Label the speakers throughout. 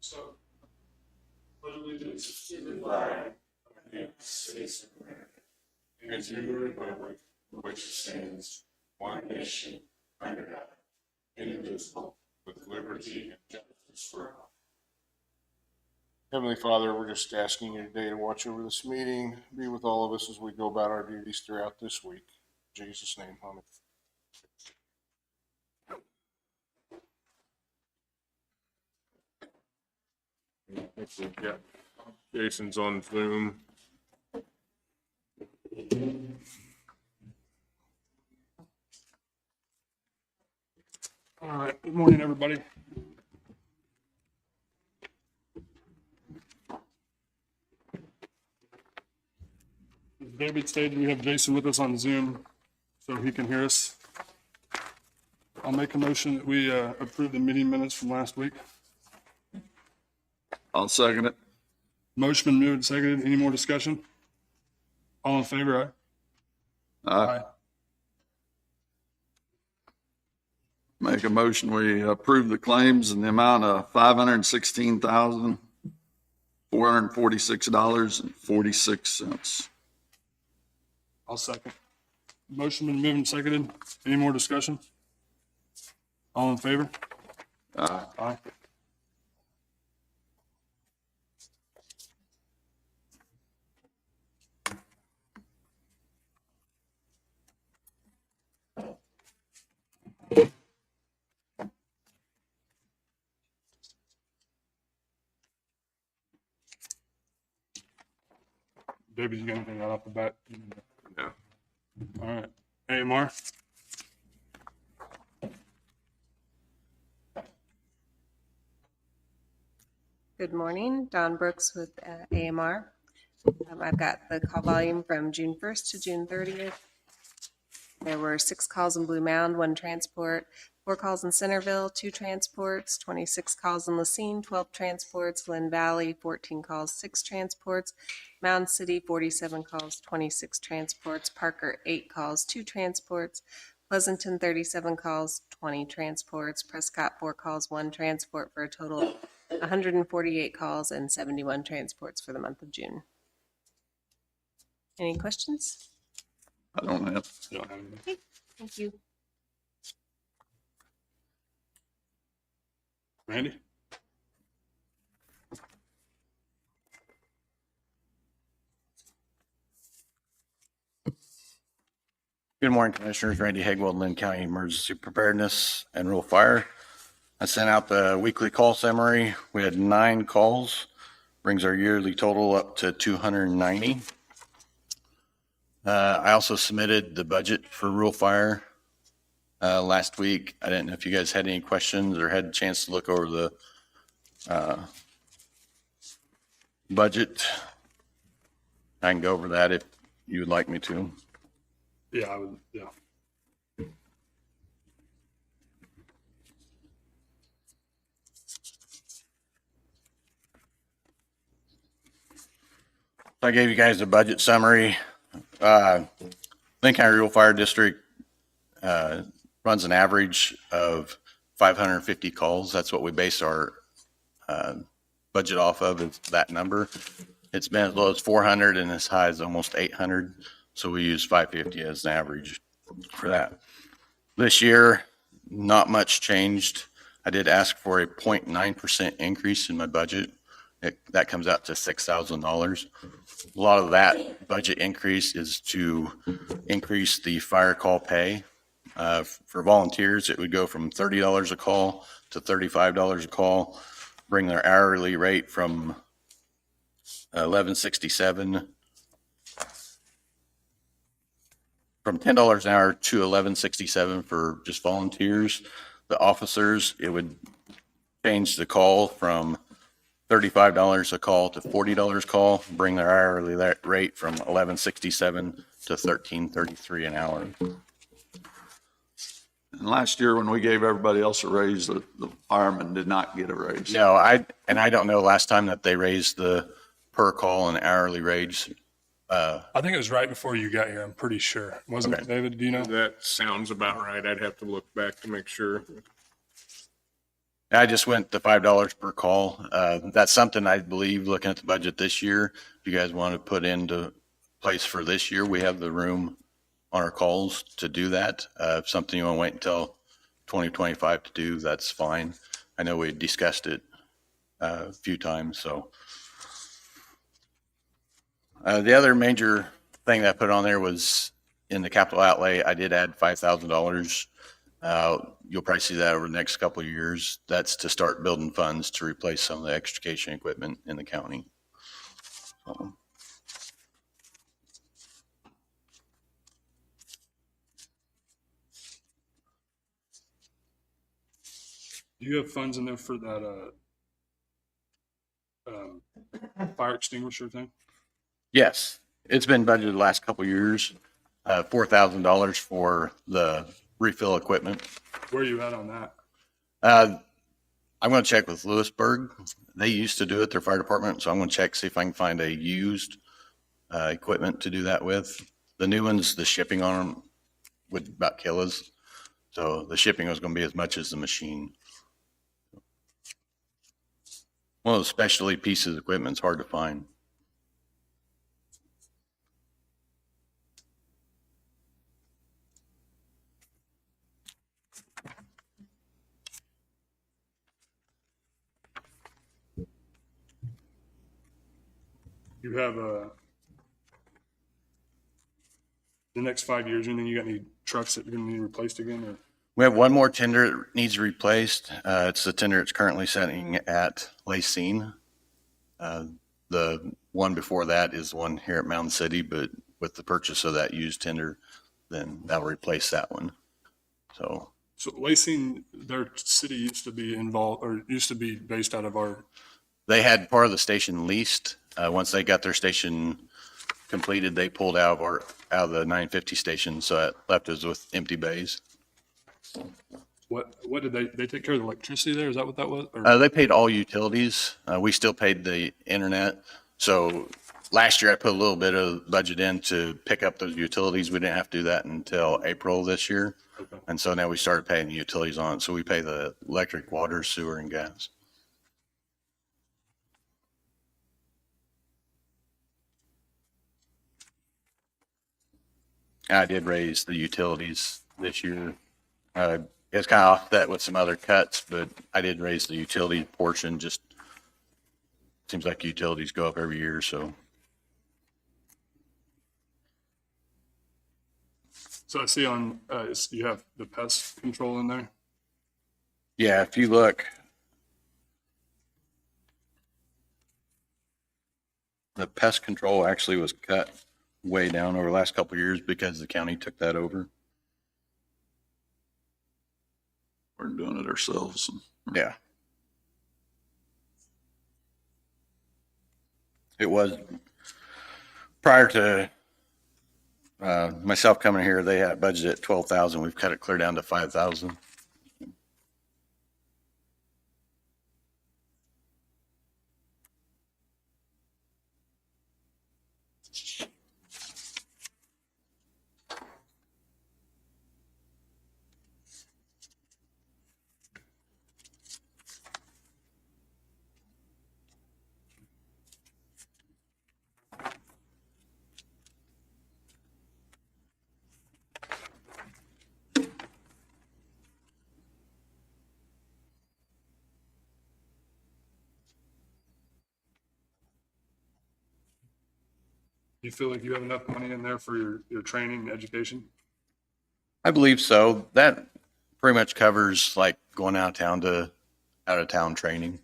Speaker 1: So, pledge allegiance to the flag of the United States of America and to the republic for which it stands, one nation, under God, indivisible, with liberty and justice for all. Heavenly Father, we're just asking you today to watch over this meeting, be with all of us as we go about our duties throughout this week. In Jesus' name, amen. I think we've got Jason's on Zoom. All right, good morning, everybody. As David stated, we have Jason with us on Zoom so he can hear us. I'll make a motion that we approve the meeting minutes from last week.
Speaker 2: I'll second it.
Speaker 1: Motion been moved and seconded. Any more discussion? All in favor, aye?
Speaker 2: Aye. Make a motion, we approve the claims in the amount of $516,446.46.
Speaker 1: I'll second. Motion been moved and seconded. Any more discussion? All in favor?
Speaker 2: Aye.
Speaker 1: Aye. David, you got anything right off the bat?
Speaker 2: No.
Speaker 1: All right. AMR?
Speaker 3: Good morning, Dawn Brooks with AMR. I've got the call volume from June 1st to June 30th. There were 6 calls in Blue Mound, 1 transport, 4 calls in Centerville, 2 transports, 26 calls in Lacine, 12 transports, Linn Valley, 14 calls, 6 transports, Mound City, 47 calls, 26 transports, Parker, 8 calls, 2 transports, Pleasanton, 37 calls, 20 transports, Prescott, 4 calls, 1 transport, for a total of 148 calls and 71 transports for the month of June. Any questions?
Speaker 2: I don't have.
Speaker 3: Okay, thank you.
Speaker 1: Randy?
Speaker 4: Good morning, Commissioners. Randy Hagwell, Linn County Emergency Preparedness and Rural Fire. I sent out the weekly call summary. We had 9 calls, brings our yearly total up to 290. I also submitted the budget for Rural Fire last week. I didn't know if you guys had any questions or had a chance to look over the budget. I can go over that if you would like me to.
Speaker 1: Yeah, I would, yeah.
Speaker 4: I gave you guys a budget summary. Linn County Rural Fire District runs an average of 550 calls. That's what we base our budget off of, is that number. It's been as low as 400 and as high as almost 800. So we use 550 as an average for that. This year, not much changed. I did ask for a 0.9% increase in my budget. That comes out to $6,000. A lot of that budget increase is to increase the fire call pay. For volunteers, it would go from $30 a call to $35 a call, bring their hourly rate from $11.67 from $10 an hour to $11.67 for just volunteers. The officers, it would change the call from $35 a call to $40 a call, bring their hourly rate from $11.67 to $13.33 an hour.
Speaker 2: And last year, when we gave everybody else a raise, the firemen did not get a raise.
Speaker 4: No, I don't know last time that they raised the per call and hourly raise.
Speaker 5: I think it was right before you got here. I'm pretty sure. Wasn't it, David? Do you know?
Speaker 1: That sounds about right. I'd have to look back to make sure.
Speaker 4: I just went to $5 per call. That's something I believe, looking at the budget this year, if you guys want to put into place for this year, we have the room on our calls to do that. If something you want to wait until 2025 to do, that's fine. I know we discussed it a few times, so. The other major thing that I put on there was in the capital outlay, I did add $5,000. You'll probably see that over the next couple of years. That's to start building funds to replace some of the extrication equipment in the county. So.
Speaker 5: Do you have funds in there for that fire extinguisher thing?
Speaker 4: Yes, it's been budgeted the last couple of years, $4,000 for the refill equipment.
Speaker 5: Where are you at on that?
Speaker 4: I'm going to check with Lewisburg. They used to do it, their fire department, so I'm going to check, see if I can find a used equipment to do that with. The new ones, the shipping on them would about kill us. So the shipping was going to be as much as the machine. One of those specialty pieces of equipment is hard to find.
Speaker 5: You have the next 5 years, and then you got any trucks that are going to need replaced again? Or?
Speaker 4: We have one more tender that needs replaced. It's the tender that's currently sitting at Linn. The one before that is one here at Mountain City, but with the purchase of that used tender, then that'll replace that one. So
Speaker 5: Lacing, their city used to be involved, or used to be based out of our.
Speaker 4: they had part of the station leased. Once they got their station completed, they pulled out of the 950 station, so it left us with empty bays.
Speaker 5: What did they take care of the electricity there? Is that what that was? Or?
Speaker 4: They paid all utilities. We still paid the internet. So last year I put a little bit of budget in to pick up those utilities. We didn't have to do that until April this year.
Speaker 5: Okay.
Speaker 4: And so now we started paying the utilities on it. So we pay the electric, water, sewer, and gas. I did raise the utilities this year. It's kind of offset with some other cuts, but I did raise the utility portion. Just seems like utilities go up every year, so.
Speaker 5: So I see on you have the pest control in there.
Speaker 4: Yeah, if you look, the pest control actually was cut way down over the last couple of years because the county took that over.
Speaker 2: We're doing it ourselves.
Speaker 4: Yeah. It was prior to myself coming here, they had budgeted at 12,000. We've cut it clear down to 5,000.
Speaker 5: You feel like you have enough money in there for your training and education?
Speaker 4: I believe so. That pretty much covers like going out of town training.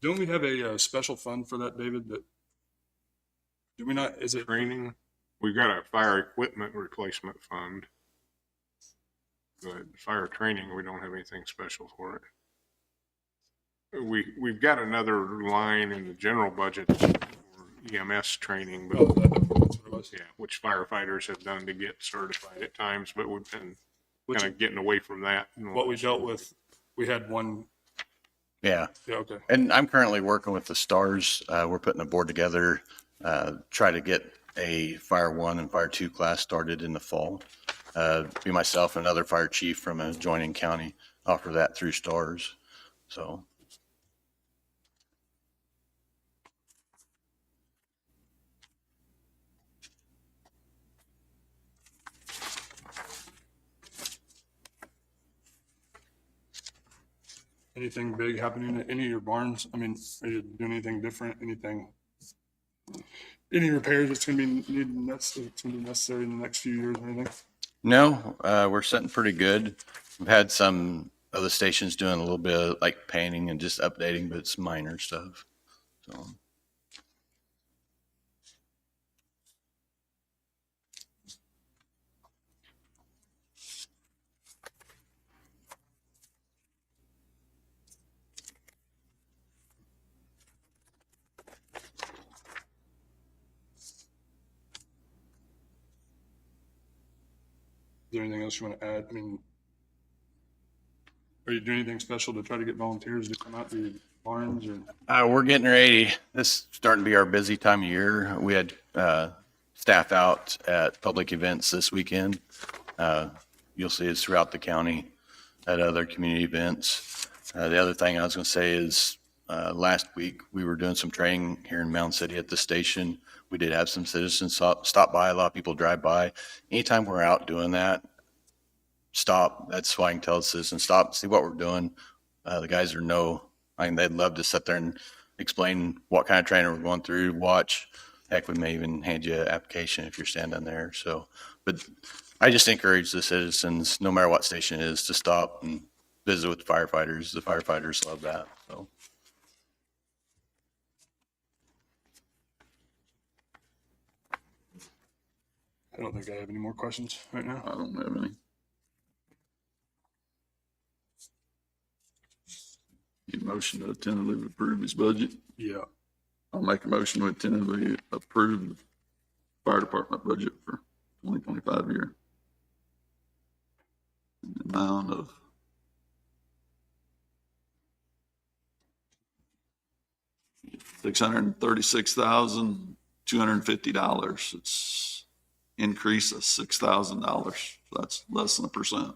Speaker 5: Don't we have a special fund for that, David? That do we not? Is it
Speaker 1: Training, we've got a fire equipment replacement fund. But fire training, we don't have anything special for it. We've got another line in the general budget for EMS training,
Speaker 5: Oh,
Speaker 1: but
Speaker 5: that's what it was.
Speaker 1: yeah, which firefighters have done to get certified at times, but we've been
Speaker 5: Which,
Speaker 1: kind of getting away from that.
Speaker 5: what we dealt with, we had one.
Speaker 4: Yeah.
Speaker 5: Yeah, okay.
Speaker 4: And I'm currently working with the stars. We're putting a board together, try to get a Fire 1 and Fire 2 class started in the fall. Be myself and another fire chief from a adjoining county offer that through stars. So.
Speaker 5: Anything big happening at any of your barns? I mean, are you doing anything different? Any repairs that's going to be needed? That's going to be necessary in the next few years or anything?
Speaker 4: No, we're sitting pretty good. We've had some other stations doing a little bit of like painting and just updating, but it's minor stuff. So.
Speaker 5: Is there anything else you want to add? I mean, are you doing anything special to try to get volunteers to come out to your barns or?
Speaker 4: We're getting ready. This is starting to be our busy time of year. We had staff out at public events this weekend. You'll see us throughout the county at other community events. The other thing I was going to say is last week we were doing some training here in Mound City at the station. We did have some citizens stop by. A lot of people drive by. Anytime we're out doing that, stop. That's why I can tell the citizens, stop, see what we're doing. The guys are they'd love to sit there and explain what kind of training we're going through, watch. Heck, we may even hand you an application if you're standing there. So, but I just encourage the citizens, no matter what station it is, to stop and visit with the firefighters. The firefighters love that. So.
Speaker 5: I don't think I have any more questions right now.
Speaker 2: I don't have any. Need a motion to tentatively approve his budget?
Speaker 5: Yeah.
Speaker 2: I'll make a motion to tentatively approve the fire department budget for 2025 year. In the amount of $636,250. It's increase of $6,000. That's less than 1%.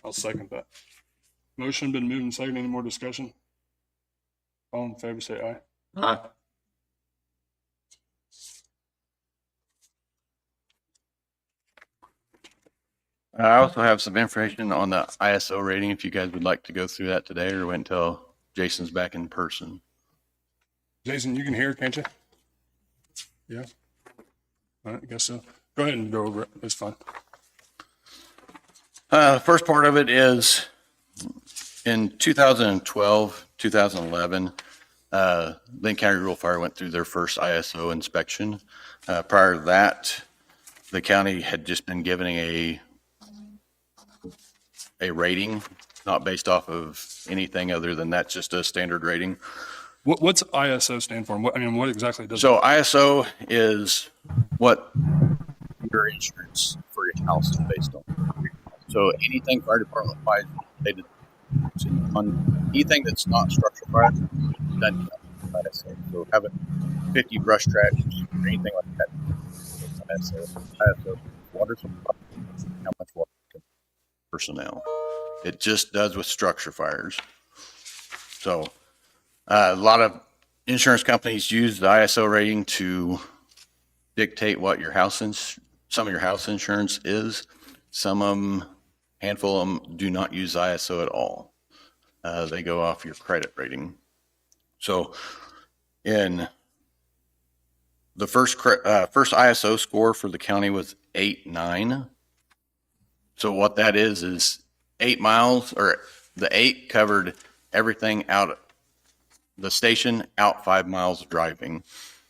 Speaker 5: I'll second that. Motion been moved and seconded. Any more discussion? All in favor, say aye.
Speaker 2: Aye.
Speaker 4: I also have some information on the ISO rating if you guys would like to go through that today or wait until Jason's back in person.
Speaker 5: Jason, you can hear, can't you? Yeah. All right, I guess so. Go ahead and go over it. It's fine.
Speaker 4: The first part of it is in 2012, 2011, Linn County Rural Fire went through their first ISO inspection. Prior to that, the county had just been given a rating, not based off of anything other than that's just a standard rating.
Speaker 5: What's ISO stand for? What exactly does
Speaker 4: So ISO is what your insurance for your house is based on. So anything fire department wise, they did on anything that's not structural fire, doesn't count as ISO. So having 50 brush tracks or anything like that, it's ISO. Water supply, how much water personnel. It just does with structure fires. So a lot of insurance companies use the ISO rating to dictate what your some of your house insurance is. Some of them, handful of them, do not use ISO at all. They go off your credit rating. So in The first ISO score for the county was 8.9. So what that is 8 miles, or the 8 covered everything out the station, out 5 miles of driving.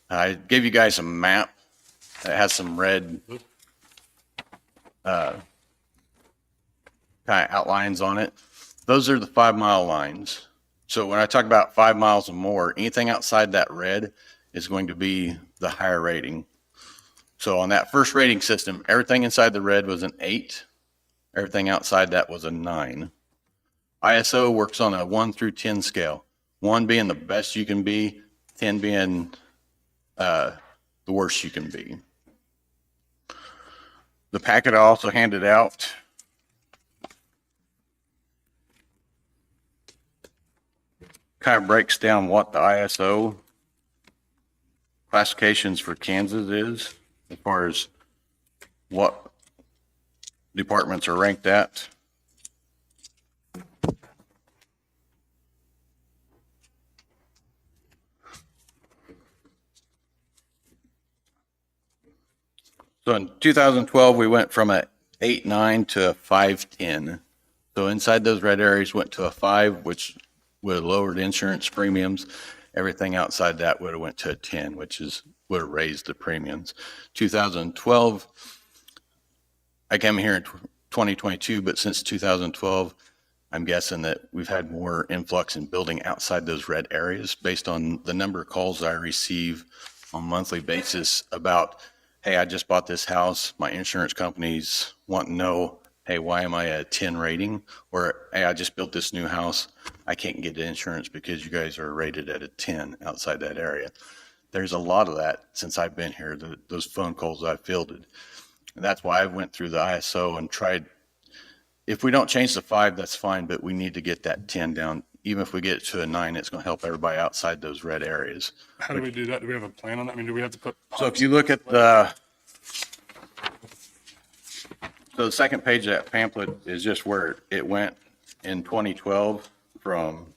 Speaker 4: I gave you guys a map that has some red kind of outlines on it. Those are the 5 mile lines. So when I talk about 5 miles or more, anything outside that red is going to be the higher rating. So on that first rating system, everything inside the red was an 8. Everything outside that was a 9. ISO works on a 1 through 10 scale. 1 being the best you can be, 10 being the worst you can be. The packet I also handed out kind of breaks down what the ISO classifications for Kansas is, as far as what departments are ranked at. So in 2012, we went from a 8.9 to a 5.10. So inside those red areas went to a 5, which would have lowered insurance premiums. Everything outside that would have went to a 10, which would have raised the premiums. 2012, I came here in 2022, but since 2012, I'm guessing that we've had more influx in building outside those red areas based on the number of calls I receive on a monthly basis about, hey, I just bought this house. My insurance companies want to know, hey, why am I a 10 rating? Or, hey, I just built this new house. I can't get insurance because you guys are rated at a 10 outside that area. There's a lot of that since I've been here, those phone calls I've fielded. And that's why I went through the ISO and tried, if we don't change the 5, that's fine, but we need to get that 10 down. Even if we get it to a 9, it's going to help everybody outside those red areas.
Speaker 5: How do we do that? Do we have a plan on that? I mean, do we have to put?
Speaker 4: So if you look at so the second page of that pamphlet is just where it went in 2012 from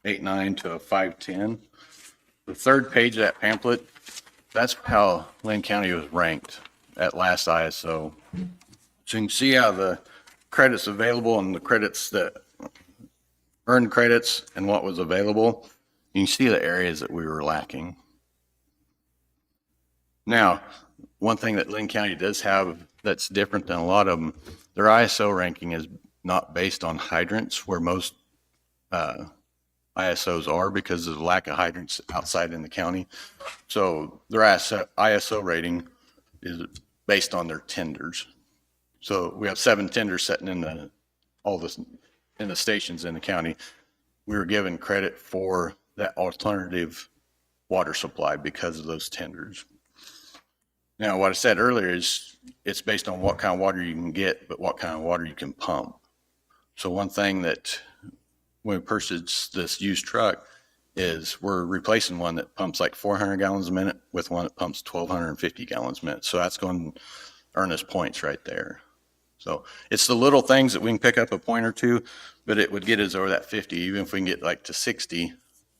Speaker 4: 8.9 to a 5.10. The third page of that pamphlet, that's how Linn County was ranked at last ISO. So you can see how the credits available and the credits that earned credits and what was available. You can see the areas that we were lacking. Now, one thing that Linn County does have that's different than a lot of them, their ISO ranking is not based on hydrants, where most ISOs are because of the lack of hydrants outside in the county. So their ISO rating is based on their tenders. So we have 7 tenders sitting in the stations in the county. We were given credit for that alternative water supply because of those tenders. Now, what I said earlier is it's based on what kind of water you can get, but what kind of water you can pump. So one thing that when we purchased this used truck is we're replacing one that pumps like 400 gallons a minute with one that pumps 1,250 gallons a minute. So that's going to earn us points right there. So it's the little things that we can pick up a point or two, but it would get us over that 50. Even if we can get like to 60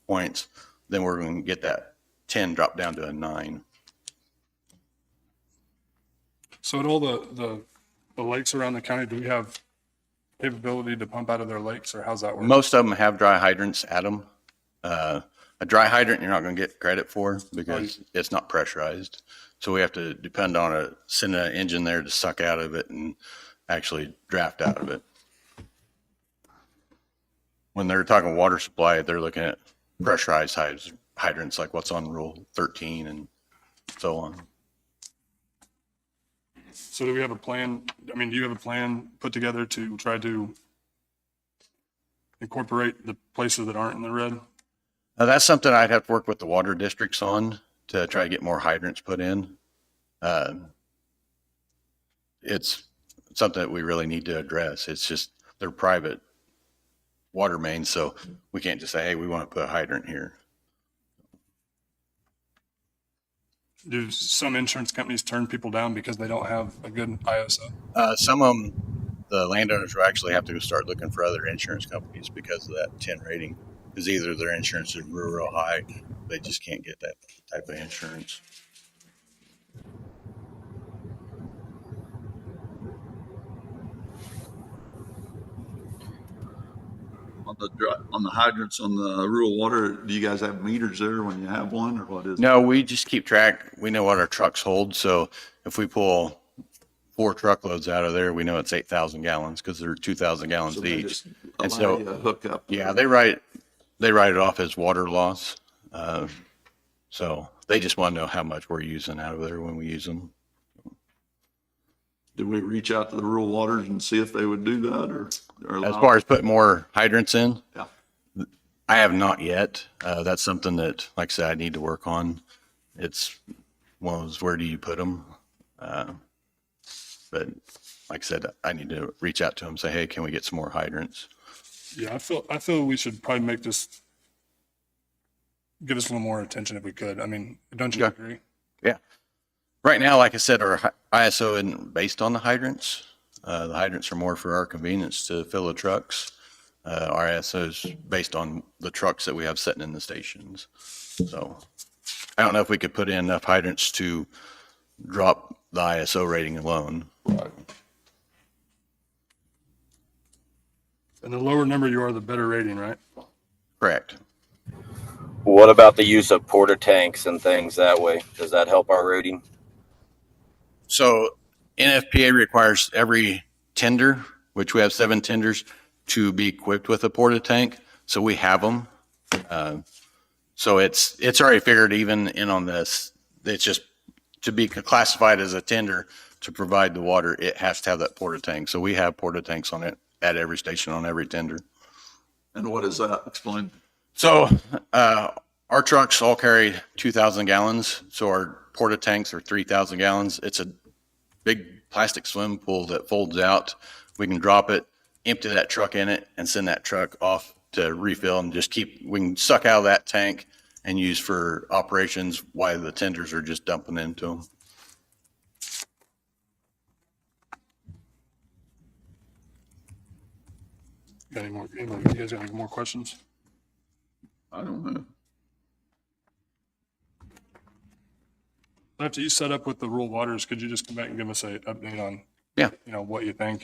Speaker 4: points, then we're going to get that 10 drop down to a 9.
Speaker 5: So at all the lakes around the county, do we have capability to pump out of their lakes, or how's that work?
Speaker 4: Most of them have dry hydrants at them. A dry hydrant you're not going to get credit for because it's not pressurized. So we have to depend on send an engine there to suck out of it and actually draft out of it. When they're talking water supply, they're looking at pressurized hydrants like what's on Rule 13 and so on.
Speaker 5: So do we have a plan? I mean, do you have a plan put together to try to incorporate the places that aren't in the red?
Speaker 4: Now, that's something I'd have to work with the water districts on to try to get more hydrants put in. It's something that we really need to address. It's just they're private water mains, so we can't just say, hey, we want to put a hydrant here.
Speaker 5: Do some insurance companies turn people down because they don't have a good ISO?
Speaker 4: Some of them, the landowners will actually have to go start looking for other insurance companies because of that 10 rating. Because either their insurance is real high, they just can't get that type of insurance.
Speaker 2: on the hydrants on the rural water, do you guys have meters there when you have one, or what is it?
Speaker 4: No, we just keep track. We know what our trucks hold. So if we pull 4 truckloads out of there, we know it's 8,000 gallons because they're 2,000 gallons
Speaker 2: So they
Speaker 4: each.
Speaker 2: just
Speaker 4: And
Speaker 2: allow
Speaker 4: so,
Speaker 2: you to hook up?
Speaker 4: yeah, they write it off as water loss. So they just want to know how much we're using out of there when we use them.
Speaker 2: Did we reach out to the rural waters and see if they would do that, or
Speaker 4: As far as putting more hydrants in,
Speaker 2: Yeah.
Speaker 4: I have not yet. That's something that, like I said, I need to work on. It's one of those, where do you put them? But like I said, I need to reach out to them, say, hey, can we get some more hydrants?
Speaker 5: Yeah, I feel we should probably make this, give us a little more attention if we could. I mean, don't you
Speaker 4: Yeah.
Speaker 5: agree?
Speaker 4: Yeah. Right now, like I said, our ISO isn't based on the hydrants. The hydrants are more for our convenience to fill the trucks. Our ISO is based on the trucks that we have sitting in the stations. So I don't know if we could put in enough hydrants to drop the ISO rating alone.
Speaker 5: And the lower number you are, the better rating, right?
Speaker 4: Correct.
Speaker 6: What about the use of porta tanks and things that way? Does that help our rating?
Speaker 4: So NFPA requires every tender, which we have 7 tenders, to be equipped with a porta tank. So we have them. So it's already figured even in on this. It's just to be classified as a tender to provide the water, it has to have that porta tank. So we have porta tanks on it at every station on every tender.
Speaker 2: And what is that? Explain.
Speaker 4: So our trucks all carry 2,000 gallons. So our porta tanks are 3,000 gallons. It's a big plastic swimming pool that folds out. We can drop it, empty that truck in it, and send that truck off to refill and just we can suck out of that tank and use for operations while the tenders are just dumping into them.
Speaker 5: Got any more? You guys got any more questions?
Speaker 2: I don't know.
Speaker 5: After you set up with the rural waters, could you just come back and give us an update on,
Speaker 4: Yeah.
Speaker 5: What you think?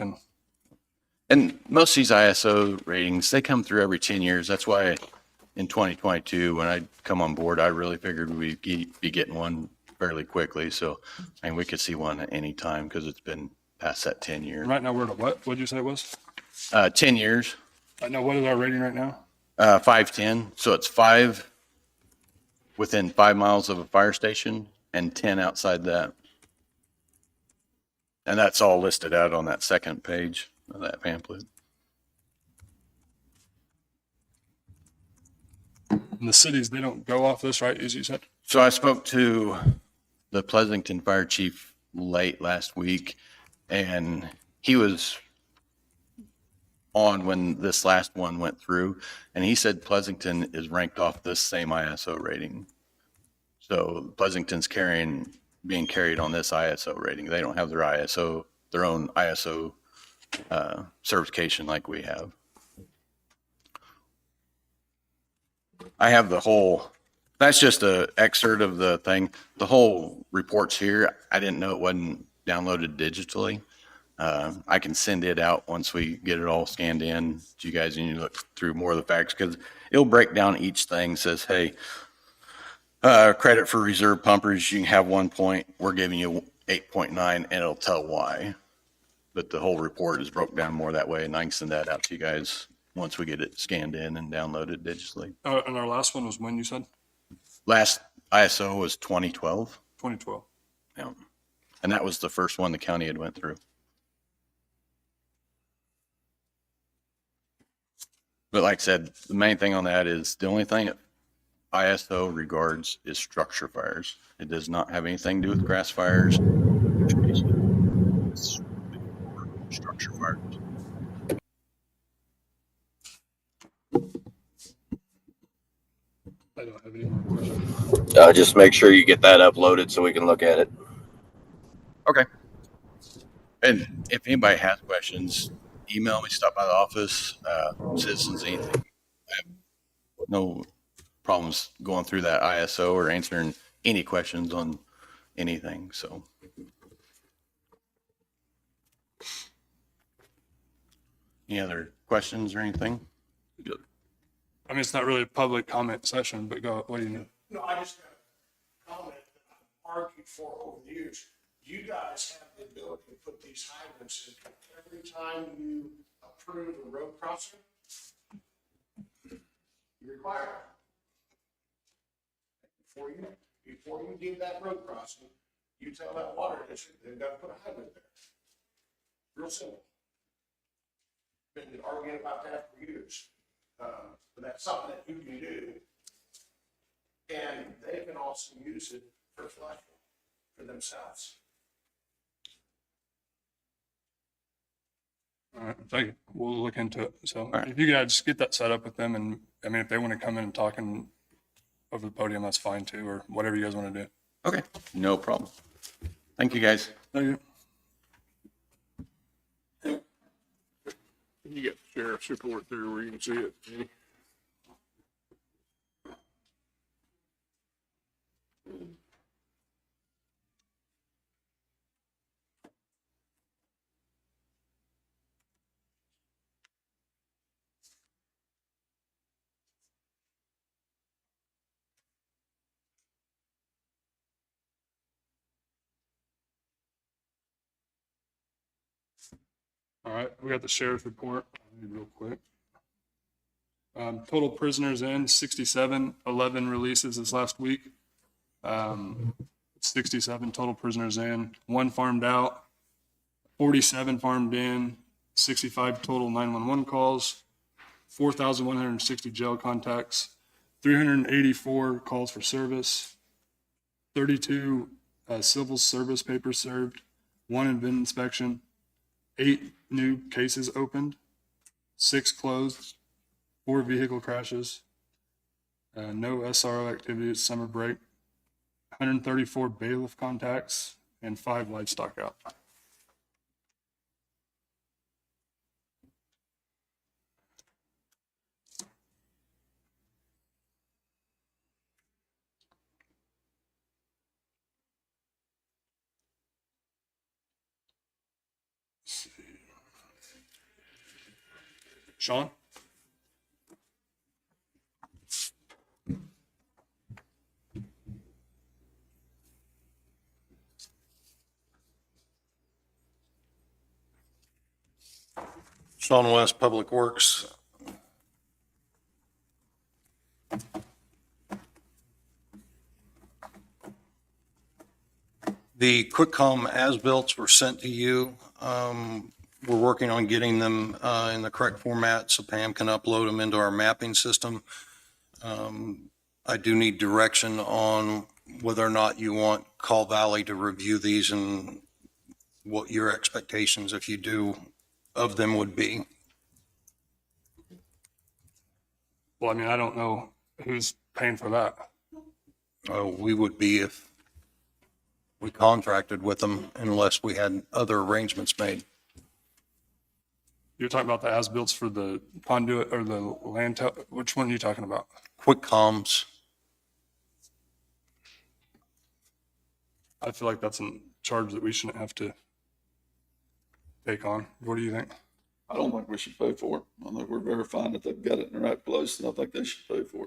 Speaker 4: And most of these ISO ratings, they come through every 10 years. That's why in 2022, when I come on board, I really figured we'd be getting one fairly quickly. So, we could see one at any time because it's been past that 10 year.
Speaker 5: Right now, we're at what? What'd you say it was?
Speaker 4: 10 years,
Speaker 5: I know, what is our rating right now?
Speaker 4: 510. So it's 5 within 5 miles of a fire station and 10 outside that. And that's all listed out on that second page of that pamphlet.
Speaker 5: In the cities, they don't go off this, right, as you said?
Speaker 4: So I spoke to the Pleasanton fire chief late last week, and he was on when this last one went through, and he said Pleasanton is ranked off this same ISO rating. So Pleasanton's being carried on this ISO rating. They don't have their own ISO certification like we have. I have that's just an excerpt of the thing. The whole report's here. I didn't know it wasn't downloaded digitally. I can send it out once we get it all scanned in to you guys and you look through more of the facts, because it'll break down each thing. Says, hey, credit for reserve pumpers, you can have 1 point. We're giving you 8.9, and it'll tell why. But the whole report is broke down more that way, and I can send that out to you guys once we get it scanned in and downloaded digitally.
Speaker 5: And our last one was when you said?
Speaker 4: Last ISO was 2012.
Speaker 5: 2012.
Speaker 4: Yeah. And that was the first one the county had went through. But like I said, the main thing on that is the only thing ISO regards is structure fires. It does not have anything to do with grass fires. It's structure fires.
Speaker 5: I don't have any more questions.
Speaker 6: Just make sure you get that uploaded so we can look at it.
Speaker 4: Okay. And if anybody has questions, email me, stop by the office, citizens, anything. I have no problems going through that ISO or answering any questions on anything. So. Any other questions or anything?
Speaker 2: Good.
Speaker 5: I mean, it's not really a public comment session, but go, what do you need?
Speaker 7: No, I just got a comment that I've argued for over the years. You guys have the ability to put these hydrants in every time you approve a road crossing. You require it. Before you do that road crossing, you tell that water district they've got to put a hydrant there. Real simple. Been arguing about that for years. But that's something that you can do. And they can also use it for flushing for themselves.
Speaker 5: All right, thank you. We'll look into it. So
Speaker 4: right.
Speaker 5: if you guys just get that set up with them, and I mean, if they want to come in and talk over the podium, that's fine too, or whatever you guys want to do.
Speaker 4: Okay, no problem. Thank you, guys.
Speaker 5: Thank you.
Speaker 1: You got the sheriff's report there where you can see it, Jenny.
Speaker 5: All right, we got the sheriff's report. I'll read real quick. Total prisoners in 67, 11 releases this last week. 67 total prisoners in, 1 farmed out, 47 farmed in, 65 total 911 calls, 4,160 jail contacts, 384 calls for service, 32 civil service papers served, 1 event inspection, 8 new cases opened, 6 closed, 4 vehicle crashes, no SRO activities, summer break, 134 bailiff contacts, and 5 livestock out. Sean?
Speaker 8: Sean West, Public Works. The QuickCom as-built were sent to you. We're working on getting them in the correct format so Pam can upload them into our mapping system. I do need direction on whether or not you want Call Valley to review these and what your expectations, if you do, of them would be.
Speaker 5: Well, I mean, I don't know who's paying for that.
Speaker 8: We would be if we contracted with them unless we had other arrangements made.
Speaker 5: You're talking about the as-built for the conduit or the land, which one are you talking about?
Speaker 8: QuickComs,
Speaker 5: I feel like that's a charge that we shouldn't have to take on. What do you think?
Speaker 2: I don't think we should pay for it. I think we're verifying that they've got it in the right place, and I think they should pay for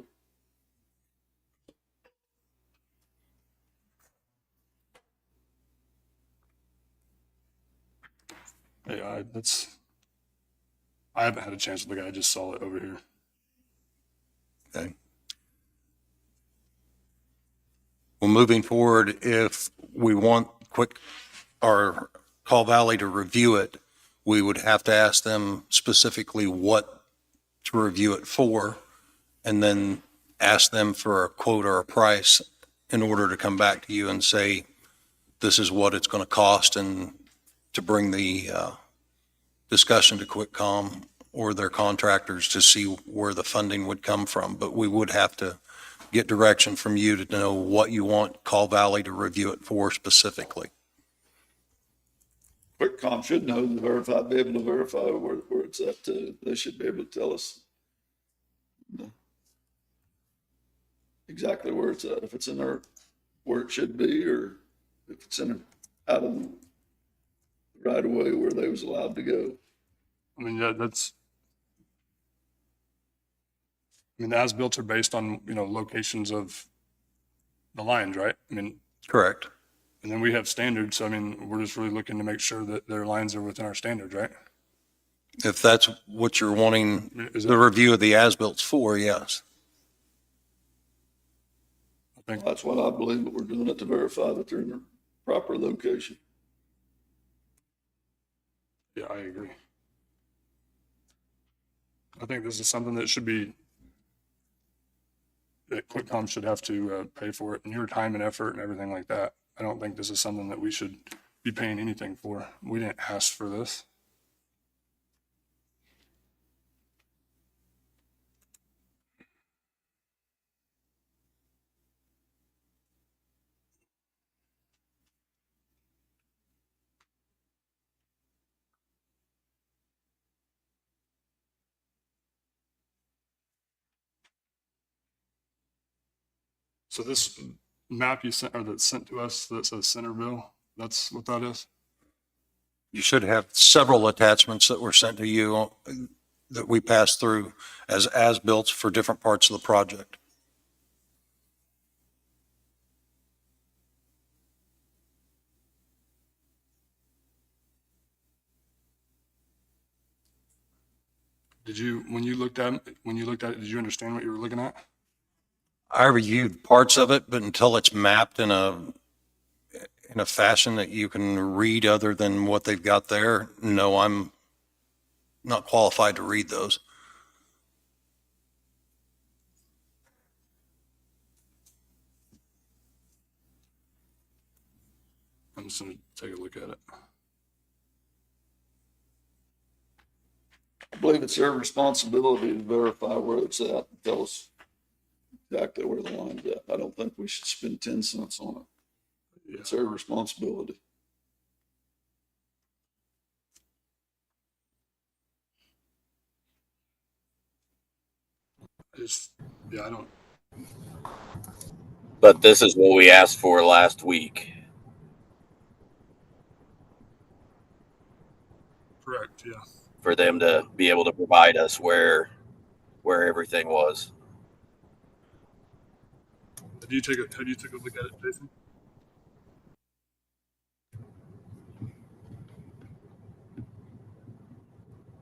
Speaker 2: it.
Speaker 5: Yeah, I haven't had a chance to look at it. I just saw it over here.
Speaker 8: okay. Well, moving forward, if we want Call Valley to review it, we would have to ask them specifically what to review it for, and then ask them for a quote or a price in order to come back to you and say, this is what it's going to cost, and to bring the discussion to QuickCom or their contractors to see where the funding would come from. But we would have to get direction from you to know what you want Call Valley to review it for specifically.
Speaker 2: QuickCom should know to verify, be able to verify where it's at too. They should be able to tell us exactly where it's at, if it's in there where it should be, or if it's in out of the right of way where they was allowed to go.
Speaker 5: I mean, yeah, I mean, the as-built are based on, locations of the lines, right? I mean,
Speaker 8: Correct.
Speaker 5: and then we have standards. So, I mean, we're just really looking to make sure that their lines are within our standards, right?
Speaker 8: If that's what you're wanting
Speaker 5: Is it-
Speaker 8: the review of the as-bills for, yes.
Speaker 5: I think,
Speaker 2: That's what I believe, but we're doing it to verify that they're in the proper location.
Speaker 5: yeah, I agree. I think this is something that QuickCom should have to pay for it, and your time and effort and everything like that. I don't think this is something that we should be paying anything for. We didn't ask for this. So this map you sent, or that's sent to us, that says Centerville, that's what that is?
Speaker 8: You should have several attachments that were sent to you that we passed through as-built for different parts of the project.
Speaker 5: When you looked at it, did you understand what you were looking at?
Speaker 8: I reviewed parts of it, but until it's mapped in a fashion that you can read other than what they've got there, no, I'm not qualified to read those.
Speaker 5: I'm just gonna take a look at it.
Speaker 2: I believe it's their responsibility to verify where it's at, and tell us exactly where the line's at. I don't think we should spend 10 cents on it. It's their responsibility.
Speaker 5: I don't,
Speaker 6: But this is what we asked for last week.
Speaker 5: correct, yeah.
Speaker 6: For them to be able to provide us where everything was.
Speaker 5: Have you took a look at it, Jason?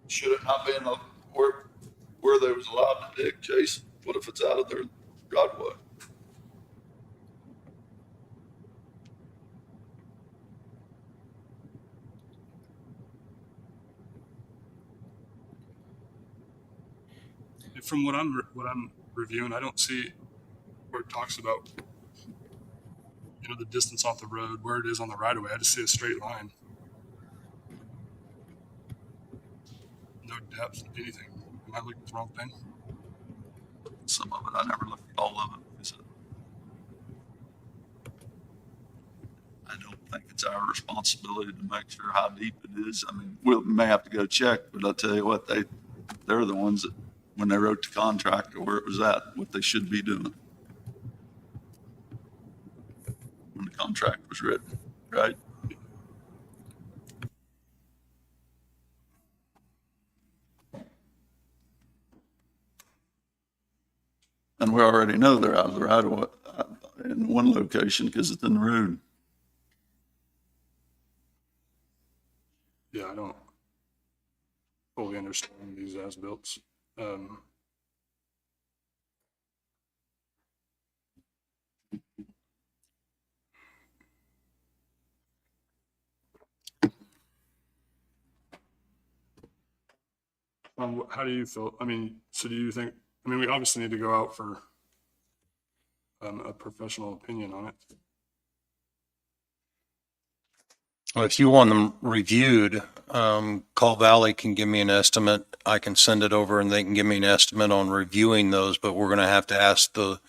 Speaker 2: Should it not be in the, where they was allowed to dig, Jason? What if it's out of their driveway?
Speaker 5: From what I'm reviewing, I don't see where it talks about, the distance off the road, where it is on the right of way. I just see a straight line. No depth, anything. Am I looking at the wrong thing?
Speaker 2: Some of it, I never looked at all of it. I don't think it's our responsibility to make sure how deep it is. I mean, we may have to go check, but I'll tell you what, they're the ones that, when they wrote the contract or where it was at, what they should be doing. When the contract was written, right? And we already know they're out of the right of way in one location because it's in the road.
Speaker 5: Yeah, I don't fully understand these as-built. How do you feel? I mean, so do you think, we obviously need to go out for a professional opinion on it.
Speaker 8: Well, if you want them reviewed, Call Valley can give me an estimate. I can send it over and they can give me an estimate on reviewing those, but we're going to have to ask the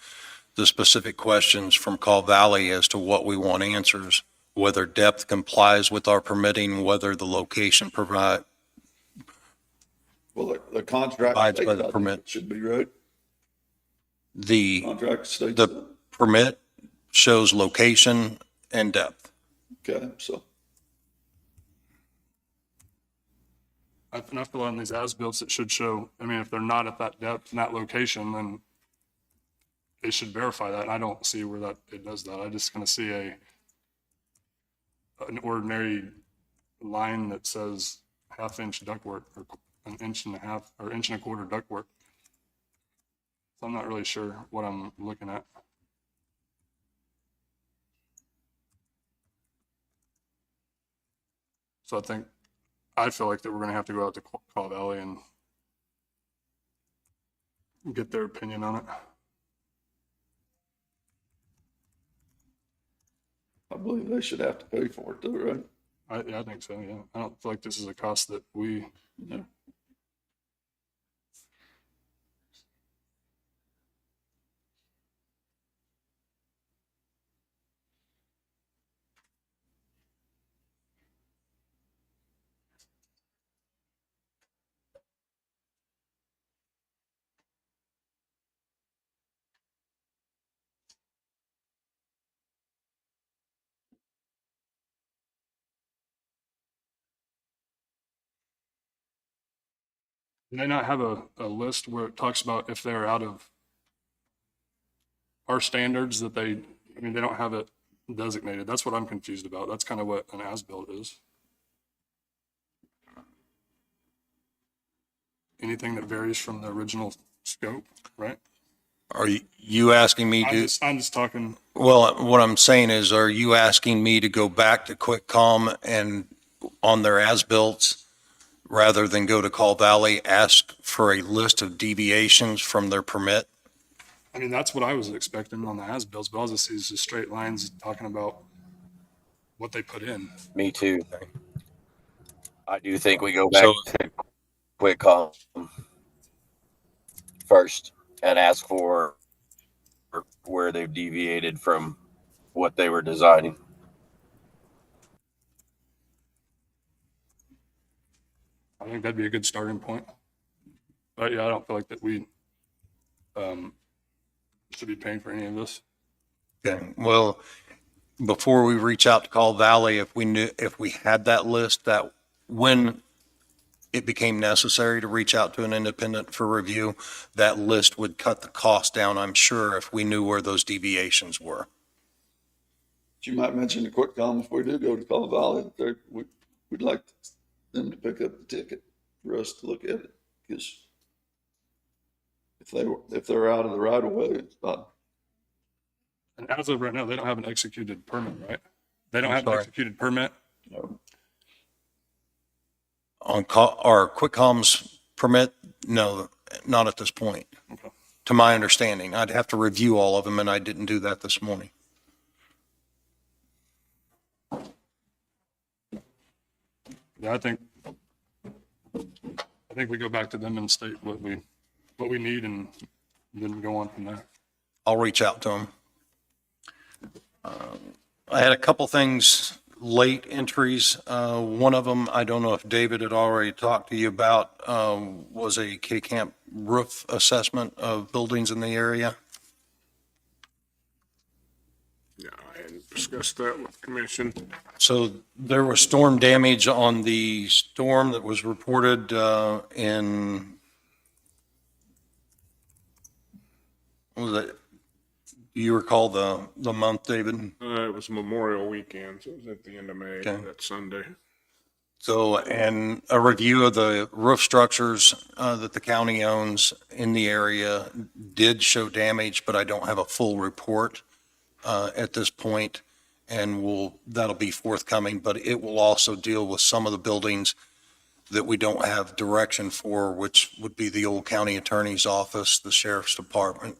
Speaker 8: specific questions from Call Valley as to what we want answers, whether depth complies with our permitting, whether the location
Speaker 2: Well, the contract
Speaker 8: Provides by
Speaker 2: states
Speaker 8: the
Speaker 2: that
Speaker 8: permit.
Speaker 2: it should be, right?
Speaker 8: the
Speaker 2: Contract states
Speaker 8: The-
Speaker 2: that.
Speaker 8: permit shows location and depth.
Speaker 2: Okay, so
Speaker 5: I feel on these as-built, it should show, if they're not at that depth and that location, then it should verify that. I don't see where that it does that. I just kind of see an ordinary line that says half-inch ductwork or an inch and a half or inch and a quarter ductwork. So I'm not really sure what I'm looking at. So I feel like that we're going to have to go out to Call Valley and get their opinion on it.
Speaker 2: I believe they should have to pay for it though, right?
Speaker 5: I think so, yeah. I don't feel like this is a cost that we,
Speaker 2: No.
Speaker 5: do they not have a list where it talks about if they're out of our standards that they don't have it designated. That's what I'm confused about. That's kind of what an as-built is. Anything that varies from the original scope, right?
Speaker 8: Are you asking me to?
Speaker 5: I'm just talking,
Speaker 8: Well, what I'm saying is, are you asking me to go back to QuickCom and on their as-built, rather than go to Call Valley, ask for a list of deviations from their permit?
Speaker 5: that's what I was expecting on the as-bills, but all I see is just straight lines talking about what they put in.
Speaker 6: Me too. I do think we go back to quick call first and ask for where they've deviated from what they were designing.
Speaker 5: I think that'd be a good starting point. But yeah, I don't feel like that we should be paying for any of this.
Speaker 8: Okay, well, before we reach out to Call Valley, if we had that list, that when it became necessary to reach out to an independent for review, that list would cut the cost down, I'm sure, if we knew where those deviations were.
Speaker 2: You might mention to QuickCom if we do go to Call Valley, we'd like them to pick up the ticket for us to look at it, because if they're out of the right of way, it's not.
Speaker 5: And as of right now, they don't have an executed permit, right? They don't have an
Speaker 8: sorry.
Speaker 5: executed permit.
Speaker 8: On our QuickCom's permit, no, not at this point.
Speaker 5: Okay.
Speaker 8: To my understanding, I'd have to review all of them, and I didn't do that this morning.
Speaker 5: Yeah, I think we go back to them and state what we need and then go on from there.
Speaker 8: I'll reach out to them. I had a couple things, late entries. One of them, I don't know if David had already talked to you about, was a K-Camp roof assessment of buildings in the area.
Speaker 1: Yeah, I hadn't discussed that with the commission.
Speaker 8: So there was storm damage on the storm that was reported in, what was it? Do you recall the month, David?
Speaker 1: It was Memorial Weekend, so it was at the end of May,
Speaker 8: Okay.
Speaker 1: that Sunday.
Speaker 8: So, and a review of the roof structures that the county owns in the area did show damage, but I don't have a full report at this point, and that'll be forthcoming, but it will also deal with some of the buildings that we don't have direction for, which would be the old county attorney's office, the sheriff's department,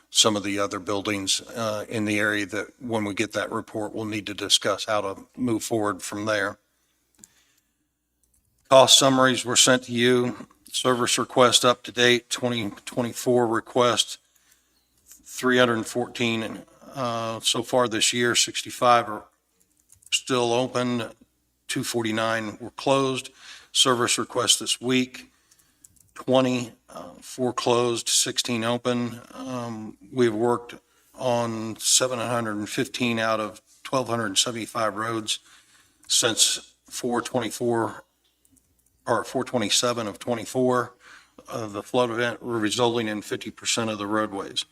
Speaker 8: some of the other buildings in the area that when we get that report, we'll need to discuss how to move forward from there. Cost summaries were sent to you. Service request up to date, 2024 request, 314 so far this year. 65 are still open, 249 were closed. Service request this week, 20 foreclosed, 16 open. We've worked on 715 out of 1,275 roads since 4/24 or 4/27 of 24. The flood event resulting in 50% of the roadways.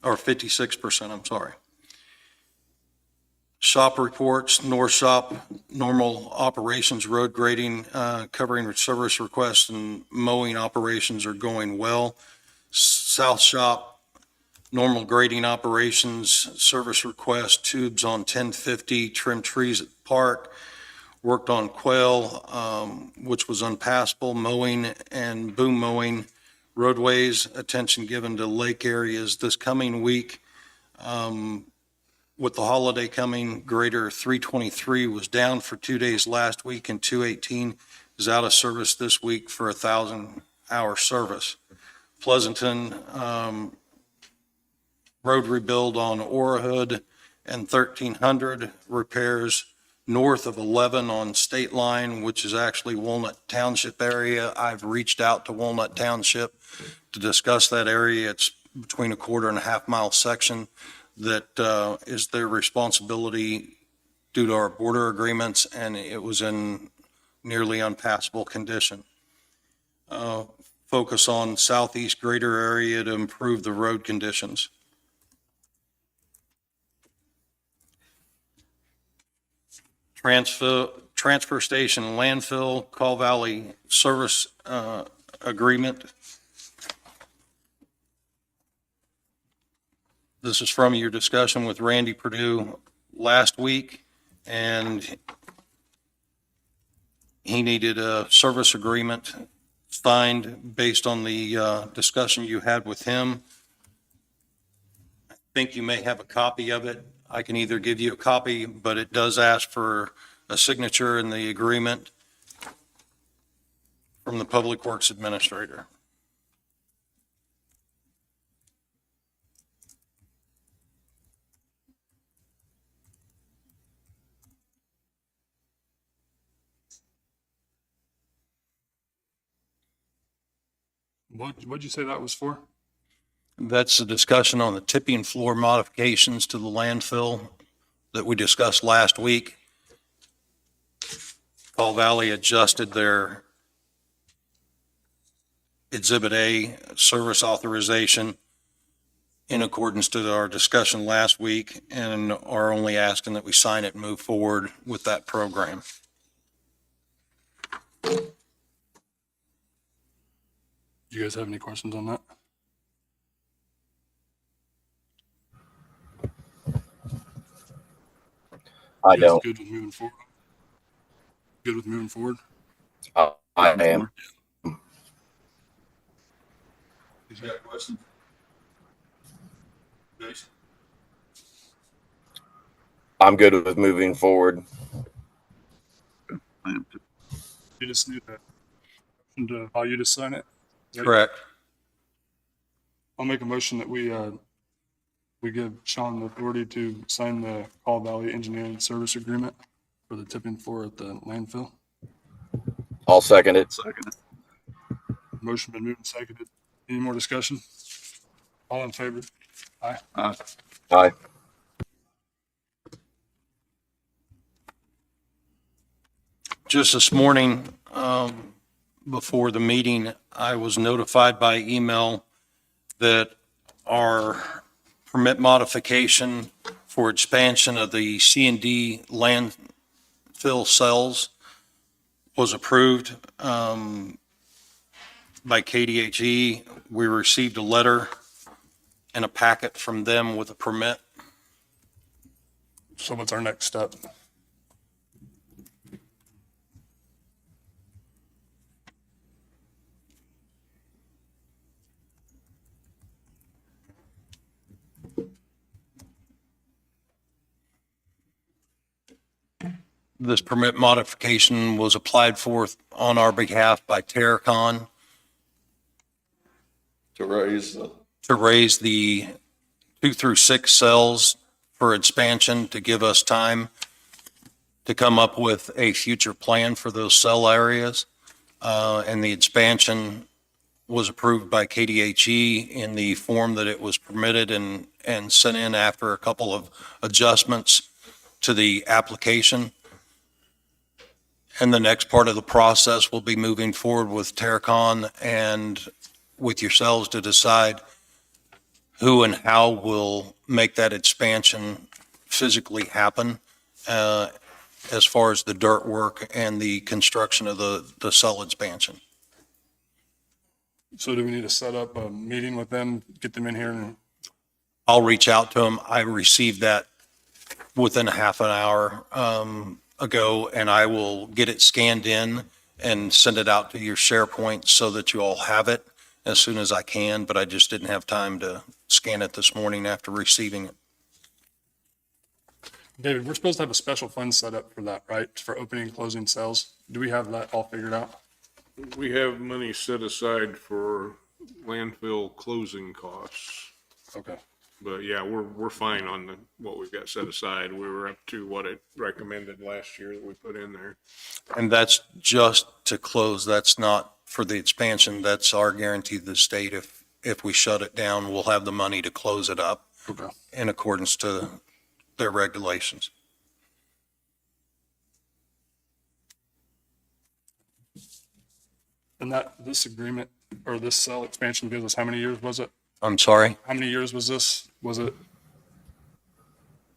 Speaker 8: or 56%, I'm sorry. Shop reports, North Shop, normal operations, road grading, covering service requests and mowing operations are going well. South Shop, normal grading operations, service requests, tubes on 1050, trim trees at the park, worked on quail, which was unpassable, mowing and boom mowing, roadways, attention given to lake areas this coming week. With the holiday coming, grader 323 was down for 2 days last week, and 218 is out of service this week for 1,000-hour service. Pleasanton, road rebuild on Orahood and 1300, repairs north of 11 on State Line, which is actually Walnut Township area. I've reached out to Walnut Township to discuss that area. It's between a quarter and a half mile section that is their responsibility due to our border agreements, and it was in nearly unpassable condition. Focus on southeast greater area to improve the road conditions. Transfer station landfill, Call Valley service agreement. This is from your discussion with Randy Purdue last week, and he needed a service agreement signed based on the discussion you had with him. I think you may have a copy of it. I can either give you a copy, but it does ask for a signature in the agreement from the Public Works Administrator.
Speaker 5: What'd you say that was for?
Speaker 8: That's a discussion on the tipping floor modifications to the landfill that we discussed last week. Call Valley adjusted their Exhibit A service authorization in accordance to our discussion last week, and are only asking that we sign it and move forward with that program.
Speaker 5: Do you guys have any questions on that?
Speaker 6: I
Speaker 5: You guys
Speaker 6: don't.
Speaker 5: good with moving forward? Good with moving forward?
Speaker 6: I am.
Speaker 2: Did you have a question? Jason?
Speaker 6: I'm good with moving forward.
Speaker 5: You just need that. And how you just sign it?
Speaker 8: Correct.
Speaker 5: I'll make a motion that we give Sean the authority to sign the Call Valley Engineering Service Agreement for the tipping floor at the landfill.
Speaker 6: I'll second it.
Speaker 2: Second.
Speaker 5: Motion been moved and seconded. Any more discussion? All in favor? Aye.
Speaker 6: Aye.
Speaker 8: Just this morning, before the meeting, I was notified by email that our permit modification for expansion of the C&D landfill cells was approved by KDHE. We received a letter and a packet from them with a permit.
Speaker 5: So what's our next step?
Speaker 8: This permit modification was applied for on our behalf by Terracon
Speaker 2: To raise
Speaker 8: to raise the 2 through 6 cells for expansion, to give us time to come up with a future plan for those cell areas. And the expansion was approved by KDHE in the form that it was permitted and sent in after a couple of adjustments to the application. And the next part of the process will be moving forward with Terracon and with yourselves to decide who and how will make that expansion physically happen, as far as the dirt work and the construction of the cell expansion.
Speaker 5: So do we need to set up a meeting with them, get them in here and,
Speaker 8: I'll reach out to them. I received that within a half an hour ago, and I will get it scanned in and send it out to your SharePoint so that you all have it as soon as I can, but I just didn't have time to scan it this morning after receiving it.
Speaker 5: David, we're supposed to have a special fund set up for that, right? For opening and closing cells. Do we have that all figured out?
Speaker 1: We have money set aside for landfill closing costs.
Speaker 5: Okay.
Speaker 1: But yeah, we're fine on what we've got set aside. We were up to what it recommended last year that we put in there.
Speaker 8: And that's just to close. That's not for the expansion. That's our guarantee to the state. If we shut it down, we'll have the money to close it up
Speaker 5: Okay.
Speaker 8: in accordance to their regulations.
Speaker 5: And this agreement or this cell expansion gives us, how many years was it?
Speaker 8: I'm sorry?
Speaker 5: How many years was this? Was it?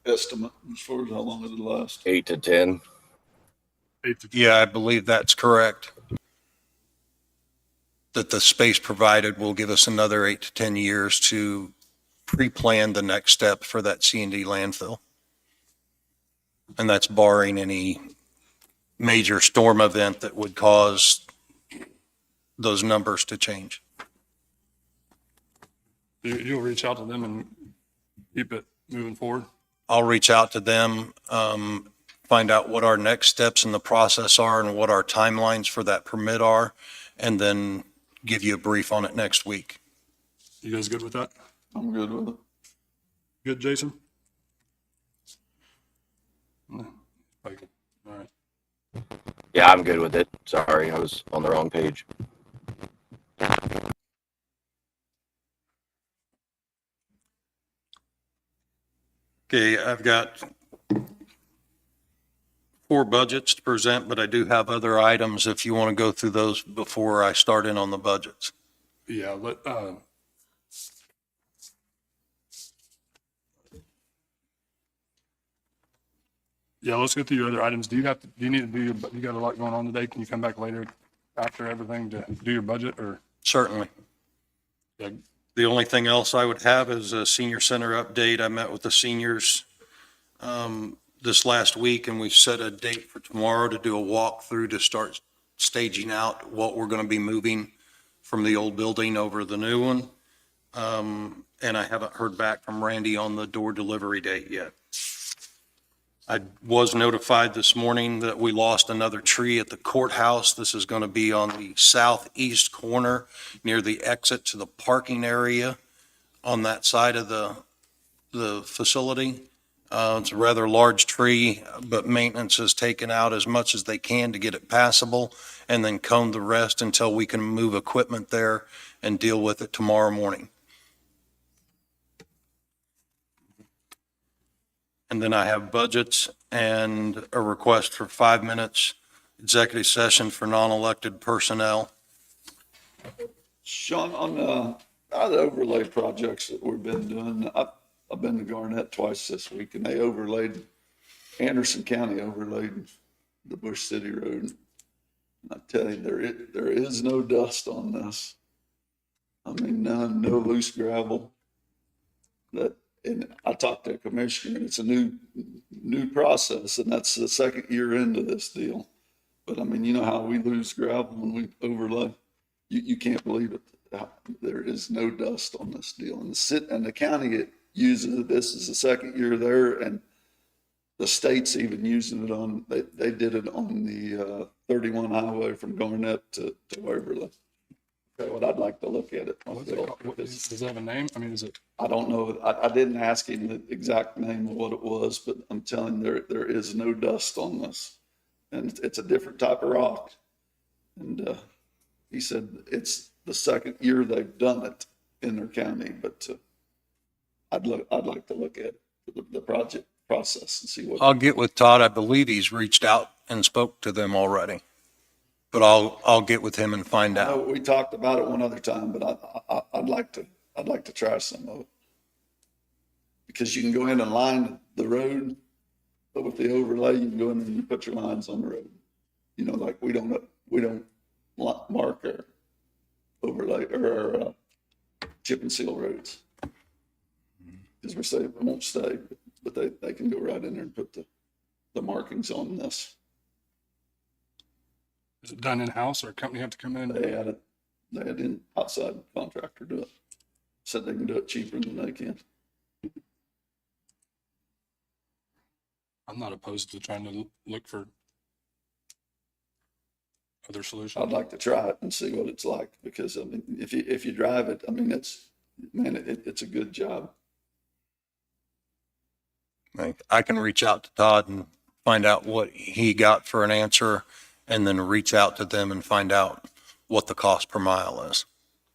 Speaker 2: Estimate as far as how long it'll last.
Speaker 6: 8 to 10.
Speaker 5: 8 to
Speaker 8: Yeah, I believe that's correct. That the space provided will give us another 8 to 10 years to pre-plan the next step for that C&D landfill. And that's barring any major storm event that would cause those numbers to change.
Speaker 5: You'll reach out to them and keep it moving forward?
Speaker 8: I'll reach out to them, find out what our next steps in the process are and what our timelines for that permit are, and then give you a brief on it next week.
Speaker 5: You guys good with that?
Speaker 2: I'm good with it.
Speaker 5: Good, Jason? No. Okay. All right.
Speaker 6: Yeah, I'm good with it. Sorry, I was on the wrong page.
Speaker 8: Okay, I've got 4 budgets to present, but I do have other items if you want to go through those before I start in on the budgets.
Speaker 5: Yeah, let's go through your other items. Do you need to do you got a lot going on today? Can you come back later after everything to do your budget or?
Speaker 8: Certainly.
Speaker 5: Yeah,
Speaker 8: The only thing else I would have is a senior center update. I met with the seniors this last week, and we've set a date for tomorrow to do a walkthrough to start staging out what we're going to be moving from the old building over the new one. And I haven't heard back from Randy on the door delivery date yet. I was notified this morning that we lost another tree at the courthouse. This is going to be on the southeast corner near the exit to the parking area on that side of the facility. It's a rather large tree, but maintenance has taken out as much as they can to get it passable and then cone the rest until we can move equipment there and deal with it tomorrow morning. And then I have budgets and a request for 5 minutes executive session for non-elected personnel.
Speaker 9: Sean, on the overlay projects that we've been doing, I've been to Garnett twice this week, and they overlaid, Anderson County overlaid the Bush City Road. And I tell you, there is no dust on this. I mean, none, no loose gravel. And I talked to a commissioner, and it's a new process, and that's the second year into this deal. But I mean, you know how we lose gravel when we overlay? You can't believe it. There is no dust on this deal. And the county it uses it. This is the second year there, and the state's even using it on, they did it on the 31 highway from Garnett to Waverly. But I'd like to look at it myself.
Speaker 5: Does it have a name? I mean, is it?
Speaker 9: I don't know. I didn't ask him the exact name of what it was, but I'm telling you, there is no dust on this. And it's a different type of rock. And he said it's the second year they've done it in their county, but I'd like to look at the project process and see what.
Speaker 8: I'll get with Todd. I believe he's reached out and spoke to them already. But I'll get with him and find out.
Speaker 9: We talked about it one other time, but I'd like to try some of it. because you can go in and line the road, but with the overlay, you can go in and you put your lines on the road. You know, like we don't mark our overlay or our chip and seal roads. Because we're saying it won't stay, but they can go right in there and put the markings on this.
Speaker 5: Is it done in-house or a company have to come in?
Speaker 9: They had an outside contractor do it. Said they can do it cheaper than they can.
Speaker 5: I'm not opposed to trying to look for other solutions.
Speaker 9: I'd like to try it and see what it's like, because I mean, if you drive it, I mean, it's a good job.
Speaker 8: I can reach out to Todd and find out what he got for an answer, and then reach out to them and find out what the cost per mile is.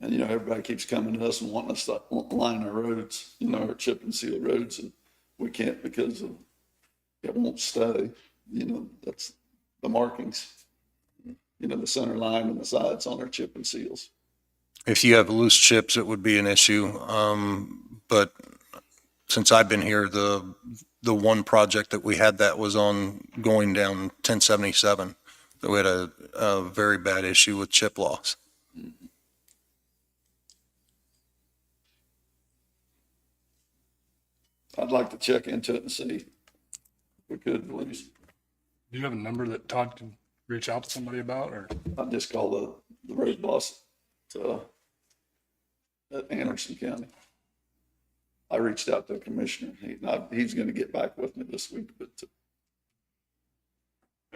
Speaker 9: And, you know, everybody keeps coming to us and wanting us to line our roads, you know, our chip and seal roads, and we can't because it won't stay. You know, that's the markings, you know, the center line and the sides on our chip and seals.
Speaker 8: If you have loose chips, it would be an issue. But since I've been here, the one project that we had that was on going down 1077, that we had a very bad issue with chip loss.
Speaker 9: I'd like to check into it and see if we could, please.
Speaker 5: Do you have a number that Todd can reach out to somebody about, or?
Speaker 9: I'd just call the road boss at Anderson County. I reached out to the commissioner. He's going to get back with me this week, but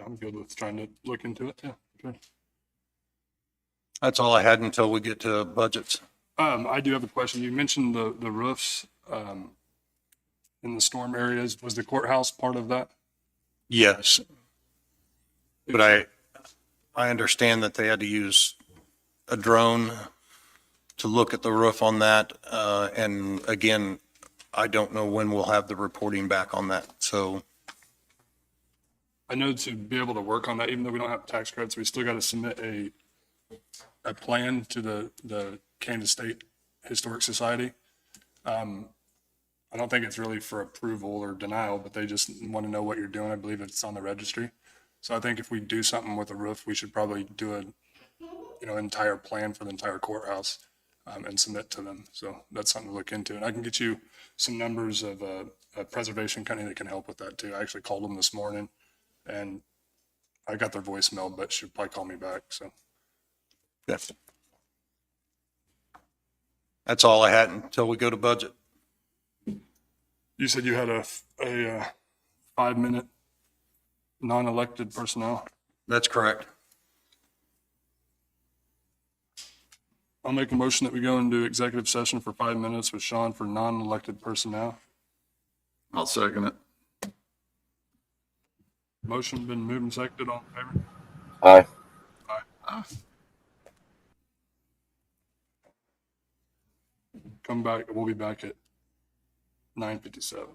Speaker 5: I'm good with trying to look into it. Yeah. Sure.
Speaker 8: That's all I had until we get to budgets.
Speaker 5: I do have a question. You mentioned the roofs in the storm areas. Was the courthouse part of that?
Speaker 8: Yes. But I understand that they had to use a drone to look at the roof on that. And again, I don't know when we'll have the reporting back on that. So
Speaker 5: I know to be able to work on that, even though we don't have tax credits, we still got to submit a plan to the Kansas State Historic Society. I don't think it's really for approval or denial, but they just want to know what you're doing. I believe it's on the registry. So I think if we do something with the roof, we should probably do entire plan for the entire courthouse and submit to them. So that's something to look into. And I can get you some numbers of a preservation company that can help with that too. I actually called them this morning and I got their voicemail, but she'll probably call me back. So
Speaker 8: yes. That's all I had until we go to budget.
Speaker 5: you said you had a 5-minute non-elected personnel.
Speaker 8: That's correct.
Speaker 5: I'll make a motion that we go into executive session for 5 minutes with Sean for non-elected personnel.
Speaker 9: I'll second it.
Speaker 5: Motion been moved and seconded. All in favor?
Speaker 6: Aye.
Speaker 5: Aye. Come back. We'll be back at 9:57.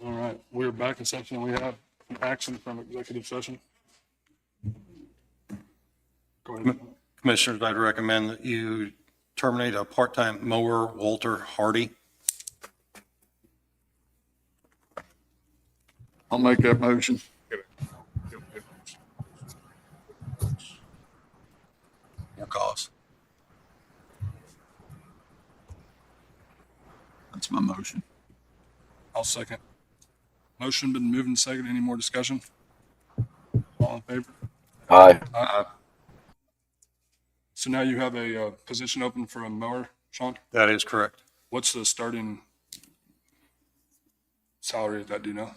Speaker 5: All right, we're back in session. We have an action from executive session. Go ahead.
Speaker 8: Commissioners, I'd recommend that you terminate a part-time mower, Walter Hardy.
Speaker 9: I'll make that motion.
Speaker 8: More cause.
Speaker 2: That's my motion.
Speaker 5: I'll second. Motion been moved and seconded. Any more discussion? All in favor?
Speaker 6: Aye.
Speaker 5: So now you have a position open for a mower, Sean?
Speaker 8: That is correct.
Speaker 5: What's the starting salary of that, do you know?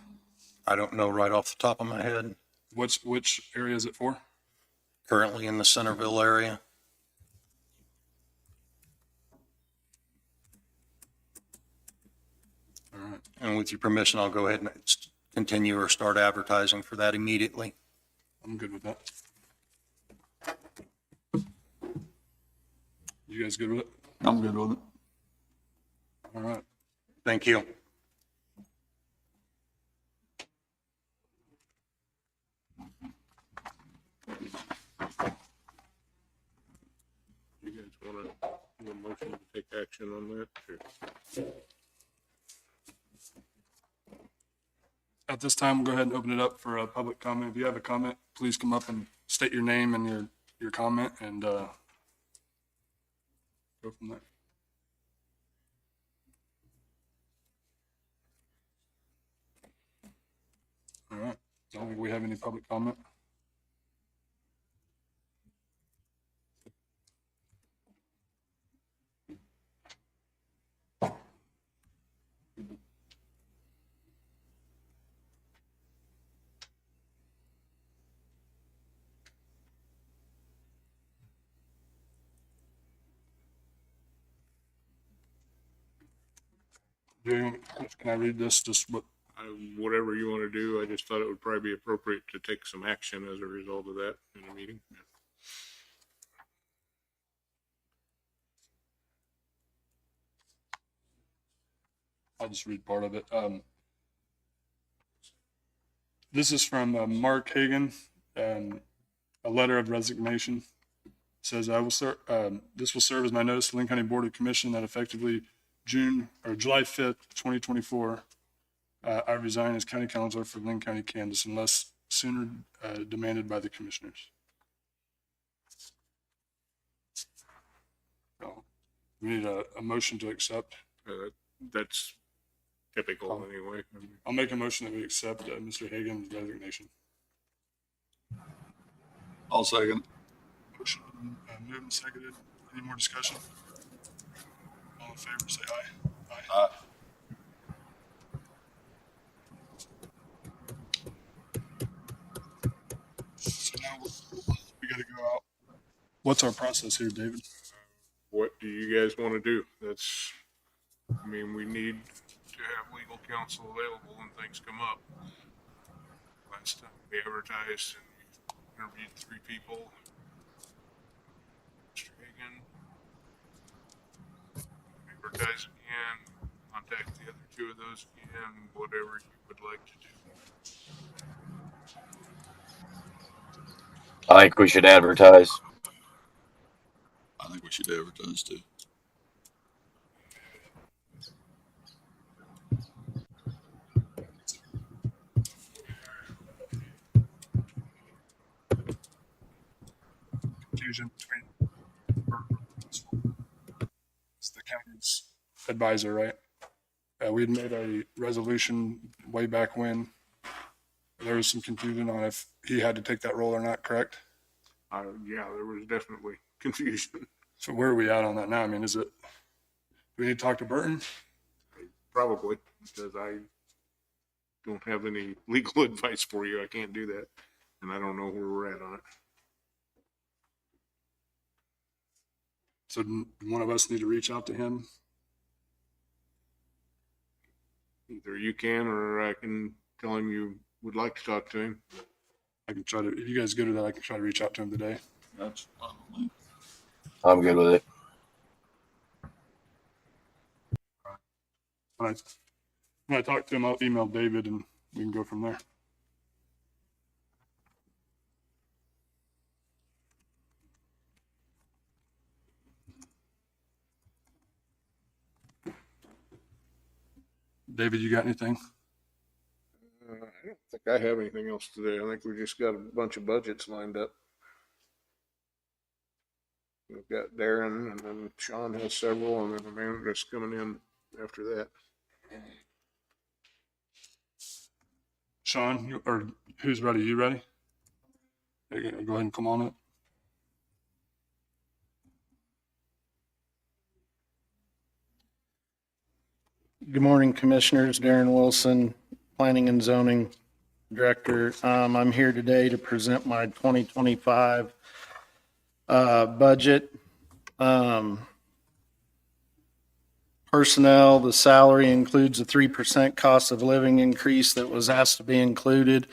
Speaker 8: I don't know right off the top of my head.
Speaker 5: Which area is it for?
Speaker 8: Currently in the Centerville area.
Speaker 5: All right.
Speaker 8: And with your permission, I'll go ahead and continue or start advertising for that immediately.
Speaker 5: I'm good with that. You guys good with it?
Speaker 9: I'm good with it.
Speaker 5: All right.
Speaker 8: Thank you.
Speaker 1: You guys want a motion to take action on that? Or?
Speaker 5: At this time, we'll go ahead and open it up for a public comment. If you have a comment, please come up and state your name and your comment and go from there. All right. I don't think we have any public comment. Can I read this? Just what?
Speaker 1: Whatever you want to do, I just thought it would probably be appropriate to take some action as a result of that in a meeting.
Speaker 5: I'll just read part of it. This is from Mark Hagan, a letter of resignation. It says, this will serve as my notice to Linn County Board of Commission that effectively July 5th, 2024, I resign as county councilor for Linn County, Kansas, unless sooner demanded by the commissioners. So we need a motion to accept.
Speaker 1: That's typical anyway.
Speaker 5: I'll make a motion that we accept Mr. Hagan's resignation.
Speaker 2: I'll second.
Speaker 5: Motion moved and seconded. Any more discussion? All in favor, say aye.
Speaker 2: Aye.
Speaker 5: So now we got to go out. What's our process here, David?
Speaker 1: What do you guys want to do? We need to have legal counsel available when things come up. Last time we advertised and we interviewed 3 people. Mr. Hagan, advertise again, contact the other 2 of those again, whatever you would like to do.
Speaker 6: I think we should advertise.
Speaker 2: I think we should advertise too.
Speaker 5: Confusion between it's the county's advisor, right? We had made a resolution way back when. There was some confusion on if he had to take that role or not, correct?
Speaker 1: Yeah, there was definitely confusion.
Speaker 5: So where are we at on that now? Do we need to talk to Burton?
Speaker 1: Probably, because I don't have any legal advice for you. I can't do that. And I don't know where we're at on it.
Speaker 5: So one of us need to reach out to him.
Speaker 1: Either you can, or I can tell him you would like to talk to him.
Speaker 5: I can try to, if you guys go to that, I can try to reach out to him today.
Speaker 2: That's fine.
Speaker 6: I'm good with it.
Speaker 5: All right. When I talk to him, I'll email David and we can go from there. David, you got anything?
Speaker 7: I don't think I have anything else today. I think we just got a bunch of budgets lined up. We've got Darren, and then Sean has several, and then Amanda's coming in after that.
Speaker 5: Sean, or who's ready? You ready? Go ahead and come on up.
Speaker 10: Good morning, Commissioners. Darren Wilson, Planning and Zoning Director. I'm here today to present my 2025 budget. Personnel, the salary includes a 3% cost of living increase that was asked to be included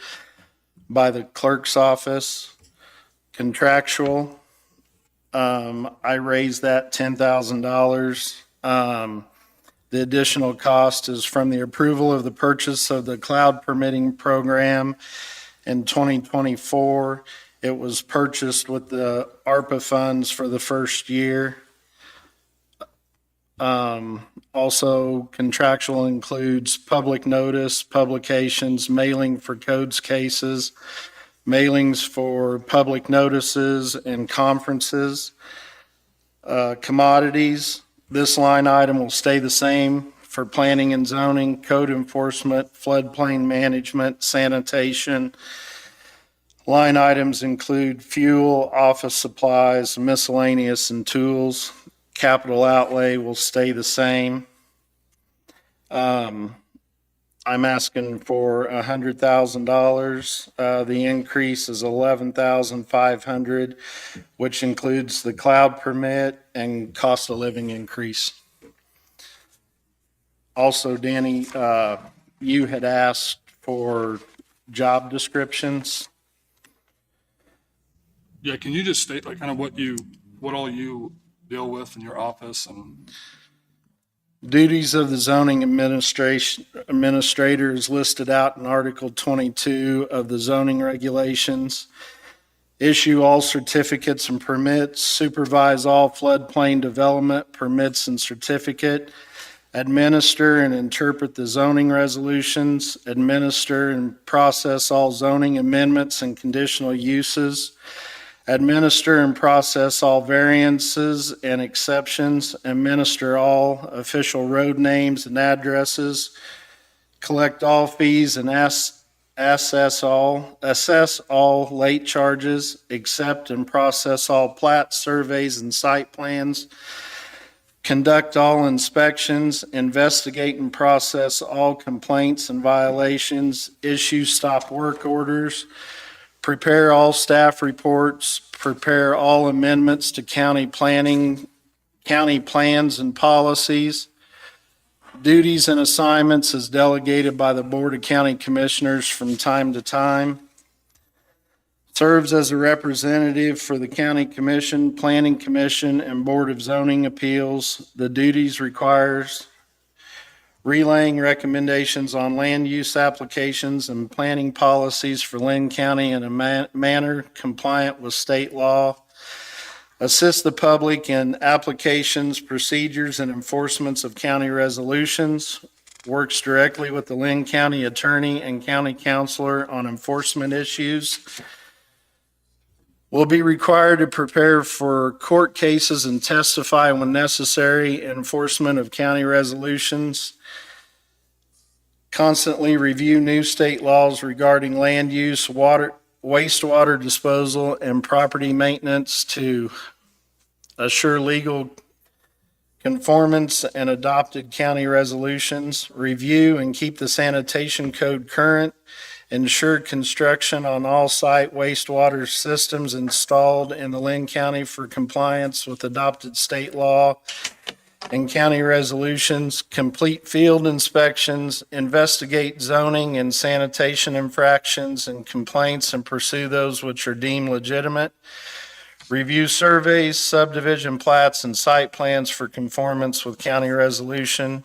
Speaker 10: by the clerk's office. Contractual, I raised that $10,000. The additional cost is from the approval of the purchase of the cloud permitting program in 2024. It was purchased with the ARPA funds for the first year. Also, contractual includes public notice, publications, mailing for codes cases, mailings for public notices and conferences. Commodities, this line item will stay the same for planning and zoning, code enforcement, floodplain management, sanitation. Line items include fuel, office supplies, miscellaneous, and tools. Capital outlay will stay the same. I'm asking for $100,000. The increase is $11,500, which includes the cloud permit and cost of living increase. Also, Danny, you had asked for job descriptions.
Speaker 5: Yeah, can you just state like kind of what all you deal with in your office and
Speaker 10: Duties of the zoning administrator is listed out in Article 22 of the zoning regulations. Issue all certificates and permits, supervise all floodplain development permits and certificate, administer and interpret the zoning resolutions, administer and process all zoning amendments and conditional uses, administer and process all variances and exceptions, administer all official road names and addresses, collect all fees and assess all late charges, accept and process all plats, surveys, and site plans, conduct all inspections, investigate and process all complaints and violations, issue stop work orders, prepare all staff reports, prepare all amendments to county plans and policies. Duties and assignments as delegated by the Board of County Commissioners from time to time. Serves as a representative for the County Commission, Planning Commission, and Board of Zoning Appeals. The duties requires relaying recommendations on land use applications and planning policies for Linn County in a manner compliant with state law. Assist the public in applications, procedures, and enforcements of county resolutions. Works directly with the Linn County Attorney and County Counselor on enforcement issues. Will be required to prepare for court cases and testify when necessary in enforcement of county resolutions. Constantly review new state laws regarding land use, wastewater disposal, and property maintenance to assure legal conformance and adopted county resolutions. Review and keep the sanitation code current. Ensure construction on all site wastewater systems installed in the Linn County for compliance with adopted state law and county resolutions. Complete field inspections, investigate zoning and sanitation infractions and complaints and pursue those which are deemed legitimate. Review surveys, subdivision plats, and site plans for conformance with county resolution.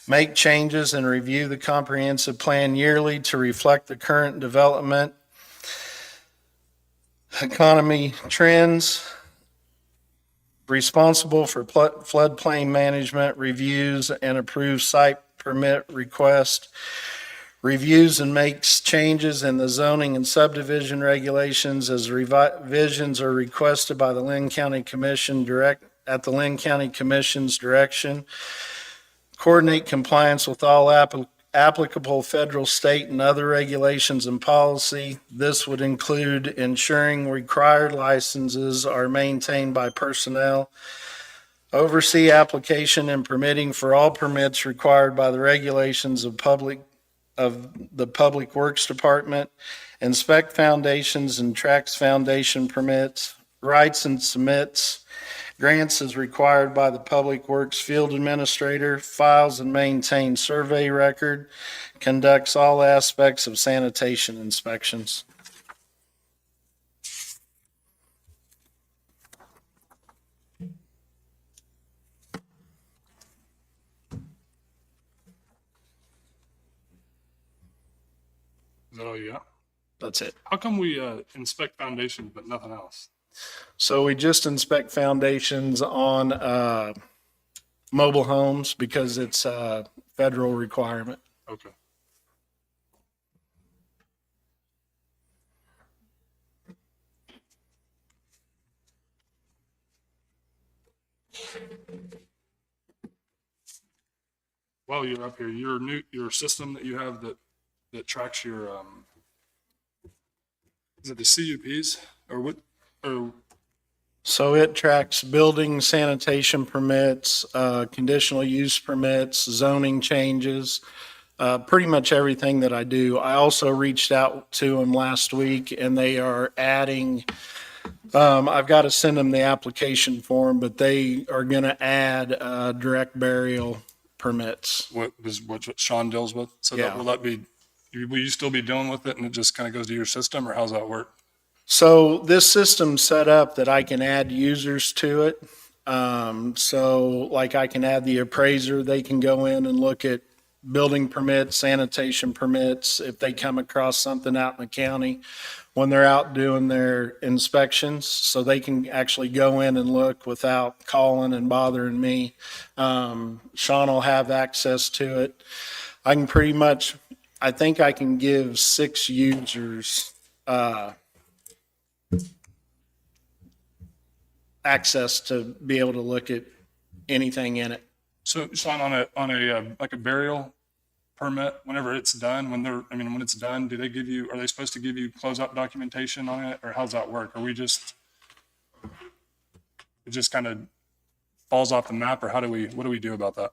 Speaker 10: make changes and review the comprehensive plan yearly to reflect the current development, economy trends, responsible for floodplain management, reviews and approves site permit request, reviews and makes changes in the zoning and subdivision regulations as revisions are requested by the Linn County Commission at the Linn County Commission's direction, coordinate compliance with all applicable federal, state, and other regulations and policy. This would include ensuring required licenses are maintained by personnel, oversee application and permitting for all permits required by the regulations of the Public Works Department, inspect foundations and tracks foundation permits, writes and submits grants as required by the Public Works Field Administrator, files and maintains survey record, conducts all aspects of sanitation inspections.
Speaker 5: Is that all you got?
Speaker 10: That's it.
Speaker 5: How come we inspect foundations but nothing else?
Speaker 10: So we just inspect foundations on mobile homes because it's a federal requirement.
Speaker 5: Okay. While you're up here, your system that you have that tracks your is it the CUPs or what or
Speaker 10: So it tracks building sanitation permits, conditional use permits, zoning changes, pretty much everything that I do. I also reached out to them last week and they are adding, I've got to send them the application form, but they are going to add direct burial permits.
Speaker 5: what Sean deals with? So
Speaker 10: Yeah.
Speaker 5: will you still be dealing with it and it just kind of goes to your system, or how's that work?
Speaker 10: So this system's set up that I can add users to it. So like I can add the appraiser, they can go in and look at building permits, sanitation permits, if they come across something out in the county when they're out doing their inspections. So they can actually go in and look without calling and bothering me. Sean will have access to it. I can pretty much, I think I can give 6 users, access to be able to look at anything in it.
Speaker 5: So Sean, on a like a burial permit, whenever it's done, when it's done, are they supposed to give you closeout documentation on it, or how's that work? It just kind of falls off the map, or what do we do about that?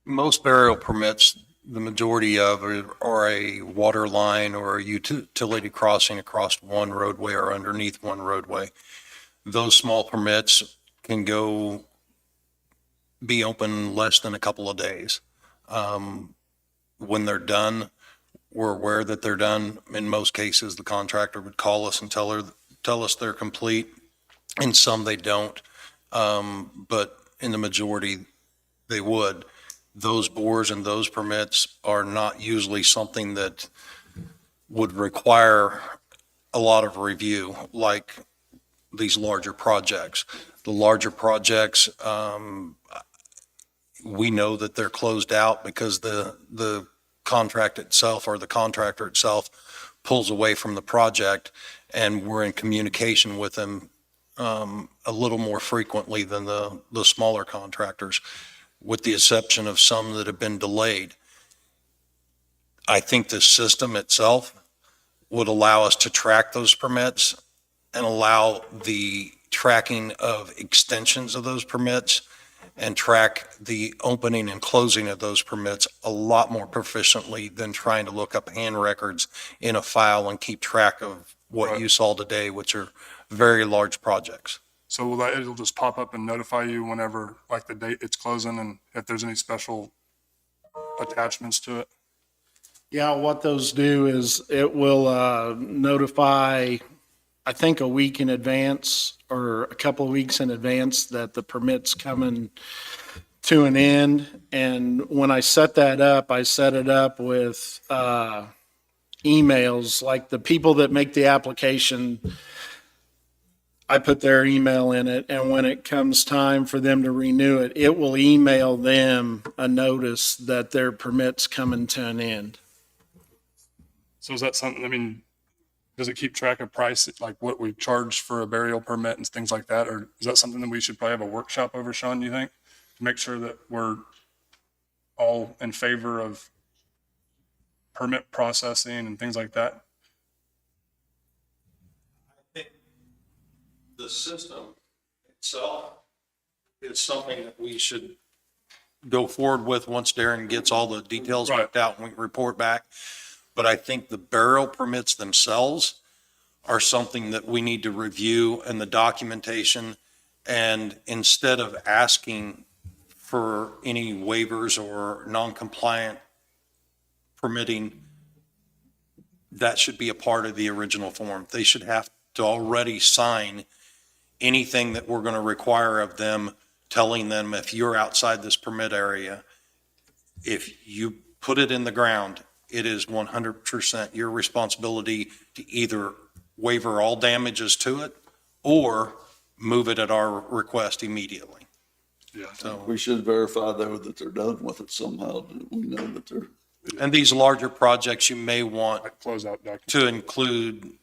Speaker 8: Most burial permits, the majority of are a water line or a utility crossing across one roadway or underneath one roadway. Those small permits can be open less than a couple of days. When they're done, we're aware that they're done. In most cases, the contractor would call us and tell us they're complete. In some, they don't. But in the majority, they would. Those bores and those permits are not usually something that would require a lot of review like these larger projects. The larger projects, we know that they're closed out because the contract itself or the contractor itself pulls away from the project, and we're in communication with them a little more frequently than the smaller contractors, with the exception of some that have been delayed. I think the system itself would allow us to track those permits and allow the tracking of extensions of those permits and track the opening and closing of those permits a lot more proficiently than trying to look up hand records in a file and keep track of what
Speaker 5: Right.
Speaker 8: you saw today, which are very large projects.
Speaker 5: So it'll just pop up and notify you whenever, like the date it's closing, and if there's any special attachments to it?
Speaker 10: Yeah, what those do is it will notify, I think, a week in advance or a couple of weeks in advance that the permit's coming to an end. And when I set that up, I set it up with emails, like the people that make the application, I put their email in it, and when it comes time for them to renew it, it will email them a notice that their permit's coming to an end.
Speaker 5: So is that something, I mean, does it keep track of price, like what we charge for a burial permit and things like that? Or is that something that we should probably have a workshop over, Sean, do you think? To make sure that we're all in favor of permit processing and things like that?
Speaker 8: The system itself is something that we should go forward with once Darren gets all the details
Speaker 5: Right.
Speaker 8: worked out and we can report back. But I think the burial permits themselves are something that we need to review, and the documentation. And instead of asking for any waivers or non-compliant permitting, that should be a part of the original form. They should have to already sign anything that we're going to require of them, telling them if you're outside this permit area, if you put it in the ground, it is 100% your responsibility to either waiver all damages to it or move it at our request immediately.
Speaker 5: Yeah.
Speaker 8: So,
Speaker 9: We should verify though that they're done with it somehow, that we know that they're.
Speaker 8: and these larger projects, you may want
Speaker 5: Like closeout document.
Speaker 8: to include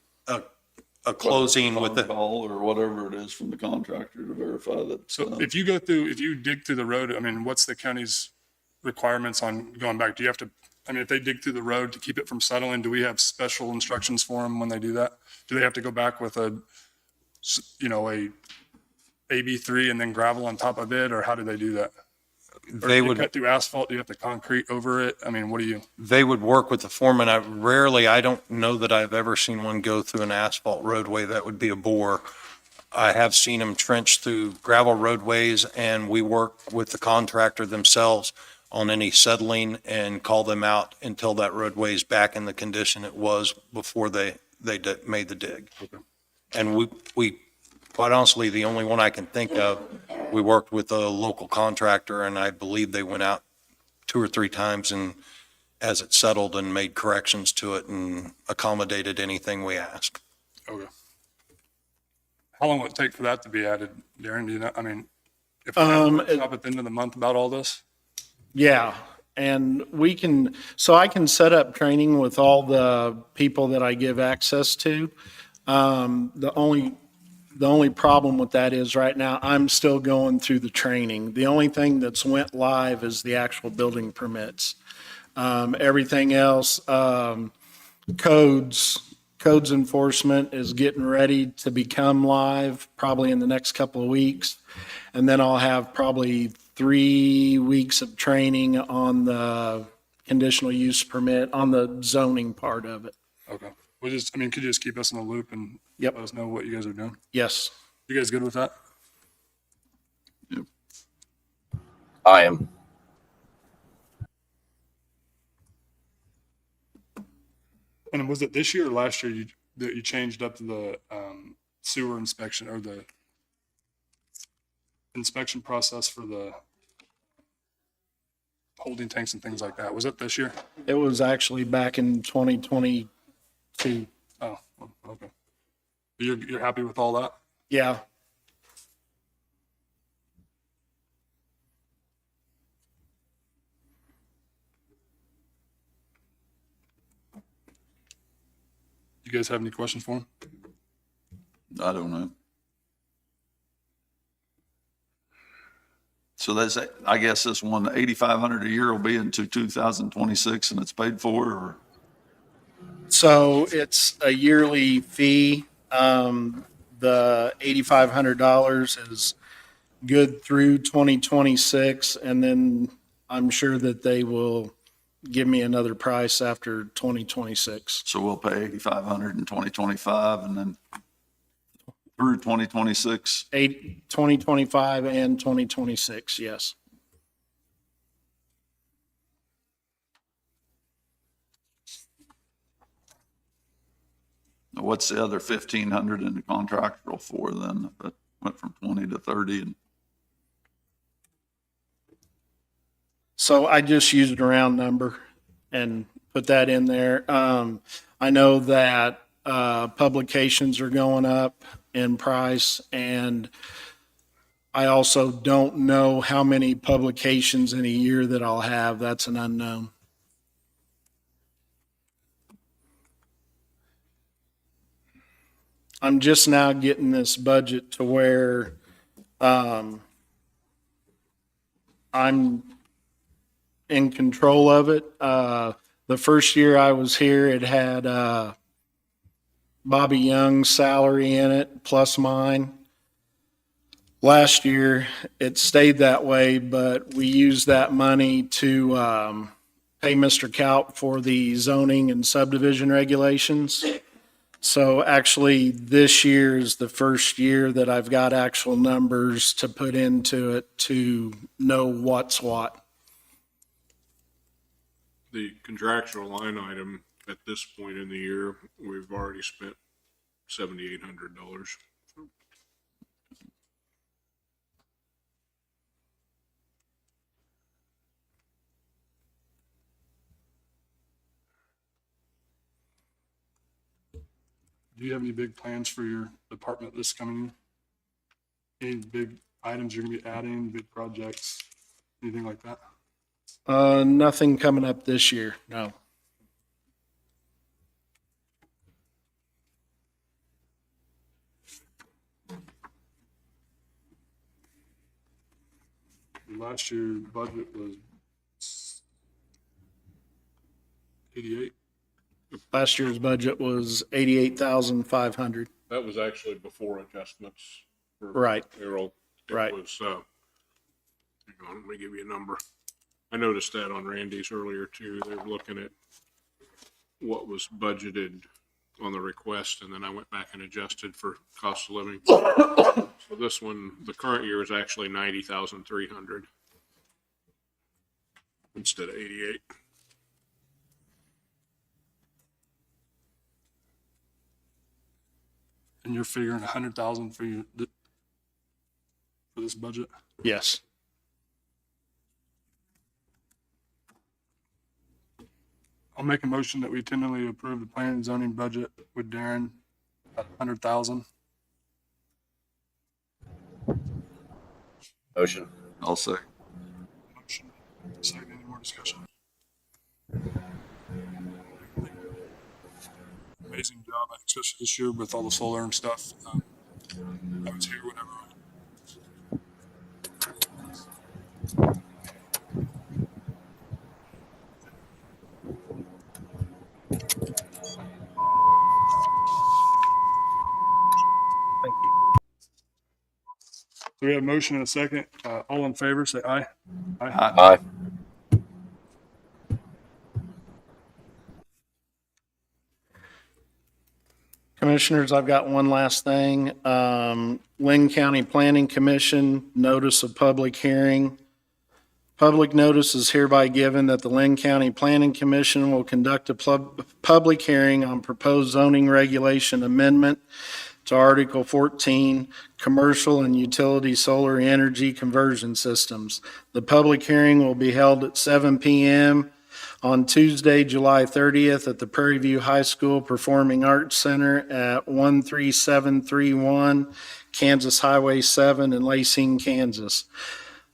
Speaker 8: a closing with
Speaker 9: the
Speaker 8: it.
Speaker 9: call or whatever it is from the contractor to verify that.
Speaker 5: So if you go through, if you dig through the road, I mean, what's the county's requirements on going back? Do you have to, I mean, if they dig through the road to keep it from settling, do we have special instructions for them when they do that? Do they have to go back with a AB3 and then gravel on top of it, or how do they do that? Or
Speaker 8: They
Speaker 5: do you
Speaker 8: would.
Speaker 5: cut through asphalt? Do you have to concrete over it? I mean, what do you?
Speaker 8: They would work with the foreman. I don't know that I've ever seen one go through an asphalt roadway. That would be a bore. I have seen them trench through gravel roadways, and we work with the contractor themselves on any settling and call them out until that roadway is back in the condition it was before they made the dig. And we, quite honestly, the only one I can think of, we worked with a local contractor, and I believe they went out 2 or 3 times and as it settled and made corrections to it and accommodated anything we asked.
Speaker 5: Okay. How long will it take for that to be added, Darren? Do you know? I mean, if we have a workshop at the end of the month about all this?
Speaker 10: Yeah, and so I can set up training with all the people that I give access to. The only problem with that is right now I'm still going through the training. The only thing that's went live is the actual building permits. Everything else, codes enforcement is getting ready to become live probably in the next couple of weeks. And then I'll have probably 3 weeks of training on the conditional use permit, on the zoning part of it.
Speaker 5: Okay. Could you just keep us in the loop and
Speaker 10: Yep.
Speaker 5: let us know what you guys are doing?
Speaker 10: Yes.
Speaker 5: You guys good with that?
Speaker 6: I am.
Speaker 5: And was it this year or last year that you changed up the sewer inspection or the inspection process for the holding tanks and things like that? Was it this year?
Speaker 10: It was actually back in 2022.
Speaker 5: Oh, okay. You're happy with all that?
Speaker 10: Yeah.
Speaker 5: You guys have any questions for him?
Speaker 9: I don't know. So I guess this one, the 8,500 a year will be into 2026 and it's paid for, or?
Speaker 10: So it's a yearly fee. The $8,500 is good through 2026, and then I'm sure that they will give me another price after 2026.
Speaker 9: So we'll pay 8,500 in 2025 and then through 2026.
Speaker 10: 2025 and 2026, yes.
Speaker 2: What's the other 1,500 in the contractual for then? If it went from 20 to 30 and
Speaker 10: So I just used a round number and put that in there. I know that publications are going up in price, and I also don't know how many publications in a year that I'll have. That's an unknown. I'm just now getting this budget to where I'm in control of it. The first year I was here, it had Bobby Young's salary in it, plus mine. Last year, it stayed that way, but we used that money to pay Mr. Kaup for the zoning and subdivision regulations. So actually, this year is the first year that I've got actual numbers to put into it to know what's what.
Speaker 1: The contractual line item at this point in the year, we've already spent $7,800.
Speaker 5: Do you have any big plans for your department this coming year? Any big items you're gonna be adding, big projects, anything like that?
Speaker 10: Nothing coming up this year, no.
Speaker 5: Last year's budget was 88.
Speaker 10: Last year's budget was 88,500.
Speaker 1: That was actually before adjustments for
Speaker 10: Right.
Speaker 1: payroll. It
Speaker 10: Right.
Speaker 1: was, hang on, let me give you a number. I noticed that on Randy's earlier too. They were looking at what was budgeted on the request, and then I went back and adjusted for cost of living. So this one, the current year is actually 90,300 instead of 88.
Speaker 5: And you're figuring 100,000 for for this budget?
Speaker 10: Yes.
Speaker 5: I'll make a motion that we tentatively approve the planning and zoning budget with Darren at 100,000.
Speaker 6: Motion.
Speaker 2: I'll say.
Speaker 5: Motion. Second, any more discussion? Amazing job, especially this year with all the solar and stuff. I was here whenever.
Speaker 10: Thank you.
Speaker 5: So we have a motion and a second. All in favor, say aye.
Speaker 6: Aye.
Speaker 10: Commissioners, I've got one last thing. Linn County Planning Commission, notice of public hearing. Public notice is hereby given that the Linn County Planning Commission will conduct a public hearing on proposed zoning regulation amendment to Article 14, Commercial and Utility Solar Energy Conversion Systems. The public hearing will be held at 7 p.m. on Tuesday, July 30th at the Prairie View High School Performing Arts Center at 13731 Kansas Highway 7 in Lacine, Kansas.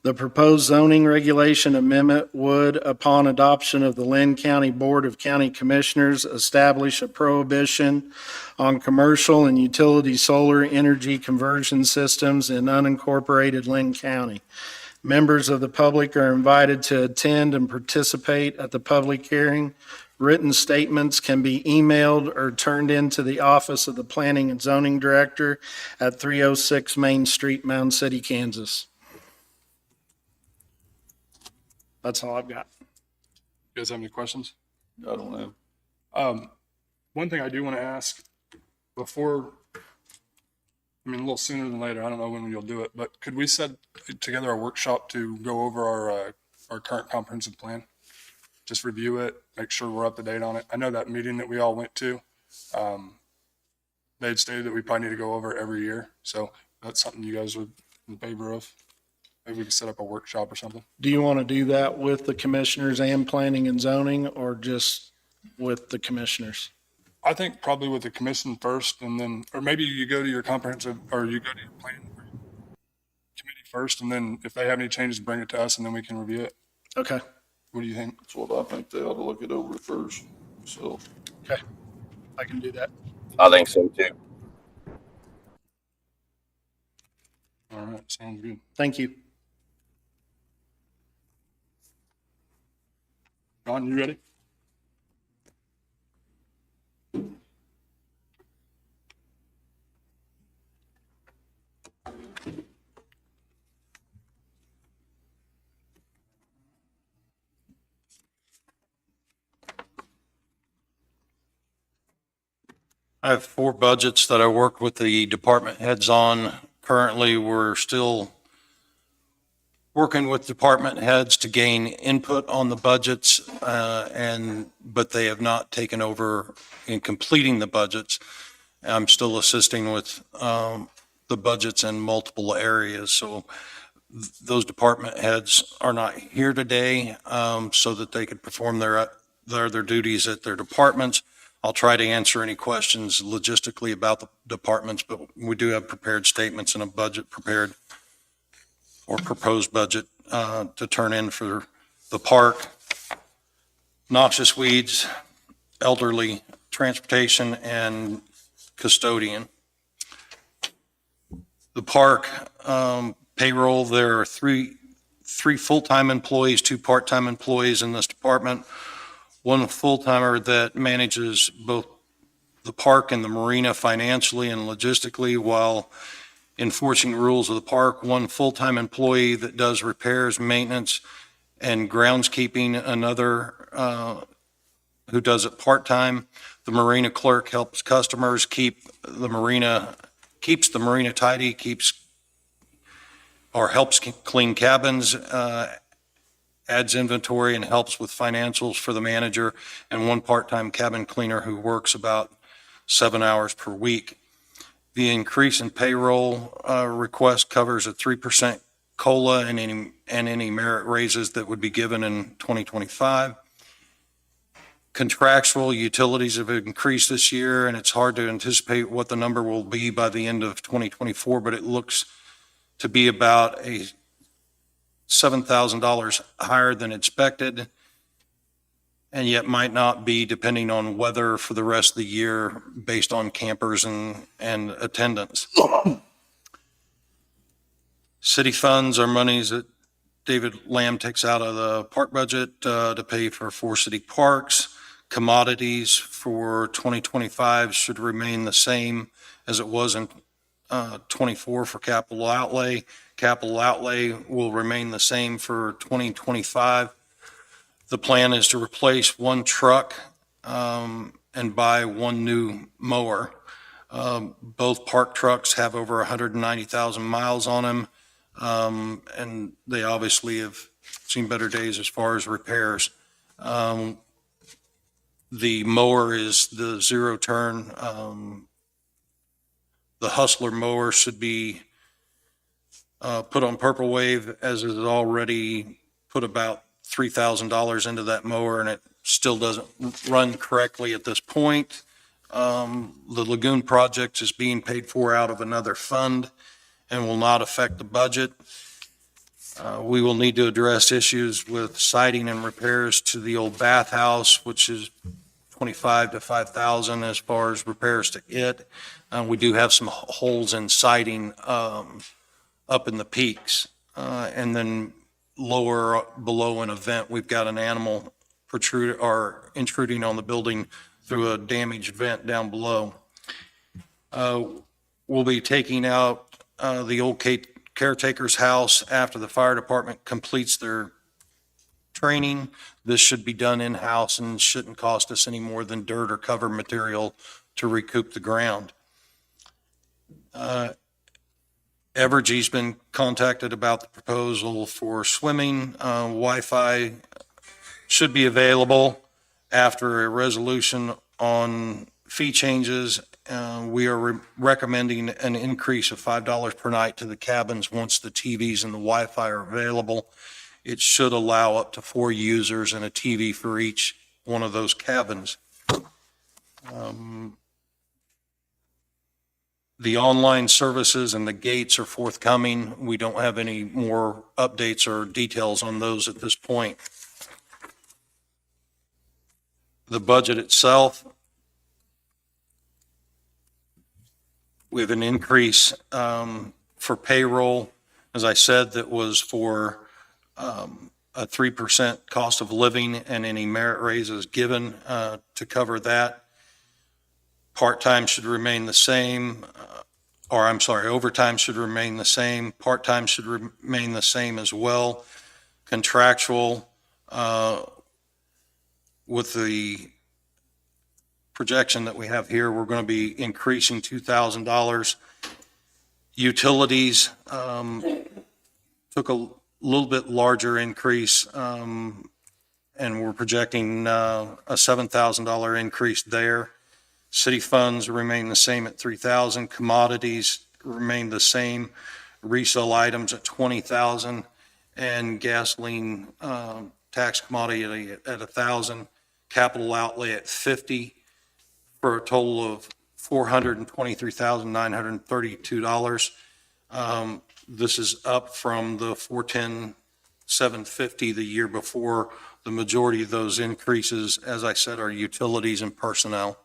Speaker 10: The proposed zoning regulation amendment would, upon adoption of the Linn County Board of County Commissioners, establish a prohibition on commercial and utility solar energy conversion systems in unincorporated Linn County. Members of the public are invited to attend and participate at the public hearing. Written statements can be emailed or turned into the office of the Planning and Zoning Director at 306 Main Street, Mound City, Kansas. That's all I've got.
Speaker 5: You guys have any questions?
Speaker 2: I don't know.
Speaker 5: One thing I do want to ask before, I mean, a little sooner than later, I don't know when you'll do it, but could we set together a workshop to go over our current comprehensive plan? Just review it, make sure we're up to date on it. I know that meeting that we all went to, they had stated that we probably need to go over it every year. So that's something you guys would in favor of. Maybe we could set up a workshop or something.
Speaker 10: Do you want to do that with the commissioners and planning and zoning, or just with the commissioners?
Speaker 5: I think probably with the commission first, and then, or maybe you go to your comprehensive, or you go to your plan committee first, and then if they have any changes, bring it to us, and then we can review it.
Speaker 10: Okay,
Speaker 5: What do you think?
Speaker 9: That's what I think. They ought to look it over first. So
Speaker 10: okay, I can do that.
Speaker 6: I think so too.
Speaker 5: All right, sounds good.
Speaker 10: Thank you.
Speaker 5: John, you ready?
Speaker 8: I have 4 budgets that I work with the department heads on. Currently, we're still working with department heads to gain input on the budgets, but they have not taken over in completing the budgets. I'm still assisting with the budgets in multiple areas. So those department heads are not here today so that they could perform their duties at their departments. I'll try to answer any questions logistically about the departments, but we do have prepared statements and a budget prepared, or proposed budget to turn in for the park, noxious weeds, elderly, transportation, and custodian. The park payroll, there are three full-time employees, 2 part-time employees in this department. 1 full-timer that manages both the park and the marina financially and logistically while enforcing rules of the park. 1 full-time employee that does repairs, maintenance, and groundskeeping. Another who does it part-time. The marina clerk helps customers keeps the marina tidy, helps clean cabins, adds inventory and helps with financials for the manager, and 1 part-time cabin cleaner who works about 7 hours per week. The increase in payroll request covers a 3% COLA and any merit raises that would be given in 2025. Contractual utilities have increased this year, and it's hard to anticipate what the number will be by the end of 2024, but it looks to be about a $7,000 higher than expected, and yet might not be depending on weather for the rest of the year based on campers and attendance. City funds are monies that David Lamb takes out of the park budget to pay for 4 city parks. Commodities for 2025 should remain the same as it was in 24 for capital outlay. Capital outlay will remain the same for 2025. The plan is to replace 1 truck and buy 1 new mower. Both park trucks have over 190,000 miles on them, and they obviously have seen better days as far as repairs. The mower is the 0-turn. The Hustler mower should be put on Purple Wave, as is already put about $3,000 into that mower, and it still doesn't run correctly at this point. The Lagoon project is being paid for out of another fund and will not affect the budget. We will need to address issues with siding and repairs to the old bathhouse, which is $25,000 to $5,000 as far as repairs to it. We do have some holes in siding up in the peaks. And then lower below an event, we've got an animal intruding on the building through a damaged vent down below. We'll be taking out the old caretaker's house after the fire department completes their training. This should be done in-house and shouldn't cost us any more than dirt or cover material to recoup the ground. Evergy's been contacted about the proposal for swimming. Wi-Fi should be available after a resolution on fee changes We are recommending an increase of $5 per night to the cabins once the TVs and the Wi-Fi are available. It should allow up to 4 users and a TV for each one of those cabins. The online services and the gates are forthcoming. We don't have any more updates or details on those at this point. The budget itself, we have an increase for payroll, as I said, that was for a 3% cost of living and any merit raises given to cover that. Part-time should remain the same, overtime should remain the same. Part-time should remain the same as well. Contractual, with the projection that we have here, we're going to be increasing $2,000. Utilities took a little bit larger increase, and we're projecting a $7,000 increase there. City funds remain the same at $3,000. Commodities remain the same. Resale items at $20,000, and gasoline tax commodity at $1,000. Capital outlay at $50,000 for a total of $423,932. This is up from the $410,750 the year before. The majority of those increases, as I said, are utilities and personnel.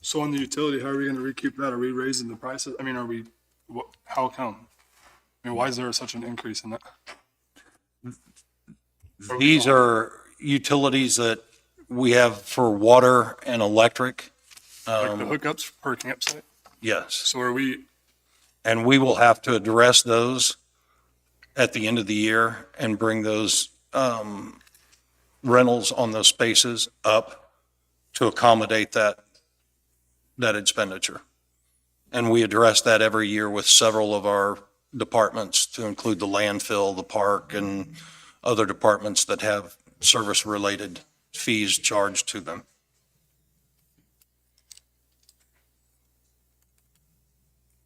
Speaker 5: So on the utility, how are we going to recoup that? Are we raising the prices? I mean, how come? I mean, why is there such an increase in that?
Speaker 8: These are utilities that we have for water and electric.
Speaker 5: Like the hookups per campsite?
Speaker 8: Yes.
Speaker 5: So are we,
Speaker 8: And we will have to address those at the end of the year and bring those rentals on those spaces up to accommodate that expenditure. And we address that every year with several of our departments, to include the landfill, the park, and other departments that have service-related fees charged to them.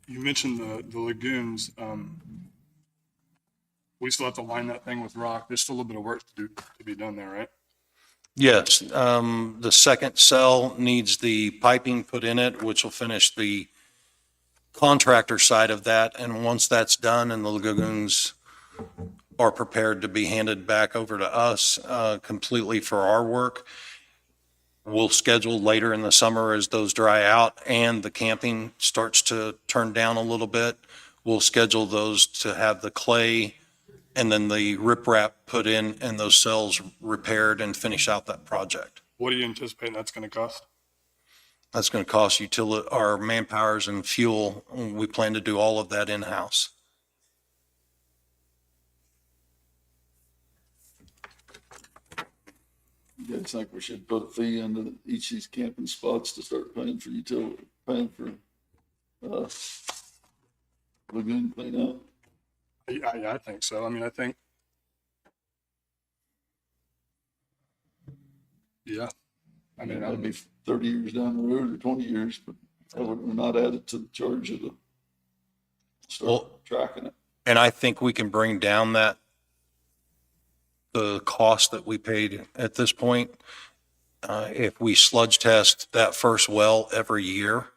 Speaker 5: you mentioned the lagoons. We still have to line that thing with rock. There's still a little bit of work to be done there, right?
Speaker 8: Yes, the second cell needs the piping put in it, which will finish the contractor side of that. And once that's done and the lagoons are prepared to be handed back over to us completely for our work, we'll schedule later in the summer as those dry out and the camping starts to turn down a little bit. We'll schedule those to have the clay and then the riprap put in and those cells repaired and finish out that project.
Speaker 5: What do you anticipate that's going to cost?
Speaker 8: That's going to cost our manpowers and fuel. We plan to do all of that in-house.
Speaker 9: You guys think we should put a fee into each of these camping spots to start paying for utility, paying for lagoon cleanup?
Speaker 5: I think so. I mean, I think, yeah. I mean,
Speaker 9: That'd be 30 years down the road or 20 years, but that would not add it to the charge of the start tracking it.
Speaker 8: And I think we can bring down the cost that we paid at this point. If we sludge test that first well every year,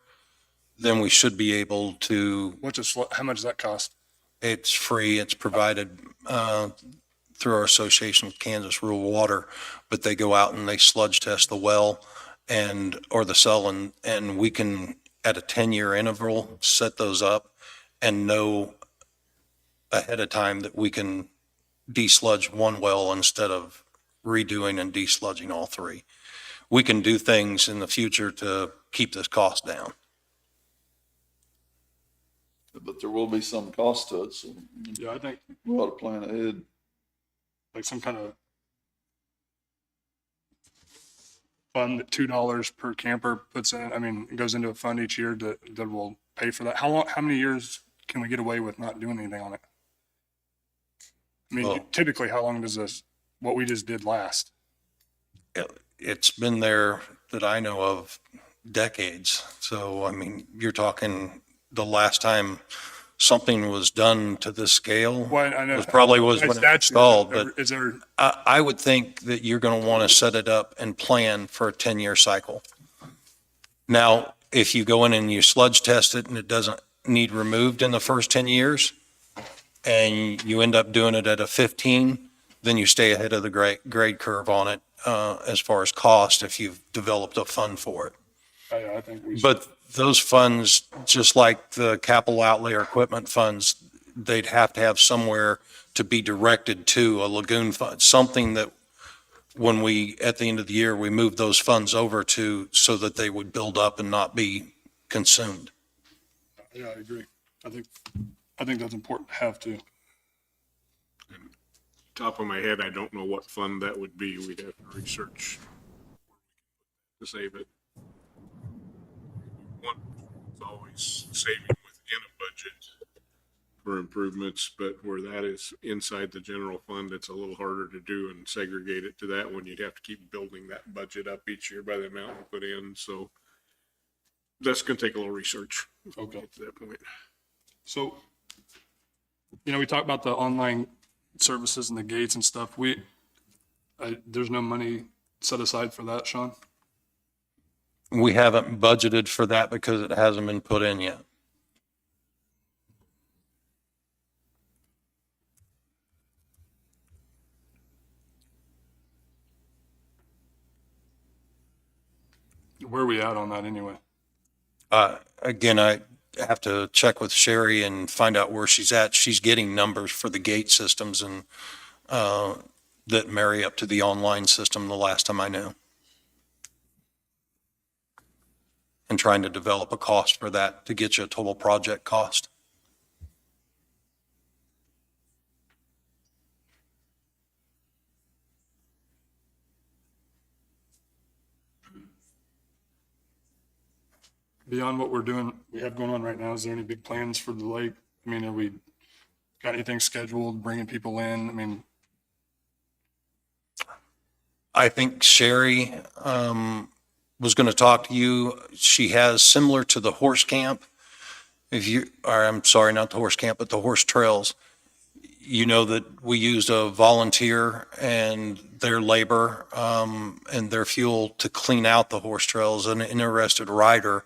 Speaker 8: then we should be able to.
Speaker 5: how much does that cost?
Speaker 8: It's free. It's provided through our association with Kansas Rural Water, but they go out and they sludge test the well or the cell, and we can, at a 10-year interval, set those up and know ahead of time that we can desludge one well instead of redoing and desludging all three. We can do things in the future to keep this cost down.
Speaker 9: But there will be some cost to it, so
Speaker 5: Yeah, I think
Speaker 9: we ought to plan ahead.
Speaker 5: like some kind of fund that $2 per camper puts in. I mean, it goes into a fund each year that will pay for that. How many years can we get away with not doing anything on it? I mean, typically, how long does what we just did last?
Speaker 8: It's been there that I know of decades. So, I mean, you're talking the last time something was done to this scale
Speaker 5: Well, I know.
Speaker 8: was probably when it was installed, but
Speaker 5: Is there,
Speaker 8: I would think that you're going to want to set it up and plan for a 10-year cycle. Now, if you go in and you sludge test it and it doesn't need removed in the first 10 years and you end up doing it at a 15, then you stay ahead of the grade curve on it as far as cost if you've developed a fund for it.
Speaker 5: I think we should.
Speaker 8: But those funds, just like the capital outlay or equipment funds, they'd have to have somewhere to be directed to a lagoon fund, something that when we, at the end of the year, we move those funds over to so that they would build up and not be consumed.
Speaker 5: Yeah, I agree. I think that's important to have to.
Speaker 1: Top of my head, I don't know what fund that would be. We'd have to research to save it. One is always saving within a budget for improvements, but where that is inside the general fund, it's a little harder to do and segregate it to that one. You'd have to keep building that budget up each year by the amount we put in. So that's going to take a little research.
Speaker 5: Okay.
Speaker 1: To that point.
Speaker 5: So, we talked about the online services and the gates and stuff. There's no money set aside for that, Sean?
Speaker 8: We haven't budgeted for that because it hasn't been put in yet.
Speaker 5: Where are we at on that anyway?
Speaker 8: Again, I have to check with Sherry and find out where she's at. She's getting numbers for the gate systems and that marry up to the online system the last time I knew. And trying to develop a cost for that to get you a total project cost.
Speaker 5: Beyond what we have going on right now, is there any big plans for the lake? I mean, have we got anything scheduled, bringing people in? I mean,
Speaker 8: I think Sherry was going to talk to you. She has similar to the horse camp. I'm sorry, not the horse camp, but the horse trails. You know that we used a volunteer and their labor and their fuel to clean out the horse trails. An interested rider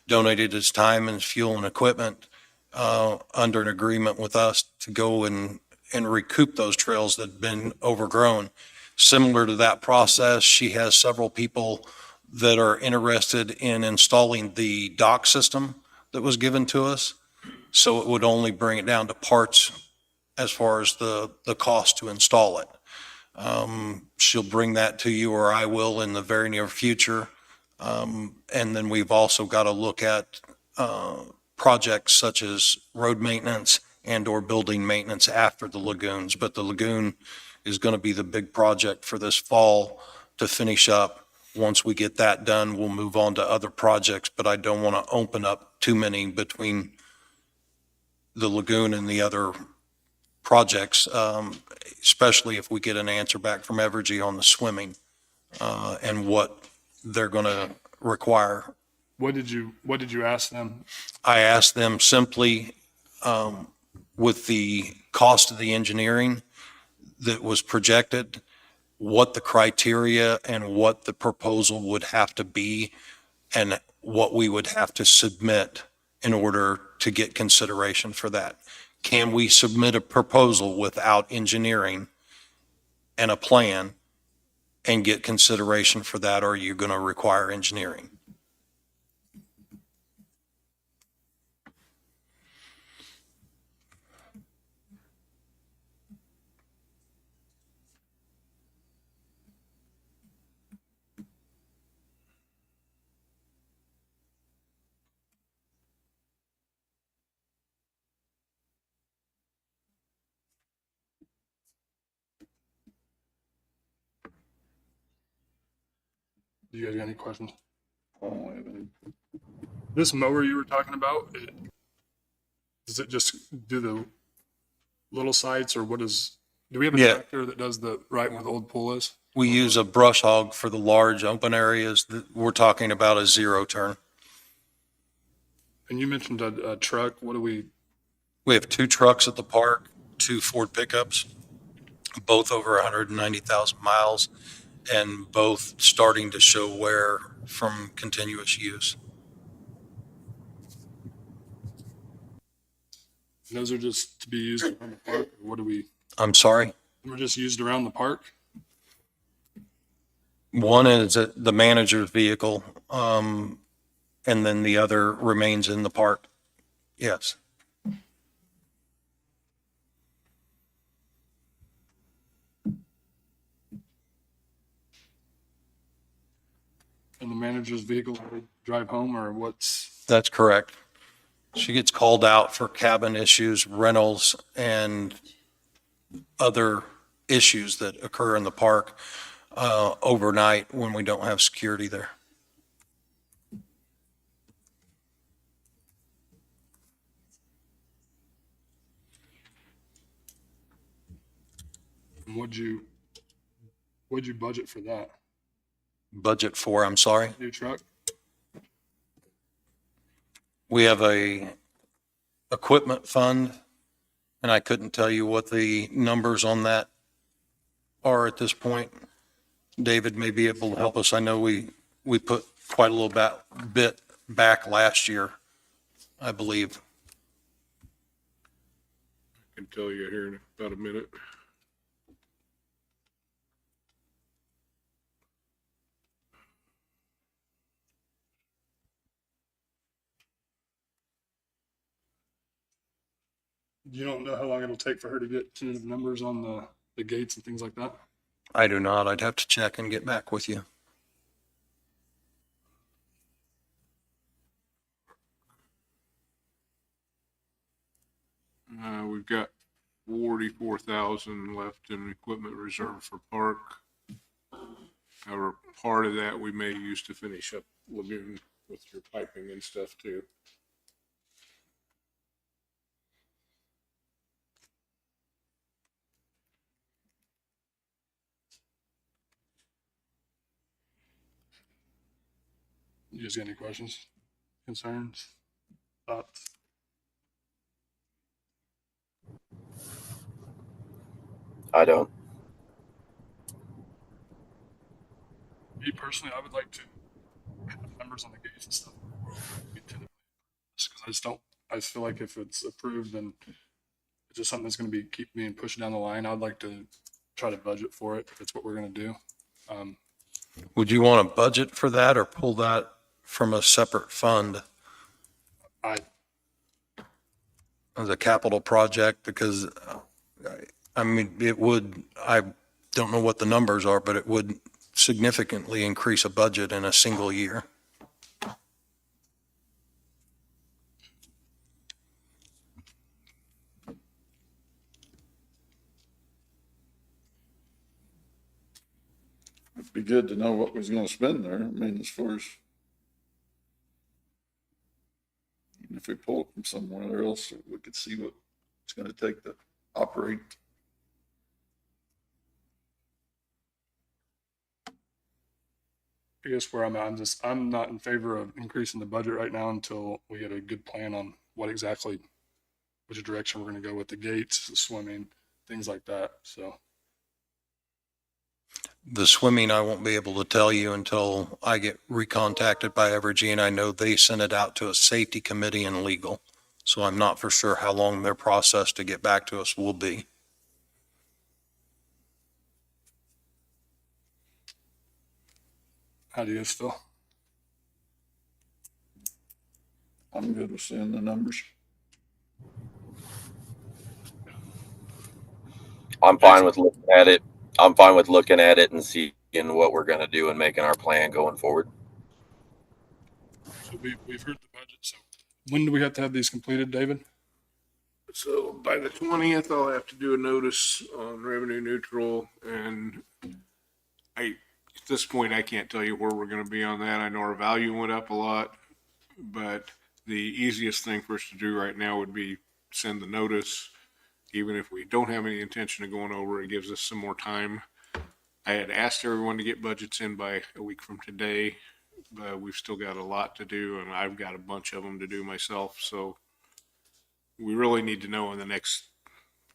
Speaker 8: donated his time and fuel and equipment under an agreement with us to go and recoup those trails that had been overgrown. Similar to that process, she has several people that are interested in installing the dock system that was given to us. So it would only bring it down to parts as far as the cost to install it. She'll bring that to you, or I will, in the very near future. And then we've also got to look at projects such as road maintenance and or building maintenance after the lagoons. But the lagoon is going to be the big project for this fall to finish up. Once we get that done, we'll move on to other projects, but I don't want to open up too many between the lagoon and the other projects, especially if we get an answer back from Evergy on the swimming and what they're going to require.
Speaker 5: what did you ask them?
Speaker 8: I asked them simply, with the cost of the engineering that was projected, what the criteria and what the proposal would have to be and what we would have to submit in order to get consideration for that. Can we submit a proposal without engineering and a plan and get consideration for that, or are you going to require engineering?
Speaker 5: Do you guys got any questions?
Speaker 9: I don't have any.
Speaker 5: This mower you were talking about, does it just do the little sites, or do we have a
Speaker 8: Yeah.
Speaker 5: tractor that does the right where the old pool is?
Speaker 8: We use a brush hog for the large open areas. We're talking about a zero turn.
Speaker 5: And you mentioned a truck. What do we,
Speaker 8: We have 2 trucks at the park, 2 Ford pickups, both over 190,000 miles, and both starting to show wear from continuous use.
Speaker 5: those are just to be used around the park? Or what do we,
Speaker 8: I'm sorry?
Speaker 5: we're just used around the park?
Speaker 8: One is the manager's vehicle, and then the other remains in the park. Yes.
Speaker 5: And the manager's vehicle will drive home, or what's,
Speaker 8: That's correct. She gets called out for cabin issues, rentals, and other issues that occur in the park overnight when we don't have security there.
Speaker 5: and what'd you budget for that?
Speaker 8: Budget for, I'm sorry.
Speaker 5: New truck?
Speaker 8: We have a equipment fund, and I couldn't tell you what the numbers on that are at this point. David may be able to help us. I know we put quite a little bit back last year, I believe.
Speaker 1: I can tell you here in about a minute.
Speaker 5: You don't know how long it'll take for her to get tentative numbers on the gates and things like that?
Speaker 8: I do not. I'd have to check and get back with you.
Speaker 1: We've got 44,000 left in equipment reserve for park. However, part of that we may use to finish up lagoon with your piping and stuff too.
Speaker 5: You guys got any questions, concerns, thoughts?
Speaker 6: I don't.
Speaker 5: Me personally, I would like to have numbers on the gates and stuff. Just because I just don't, I just feel like if it's approved, then it's just something that's going to be keep being pushed down the line. I'd like to try to budget for it if it's what we're going to do.
Speaker 8: Would you want to budget for that or pull that from a separate fund
Speaker 5: I
Speaker 8: as a capital project? Because, I mean, it would, I don't know what the numbers are, but it would significantly increase a budget in a single year.
Speaker 9: It'd be good to know what we was gonna spend there. I mean, as far as, even if we pull it from somewhere else, we could see what it's gonna take to operate.
Speaker 5: I guess where I'm at, I'm not in favor of increasing the budget right now until we get a good plan on what exactly, which direction we're going to go with the gates, the swimming, things like that. So
Speaker 8: The swimming, I won't be able to tell you until I get recontacted by Evergy, and I know they send it out to a safety committee and legal. So I'm not for sure how long their process to get back to us will be.
Speaker 5: how do you guys feel?
Speaker 9: I'm good with seeing the numbers.
Speaker 6: I'm fine with looking at it. I'm fine with looking at it and seeing what we're going to do and making our plan going forward.
Speaker 5: So we've heard the budget. So when do we have to have these completed, David?
Speaker 1: So by the 20th, I'll have to do a notice on revenue neutral, and at this point, I can't tell you where we're going to be on that. I know our value went up a lot, but the easiest thing for us to do right now would be send the notice. Even if we don't have any intention of going over, it gives us some more time. I had asked everyone to get budgets in by a week from today. but we've still got a lot to do, and I've got a bunch of them to do myself. So we really need to know in the next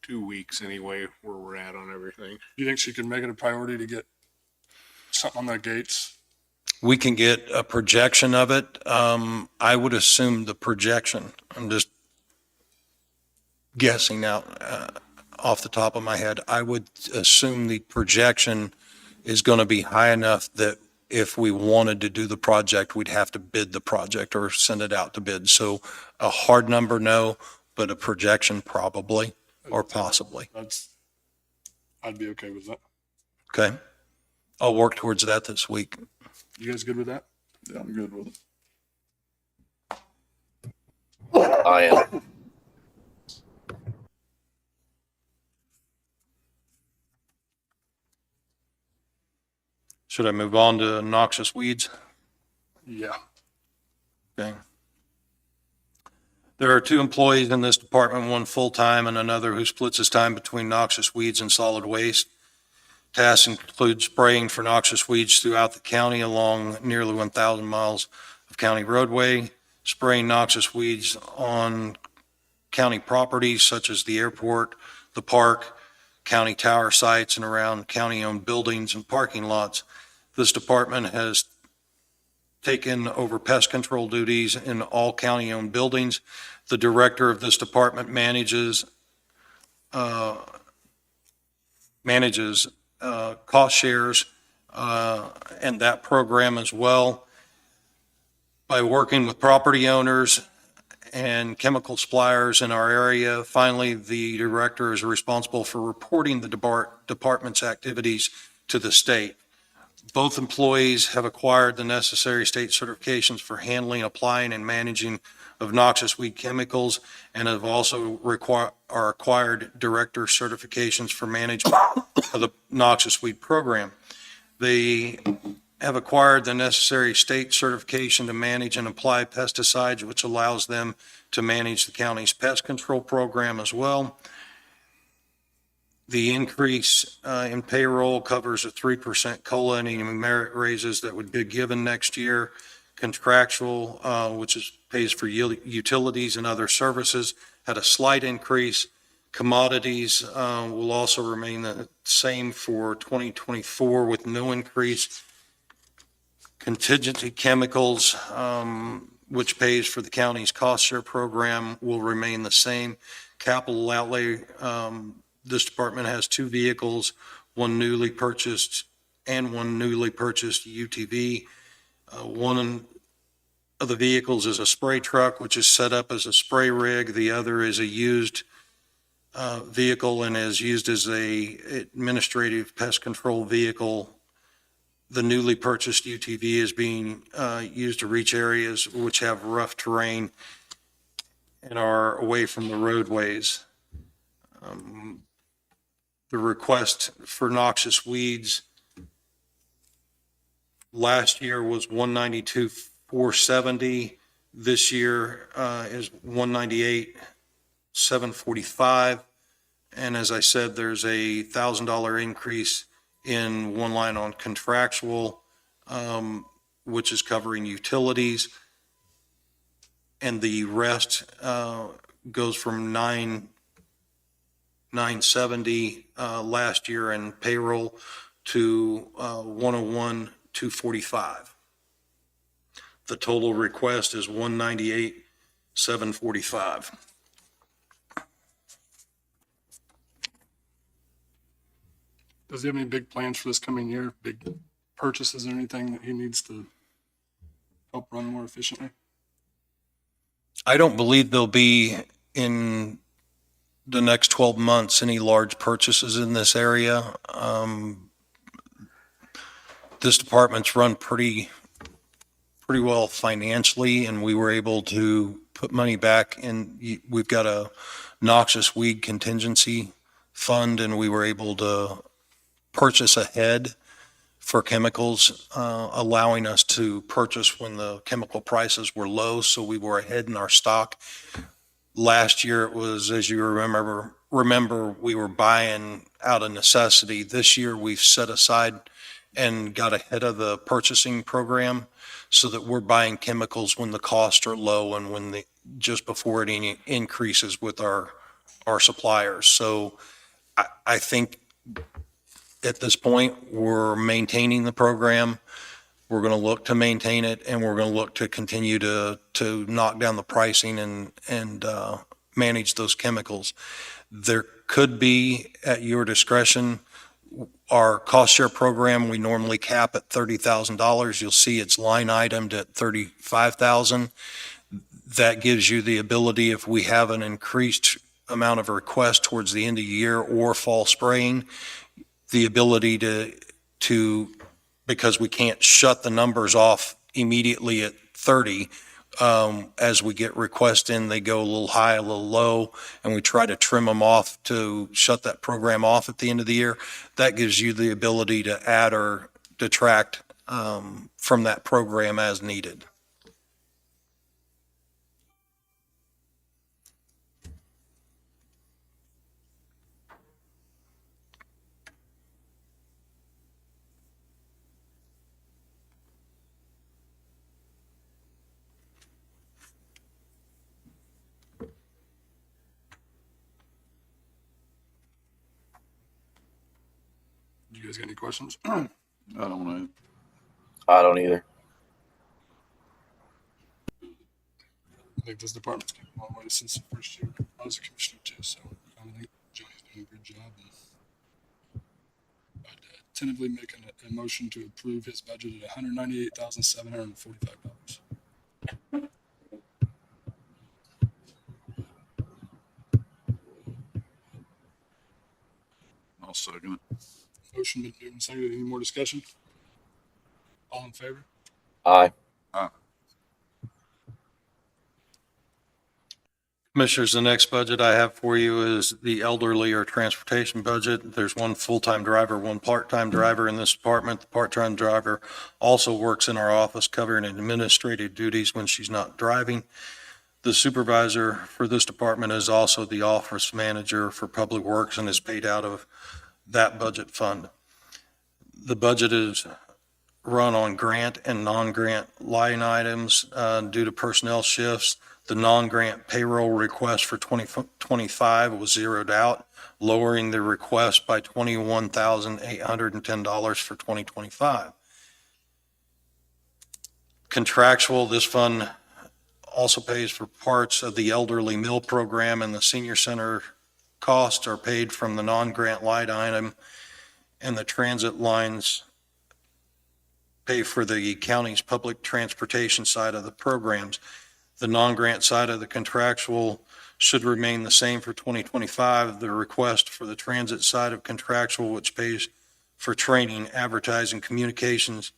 Speaker 1: 2 weeks anyway where we're at on everything.
Speaker 5: Do you think she can make it a priority to get something on the gates?
Speaker 8: We can get a projection of it. I would assume the projection, I'm just guessing now off the top of my head, I would assume the projection is going to be high enough that if we wanted to do the project, we'd have to bid the project or send it out to bid. So a hard number, no, but a projection probably or possibly.
Speaker 5: I'd be okay with that.
Speaker 8: Okay. I'll work towards that this week.
Speaker 5: You guys good with that?
Speaker 9: Yeah, I'm good with it.
Speaker 6: I am.
Speaker 8: Should I move on to noxious weeds?
Speaker 5: Yeah.
Speaker 8: Okay. There are 2 employees in this department, one full-time and another who splits his time between noxious weeds and solid waste. Tasks include spraying for noxious weeds throughout the county along nearly 1,000 miles of county roadway, spraying noxious weeds on county properties such as the airport, the park, county tower sites, and around county-owned buildings and parking lots. This department has taken over pest control duties in all county-owned buildings. The director of this department manages cost shares and that program as well. By working with property owners and chemical suppliers in our area, finally, the director is responsible for reporting the department's activities to the state. Both employees have acquired the necessary state certifications for handling, applying, and managing of noxious weed chemicals, and have also acquired director certifications for management of the noxious weed program. They have acquired the necessary state certification to manage and apply pesticides, which allows them to manage the county's pest control program as well. The increase in payroll covers a 3% COLA and any merit raises that would be given next year. Contractual, which pays for utilities and other services, had a slight increase. Commodities will also remain the same for 2024 with no increase. Contingency chemicals, which pays for the county's cost share program, will remain the same. Capital outlay, this department has 2 vehicles, one newly purchased UTV. One of the vehicles is a spray truck, which is set up as a spray rig. The other is a used vehicle and is used as a administrative pest control vehicle. The newly purchased UTV is being used to reach areas which have rough terrain and are away from the roadways. The request for noxious weeds last year was $192,470. This year is $198,745. And as I said, there's a $1,000 increase in one line on contractual, which is covering utilities. And the rest goes from $970 last year in payroll to $101,245. The total request is $198,745.
Speaker 5: Does he have any big plans for this coming year? Big purchases or anything that he needs to help run more efficiently?
Speaker 8: I don't believe there'll be in the next 12 months any large purchases in this area. This department's run pretty well financially, and we were able to put money back in. We've got a noxious weed contingency fund, and we were able to purchase ahead for chemicals, allowing us to purchase when the chemical prices were low, so we were ahead in our stock. Last year it was, as you remember, we were buying out of necessity. This year we've set aside and got ahead of the purchasing program. so that we're buying chemicals when the costs are low and just before it increases with our suppliers. So I think at this point, we're maintaining the program. We're going to look to maintain it, and we're going to look to continue to knock down the pricing and manage those chemicals. There could be, at your discretion, our cost share program, we normally cap at $30,000. You'll see it's line itemed at $35,000. That gives you the ability, if we have an increased amount of requests towards the end of the year or fall spraying, the ability to because we can't shut the numbers off immediately at 30. As we get requests in, they go a little high, a little low, and we try to trim them off to shut that program off at the end of the year. That gives you the ability to add or detract from that program as needed.
Speaker 5: Do you guys got any questions?
Speaker 2: I don't know.
Speaker 6: I don't either.
Speaker 5: I think this department's came a long way since the first year. I was a commissioner too, so I think Johnny's doing a good job. And I'd tentatively make a motion to approve his budget at $198,745.
Speaker 2: I'll second it.
Speaker 5: Motion been moved and seconded. Any more discussion? All in favor?
Speaker 6: Aye.
Speaker 8: Commissioners, the next budget I have for you is the elderly or transportation budget. There's one full-time driver, one part-time driver in this department. The part-time driver also works in our office covering administrative duties when she's not driving. The supervisor for this department is also the office manager for Public Works and is paid out of that budget fund. The budget is run on grant and non-grant line items due to personnel shifts. The non-grant payroll request for 2025 was zeroed out, lowering the request by $21,810 for 2025. Contractual, this fund also pays for parts of the elderly meal program, and the senior center costs are paid from the non-grant line item, and the transit lines pay for the county's public transportation side of the programs. The non-grant side of the contractual should remain the same for 2025. The request for the transit side of contractual, which pays for training, advertising, communications,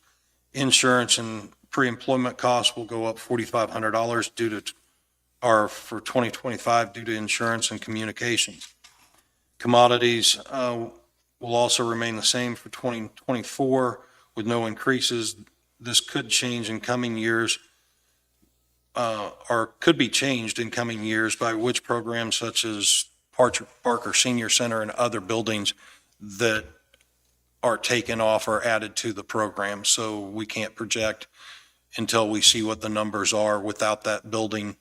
Speaker 8: insurance, and pre-employment costs, will go up $4,500 for 2025 due to insurance and communications. Commodities will also remain the same for 2024 with no increases. This could change in coming years, or could be changed in coming years by which programs such as Parker Senior Center and other buildings that are taken off or added to the program. So we can't project until we see what the numbers are without that building,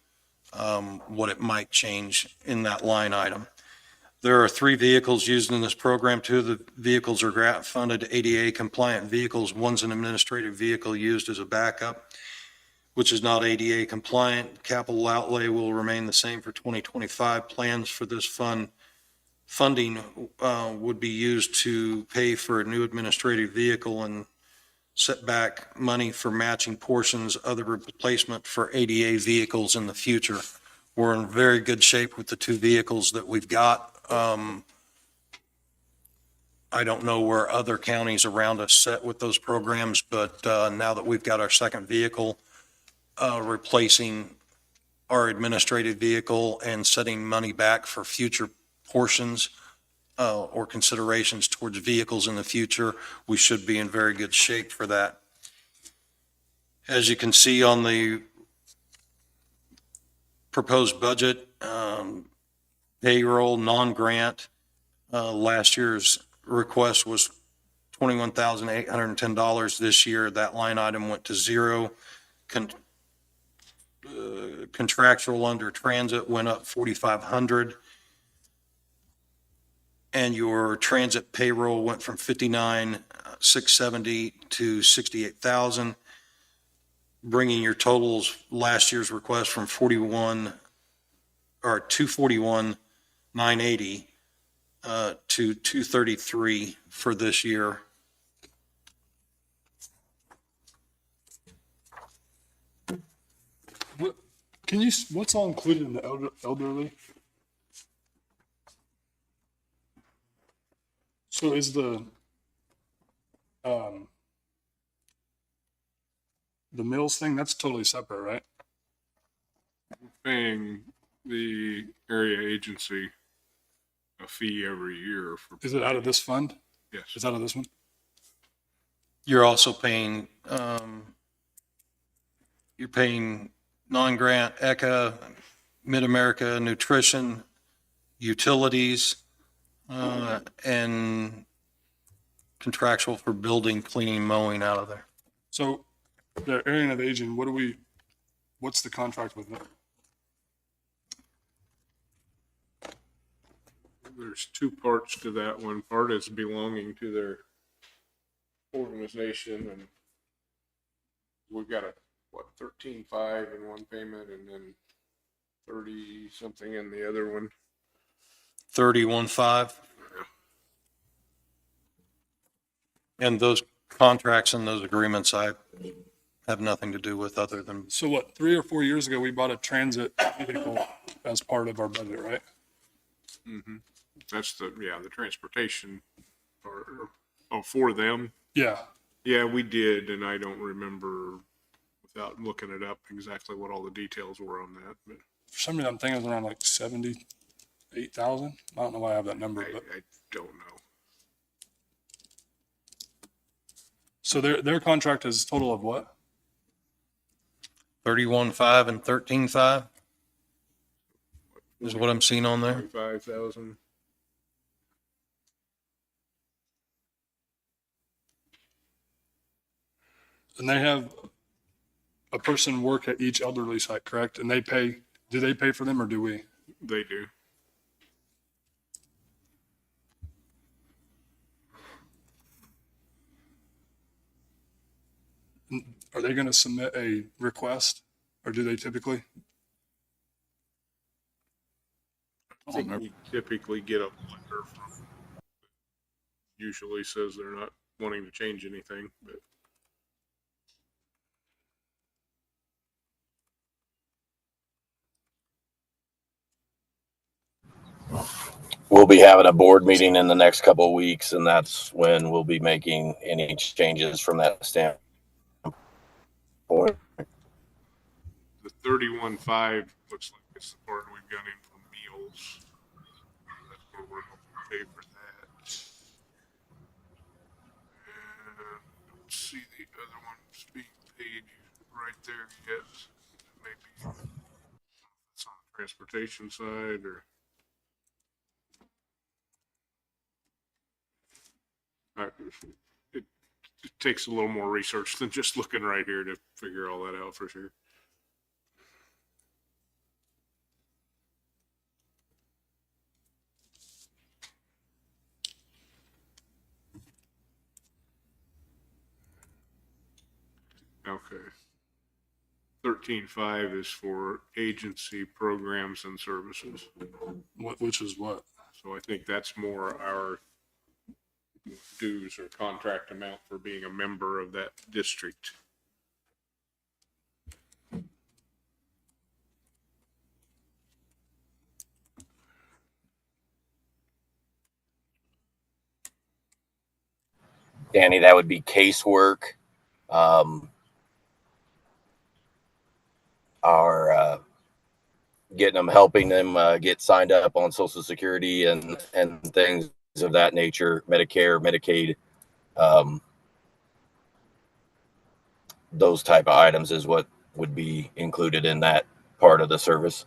Speaker 8: what it might change in that line item. There are 3 vehicles used in this program. 2 of the vehicles are grant funded ADA compliant vehicles. One's an administrative vehicle used as a backup, which is not ADA compliant. Capital outlay will remain the same for 2025. Plans for this funding would be used to pay for a new administrative vehicle and set back money for matching portions, other replacement for ADA vehicles in the future. We're in very good shape with the 2 vehicles that we've got. I don't know where other counties around us set with those programs, but now that we've got our second vehicle, replacing our administrative vehicle and setting money back for future portions or considerations towards vehicles in the future, we should be in very good shape for that. As you can see on the proposed budget, payroll, non-grant, last year's request was $21,810. This year, that line item went to 0. contractual under transit went up 4,500. And your transit payroll went from 59,670 to 68,000, bringing your totals last year's request from 241,980 to 233 for this year.
Speaker 5: What's all included in the elderly? So is the Mills thing, that's totally separate, right?
Speaker 1: Paying the area agency a fee every year for.
Speaker 5: Is it out of this fund?
Speaker 1: Yes.
Speaker 5: Is out of this one?
Speaker 8: You're also paying, non-grant ECA, Mid-America Nutrition, utilities, and contractual for building, cleaning, mowing out of there.
Speaker 5: So the area of aging, what's the contract with them?
Speaker 1: There's two parts to that one. Part is belonging to their organization, and we've got 13.5 in one payment and then 30 something in the other one.
Speaker 8: 31.5. And those contracts and those agreements I have nothing to do with other than,
Speaker 5: So what, 3 or 4 years ago, we bought a transit vehicle as part of our budget, right?
Speaker 1: Mm-hmm. That's the transportation for them.
Speaker 5: Yeah.
Speaker 1: Yeah, we did, and I don't remember without looking it up exactly what all the details were on that, but
Speaker 5: For some reason, I'm thinking it was around like 78,000. I don't know why I have that number, but
Speaker 1: I don't know.
Speaker 5: so their contract is a total of what?
Speaker 8: 31.5 and 13.5 is what I'm seeing on there.
Speaker 1: 25,000.
Speaker 5: And they have a person work at each elderly site, correct? And do they pay for them or do we?
Speaker 1: They do.
Speaker 5: Are they going to submit a request or do they typically?
Speaker 1: I think we typically get a letter from, usually says they're not wanting to change anything, but
Speaker 6: We'll be having a board meeting in the next couple of weeks, and that's when we'll be making any changes from that standpoint.
Speaker 1: the 31.5 looks like it's the part we've got in for meals. That's where we're going to pay for that. And let's see the other one's being paid right there yet. Maybe it's on the transportation side or. It takes a little more research than just looking right here to figure all that out for sure. Okay. 13.5 is for agency programs and services.
Speaker 5: Which is what?
Speaker 1: So I think that's more our dues or contract amount for being a member of that district.
Speaker 6: Danny, that would be casework. Getting them, helping them get signed up on Social Security and things of that nature, Medicare, Medicaid, those type of items is what would be included in that part of the service.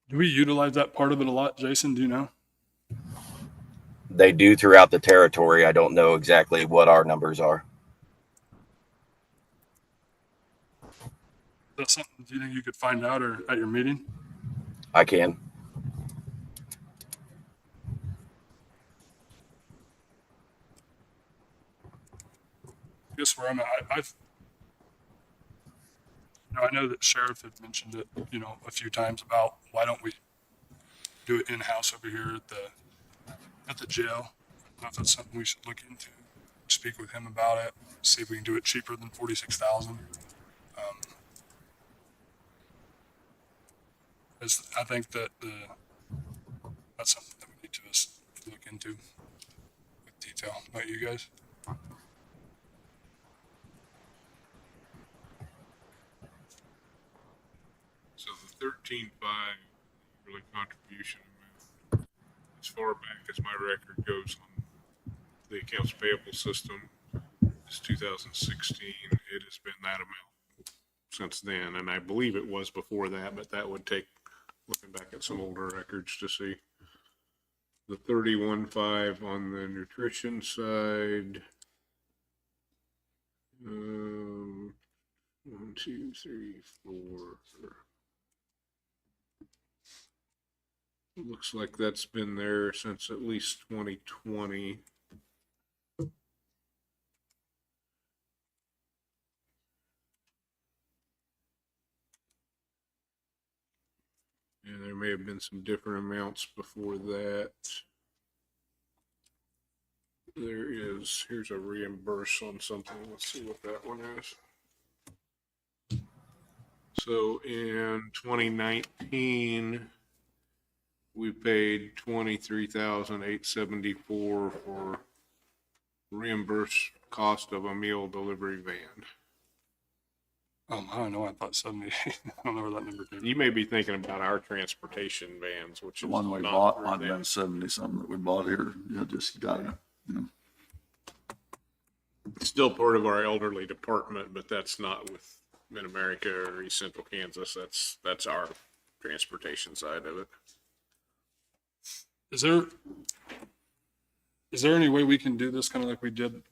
Speaker 5: Do we utilize that part of it a lot, Jason? Do you know?
Speaker 6: They do throughout the territory. I don't know exactly what our numbers are.
Speaker 5: That's something, do you think you could find out or at your meeting?
Speaker 6: I can.
Speaker 5: I guess where I'm at, I know that Sheriff had mentioned it, a few times about why don't we do it in-house over here at the jail. I don't know if that's something we should look into, speak with him about it, see if we can do it cheaper than 46,000. I think that that's something that we need to look into with detail. About you guys?
Speaker 1: So the 13.5 yearly contribution amount, as far back as my record goes on the accounts payable system, is 2016. It has been that amount since then, and I believe it was before that, but that would take looking back at some older records to see. The 31.5 on the nutrition side. 1, 2, 3, 4. Looks like that's been there since at least 2020. And there may have been some different amounts before that. Here's a reimburse on something. Let's see what that one is. So in 2019, we paid $23,874 for reimbursed cost of a meal delivery van.
Speaker 5: I don't know. I thought 70. I don't know where that number came from.
Speaker 1: You may be thinking about our transportation vans, which
Speaker 2: The
Speaker 1: is
Speaker 2: one we
Speaker 1: not
Speaker 2: bought,
Speaker 1: through
Speaker 2: might
Speaker 1: them.
Speaker 2: have been 70 something that we bought here, just got it,
Speaker 1: It's still part of our elderly department, but that's not with Mid-America or East Central Kansas. That's our transportation side of it.
Speaker 5: Is there any way we can do this kind of like we did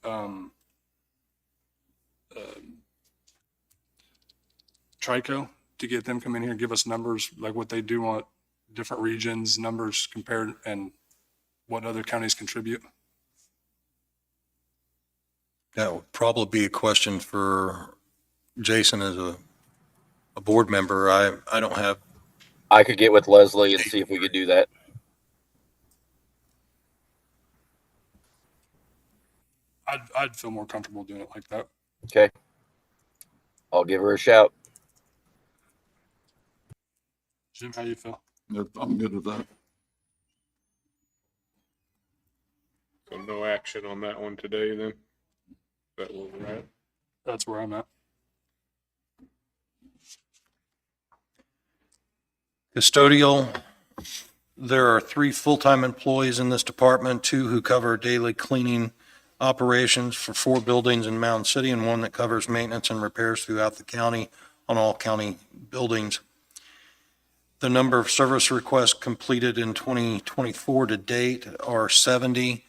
Speaker 5: Trico, to get them come in here and give us numbers like what they do on different regions, numbers compared, and what other counties contribute?
Speaker 8: That would probably be a question for Jason as a board member. I don't have,
Speaker 6: I could get with Leslie and see if we could do that.
Speaker 5: I'd feel more comfortable doing it like that.
Speaker 6: Okay. I'll give her a shout.
Speaker 5: Jim, how you feel?
Speaker 2: I'm good with that.
Speaker 1: So no action on that one today then? Is that where we're at?
Speaker 5: That's where I'm at.
Speaker 8: Custodial, there are 3 full-time employees in this department, 2 who cover daily cleaning operations for 4 buildings in Mound City, and 1 that covers maintenance and repairs throughout the county on all county buildings. The number of service requests completed in 2024 to date are 70,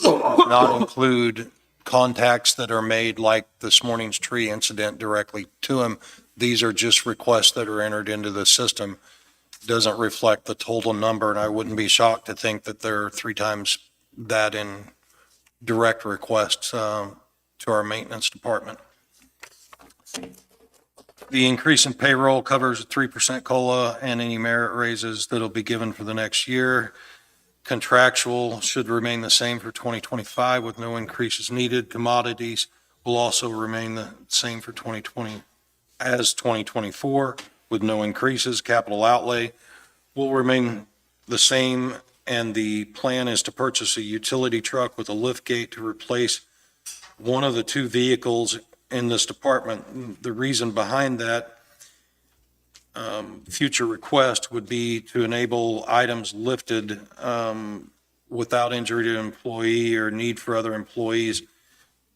Speaker 8: not include contacts that are made like this morning's tree incident directly to him. These are just requests that are entered into the system. Doesn't reflect the total number, and I wouldn't be shocked to think that there are 3 times that in direct requests to our maintenance department. The increase in payroll covers a 3% COLA and any merit raises that'll be given for the next year. Contractual should remain the same for 2025 with no increases needed. Commodities will also remain the same for 2020 as 2024 with no increases. Capital outlay will remain the same, and the plan is to purchase a utility truck with a lift gate to replace one of the 2 vehicles in this department. The reason behind that future request would be to enable items lifted without injury to an employee or need for other employees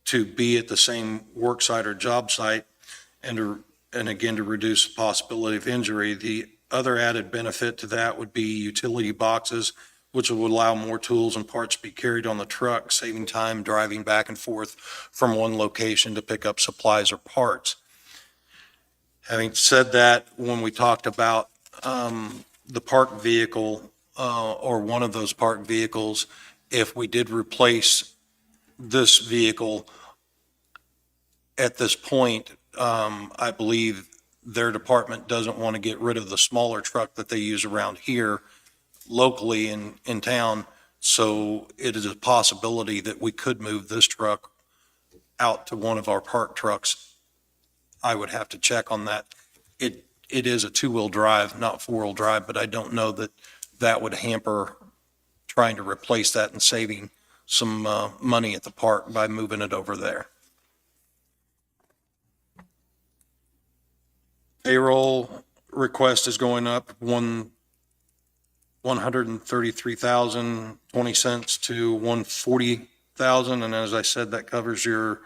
Speaker 8: to be at the same work site or job site, and again, to reduce the possibility of injury. The other added benefit to that would be utility boxes which would allow more tools and parts to be carried on the truck, saving time driving back and forth from one location to pick up supplies or parts. Having said that, when we talked about the parked vehicle or one of those parked vehicles, if we did replace this vehicle at this point, I believe their department doesn't want to get rid of the smaller truck that they use around here locally in town. So it is a possibility that we could move this truck out to one of our park trucks. I would have to check on that. It is a two-wheel drive, not four-wheel drive, but I don't know that that would hamper trying to replace that and saving some money at the park by moving it over there. Payroll request is going up $133,020 to $140,000. And as I said, that covers your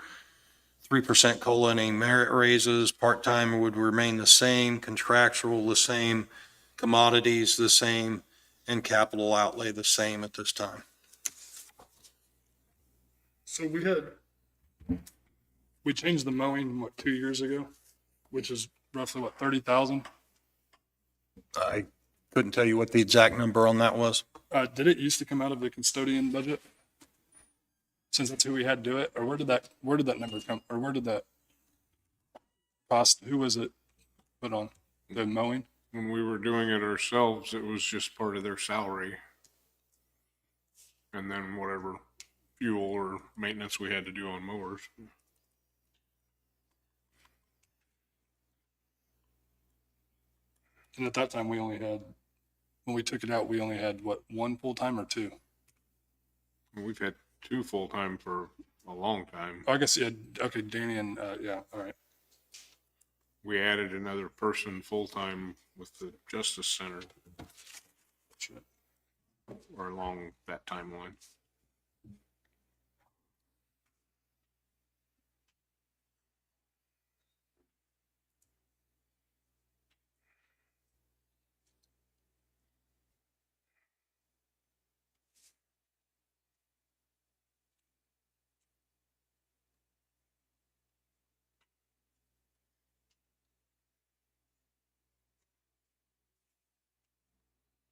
Speaker 8: 3% COLA and any merit raises. Part-time would remain the same, contractual the same, commodities the same, and capital outlay the same at this time.
Speaker 5: So we changed the mowing, 2 years ago, which is roughly 30,000.
Speaker 8: I couldn't tell you what the exact number on that was.
Speaker 5: Did it used to come out of the custodian budget? Since that's who we had do it, or where did that number come, or where did that cost, who was it put on, the mowing?
Speaker 1: When we were doing it ourselves, it was just part of their salary. And then whatever fuel or maintenance we had to do on mowers.
Speaker 5: And at that time, when we took it out, we only had one full-time or two?
Speaker 1: We've had 2 full-time for a long time.
Speaker 5: Oh, I guess, yeah, okay, Danny and, yeah, all right.
Speaker 1: We added another person full-time with the Justice Center
Speaker 5: Shit.
Speaker 1: or along that timeline.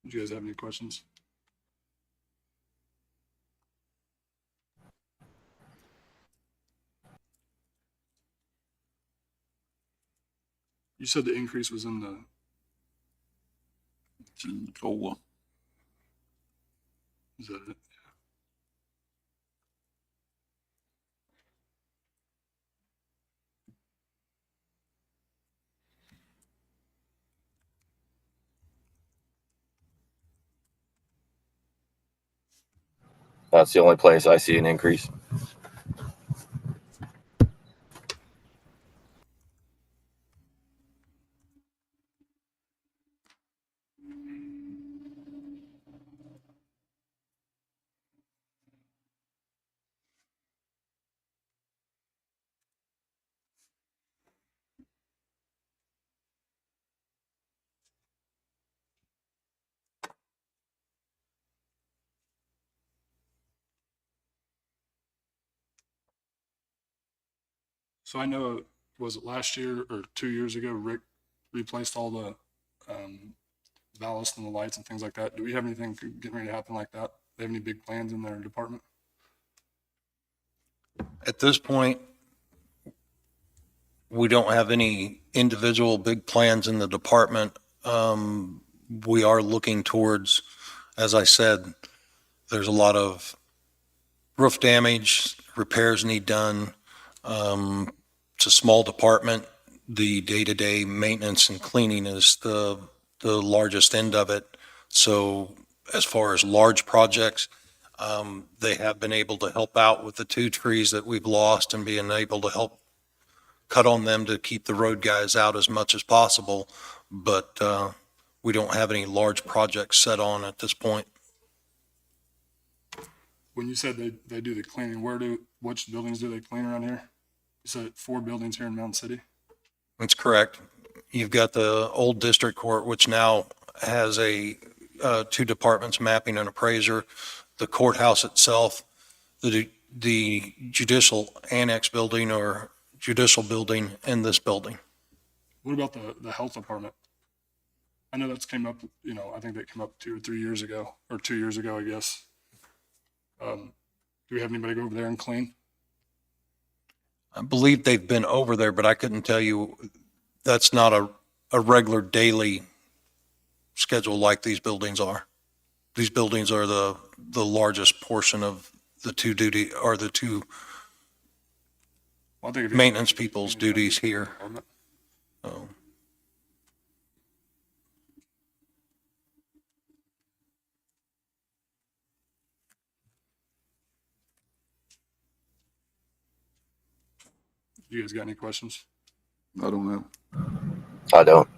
Speaker 5: Do you guys have any questions? You said the increase was in the,
Speaker 2: COLA.
Speaker 5: is that it?
Speaker 6: That's the only place I see an increase.
Speaker 5: So I know, was it last year or 2 years ago, Rick replaced all the ballast and the lights and things like that. Do we have anything getting ready to happen like that? They have any big plans in their department?
Speaker 8: At this point, we don't have any individual big plans in the department. We are looking towards, as I said, there's a lot of roof damage, repairs need done. It's a small department. The day-to-day maintenance and cleaning is the largest end of it. So as far as large projects, they have been able to help out with the 2 trees that we've lost and being able to help cut on them to keep the road guys out as much as possible. But we don't have any large projects set on at this point.
Speaker 5: When you said they do the cleaning, which buildings do they clean around here? You said 4 buildings here in Mountain City?
Speaker 8: That's correct. You've got the old district court, which now has a two departments, mapping and appraiser, the courthouse itself, the judicial annex building or judicial building, and this building.
Speaker 5: What about the health department? I know that's came up, I think that came up 2 or 3 years ago, or 2 years ago, I guess. Do we have anybody go over there and clean?
Speaker 8: I believe they've been over there, but I couldn't tell you, that's not a regular daily schedule like these buildings are. These buildings are the largest portion of the two
Speaker 5: Well, I think if you-
Speaker 8: maintenance people's duties here. So,
Speaker 5: You guys got any questions?
Speaker 9: I don't know.
Speaker 6: I don't.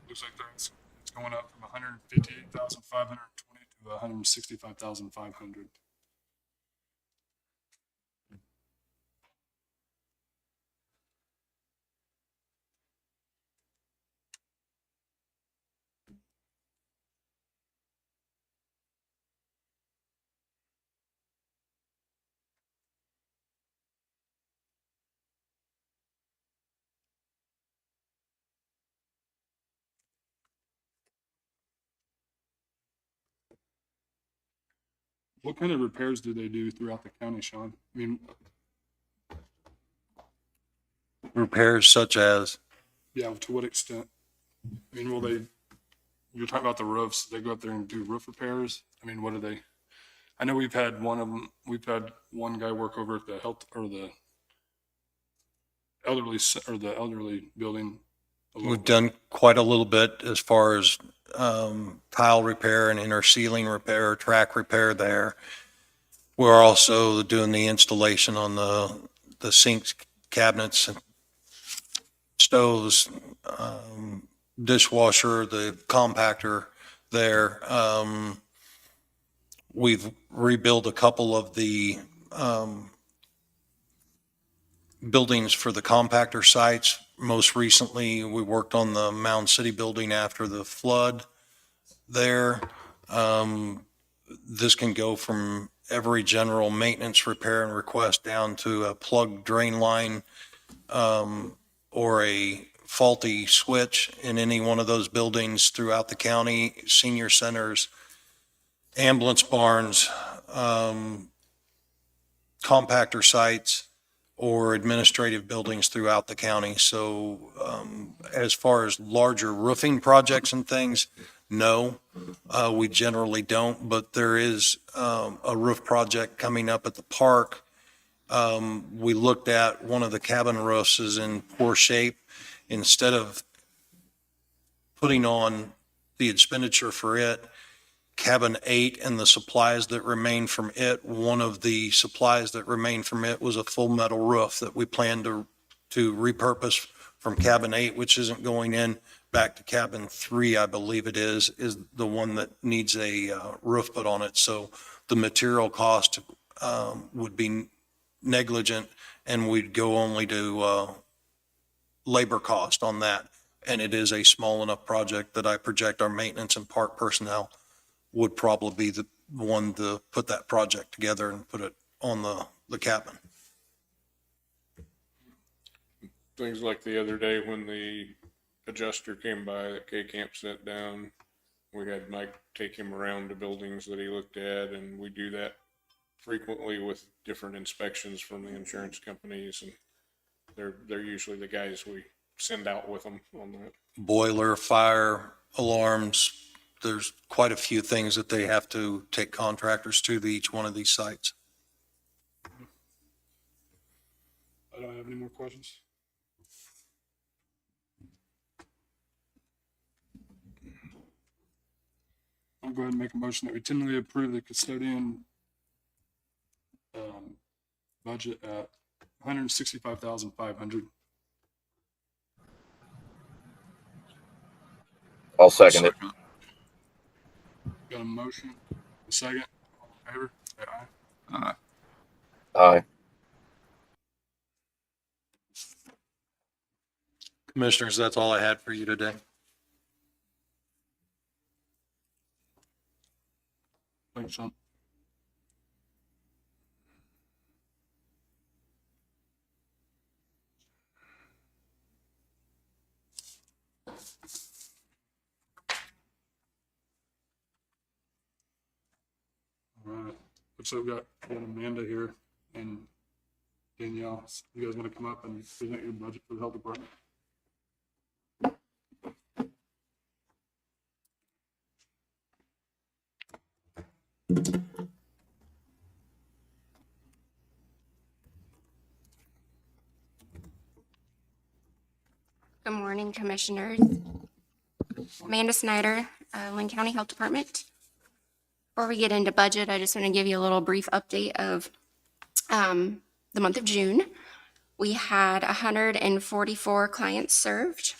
Speaker 5: Looks like it's going up from 158,520 to 165,500. What kind of repairs do they do throughout the county, Sean? I mean,
Speaker 8: repairs such as,
Speaker 5: yeah, to what extent? I mean, you're talking about the roofs, they go up there and do roof repairs? I mean, what do they? I know we've had one guy work over at the health or the elderly building.
Speaker 8: we've done quite a little bit as far as tile repair and inner ceiling repair, track repair there. We're also doing the installation on the sinks, cabinets, stoves, dishwasher, the compactor there. We've rebuilt a couple of the buildings for the compactor sites. Most recently, we worked on the Mound City building after the flood there. This can go from every general maintenance repair and request down to a plugged drain line or a faulty switch in any one of those buildings throughout the county, senior centers, ambulance barns, compactor sites, or administrative buildings throughout the county. So as far as larger roofing projects and things, no, we generally don't, but there is a roof project coming up at the park. We looked at one of the cabin roofs is in poor shape. Instead of putting on the expenditure for it, cabin 8 and the supplies that remain from it, one of the supplies that remained from it was a full metal roof that we plan to repurpose from cabin 8, which isn't going in, back to cabin 3, I believe it is the one that needs a roof put on it. So the material cost would be negligent, and we'd go only to labor cost on that. And it is a small enough project that I project our maintenance and park personnel would probably be the one to put that project together and put it on the cabin.
Speaker 1: Things like the other day when the adjuster came by that K-Camp sent down, we had Mike take him around to buildings that he looked at, and we do that frequently with different inspections from the insurance companies, and they're usually the guys we send out with them on that.
Speaker 8: Boiler, fire, alarms, there's quite a few things that they have to take contractors to each one of these sites.
Speaker 5: I don't have any more questions. I'm go ahead and make a motion that we tentatively approve the custodian budget at $165,500.
Speaker 6: I'll second it.
Speaker 5: Got a motion, a second, all in favor, say aye.
Speaker 6: Aye.
Speaker 8: Commissioners, that's all I had for you today.
Speaker 5: Thanks, Sean. All right, looks like we got Amanda here and Danielle. You guys want to come up and present your budget for the health department?
Speaker 11: Good morning, Commissioners. Amanda Snyder, Linn County Health Department. Before we get into budget, I just want to give you a little brief update of the month of June. We had 144 clients served.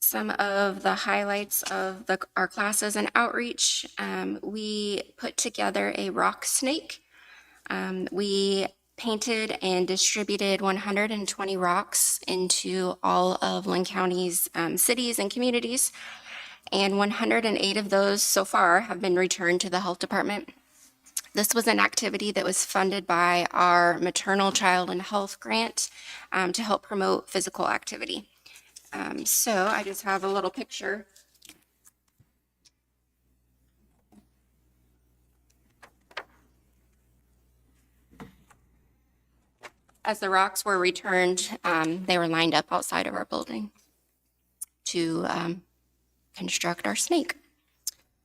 Speaker 11: Some of the highlights of our classes and outreach, we put together a rock snake. We painted and distributed 120 rocks into all of Linn County's cities and communities, and 108 of those so far have been returned to the health department. This was an activity that was funded by our maternal child and health grant to help promote physical activity. So I just have a little picture. As the rocks were returned, they were lined up outside of our building to construct our snake.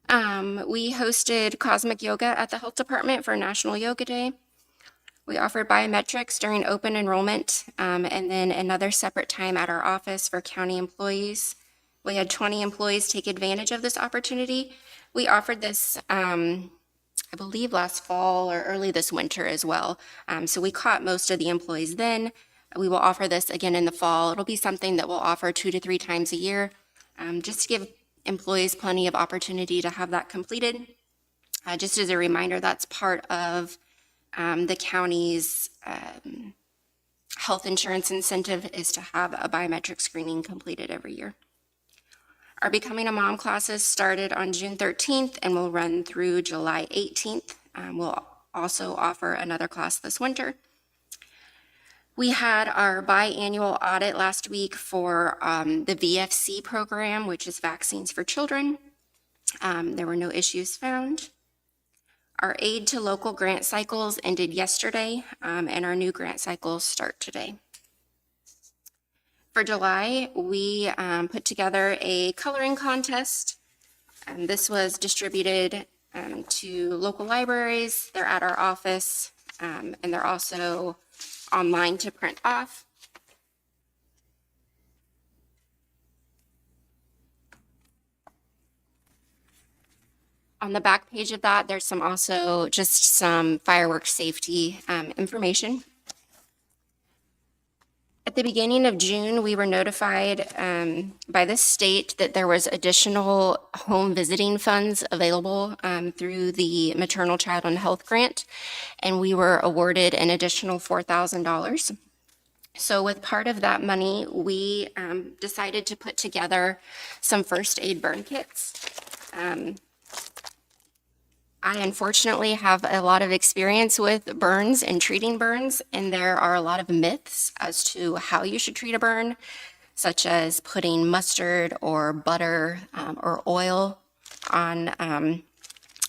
Speaker 11: We hosted cosmic yoga at the health department for National Yoga Day. We offered biometrics during open enrollment, and then another separate time at our office for county employees. We had 20 employees take advantage of this opportunity. We offered this, I believe last fall or early this winter as well. So we caught most of the employees then. We will offer this again in the fall. It'll be something that we'll offer 2 to 3 times a year, just to give employees plenty of opportunity to have that completed. Just as a reminder, that's part of the county's health insurance incentive is to have a biometric screening completed every year. Our Becoming a Mom classes started on June 13th and will run through July 18th. We'll also offer another class this winter. We had our biannual audit last week for the VFC program, which is Vaccines for Children. There were no issues found. Our aid to local grant cycles ended yesterday, and our new grant cycles start today. For July, we put together a coloring contest. This was distributed to local libraries. They're at our office, and they're also online to print off. On the back page of that, there's also just some fireworks safety information. At the beginning of June, we were notified by the state that there was additional home visiting funds available through the Maternal Child and Health Grant, and we were awarded an additional $4,000. So with part of that money, we decided to put together some first aid burn kits. I unfortunately have a lot of experience with burns and treating burns, and there are a lot of myths as to how you should treat a burn, such as putting mustard or butter or oil on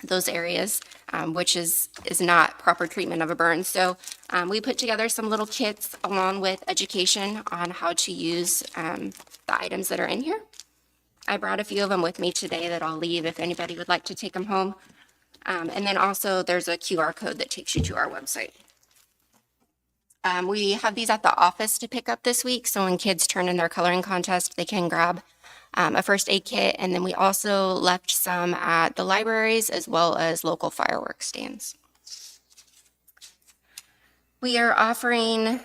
Speaker 11: those areas, which is not proper treatment of a burn. So we put together some little kits along with education on how to use the items that are in here. I brought a few of them with me today that I'll leave if anybody would like to take them home. And then also there's a QR code that takes you to our website. We have these at the office to pick up this week. So when kids turn in their coloring contest, they can grab a first aid kit, and then we also left some at the libraries as well as local fireworks stands. We are offering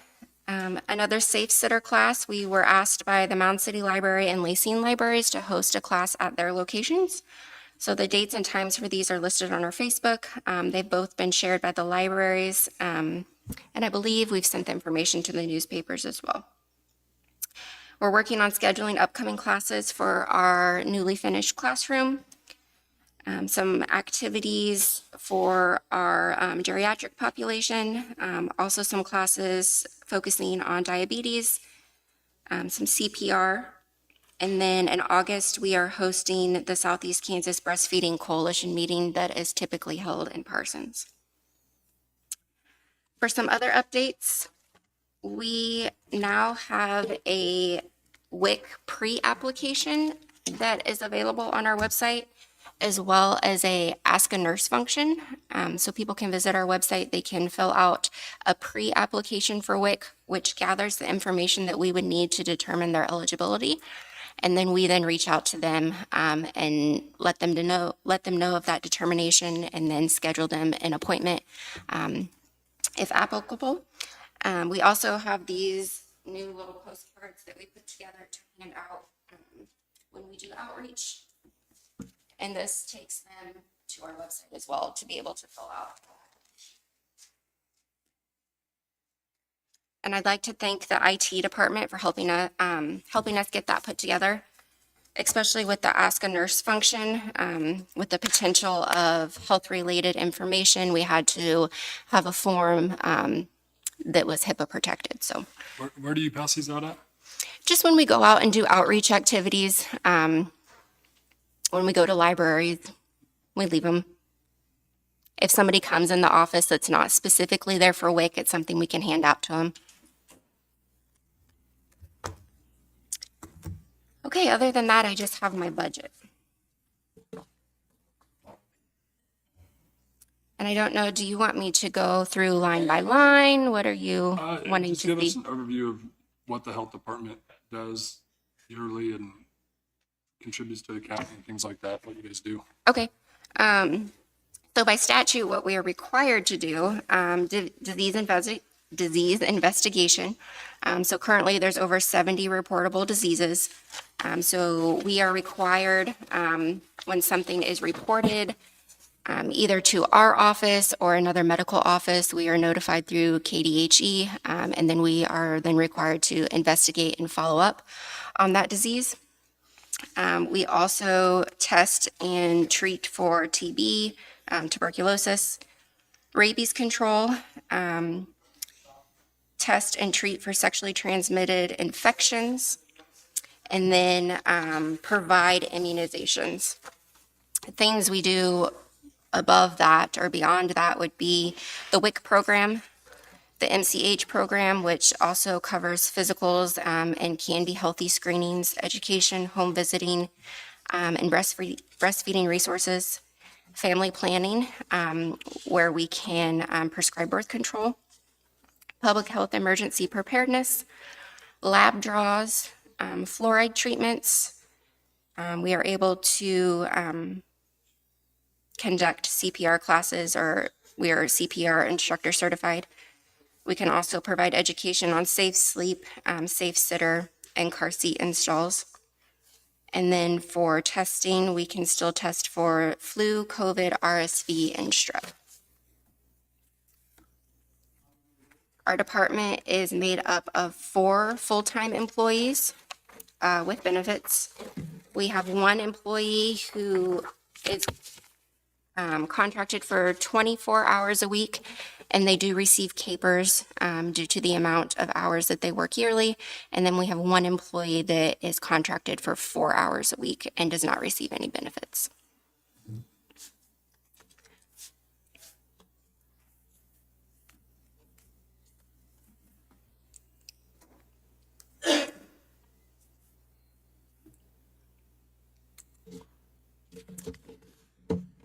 Speaker 11: another Safe Sitter class. We were asked by the Mound City Library and Lacine Libraries to host a class at their locations. So the dates and times for these are listed on our Facebook. They've both been shared by the libraries, and I believe we've sent the information to the newspapers as well. We're working on scheduling upcoming classes for our newly finished classroom. Some activities for our geriatric population, also some classes focusing on diabetes, some CPR, and then in August, we are hosting the Southeast Kansas Breastfeeding Coalition meeting that is typically held in Parsons. For some other updates, we now have a WIC pre-application that is available on our website, as well as a Ask a Nurse function. So people can visit our website. They can fill out a pre-application for WIC, which gathers the information that we would need to determine their eligibility. And then we reach out to them and let them know of that determination, and then schedule them an appointment if applicable. We also have these new little postcards that we put together to hand out when we do outreach. And this takes them to our website as well to be able to fill out. And I'd like to thank the IT department for helping us get that put together, especially with the Ask a Nurse function. With the potential of health-related information, we had to have a form that was HIPAA protected. So,
Speaker 5: Where do you pass these out at?
Speaker 11: just when we go out and do outreach activities, when we go to libraries, we leave them. If somebody comes in the office that's not specifically there for WIC, it's something we can hand out to them. Okay, other than that, I just have my budget. And I don't know, do you want me to go through line by line? What are you wanting
Speaker 5: Just
Speaker 11: to
Speaker 5: give
Speaker 11: see?
Speaker 5: us an overview of what the health department does yearly and contributes to the county and things like that, what you guys do.
Speaker 11: Okay. So by statute, what we are required to do, disease investigation. So currently there's over 70 reportable diseases. So we are required, when something is reported, either to our office or another medical office, we are notified through KDHE, and then we are then required to investigate and follow up on that disease. We also test and treat for TB, tuberculosis, rabies control, test and treat for sexually transmitted infections, and then provide immunizations. Things we do above that or beyond that would be the WIC program, the MCH program, which also covers physicals and can be healthy screenings, education, home visiting, and breastfeeding resources, family planning, where we can prescribe birth control, public health emergency preparedness, lab draws, fluoride treatments. We are able to conduct CPR classes, or we are CPR instructor certified. We can also provide education on safe sleep, safe sitter, and car seat installs. And then for testing, we can still test for flu, COVID, RSV, and strep. Our department is made up of 4 full-time employees with benefits. We have 1 employee who is contracted for 24 hours a week, and they do receive capers due to the amount of hours that they work yearly. And then we have 1 employee that is contracted for 4 hours a week and does not receive any benefits.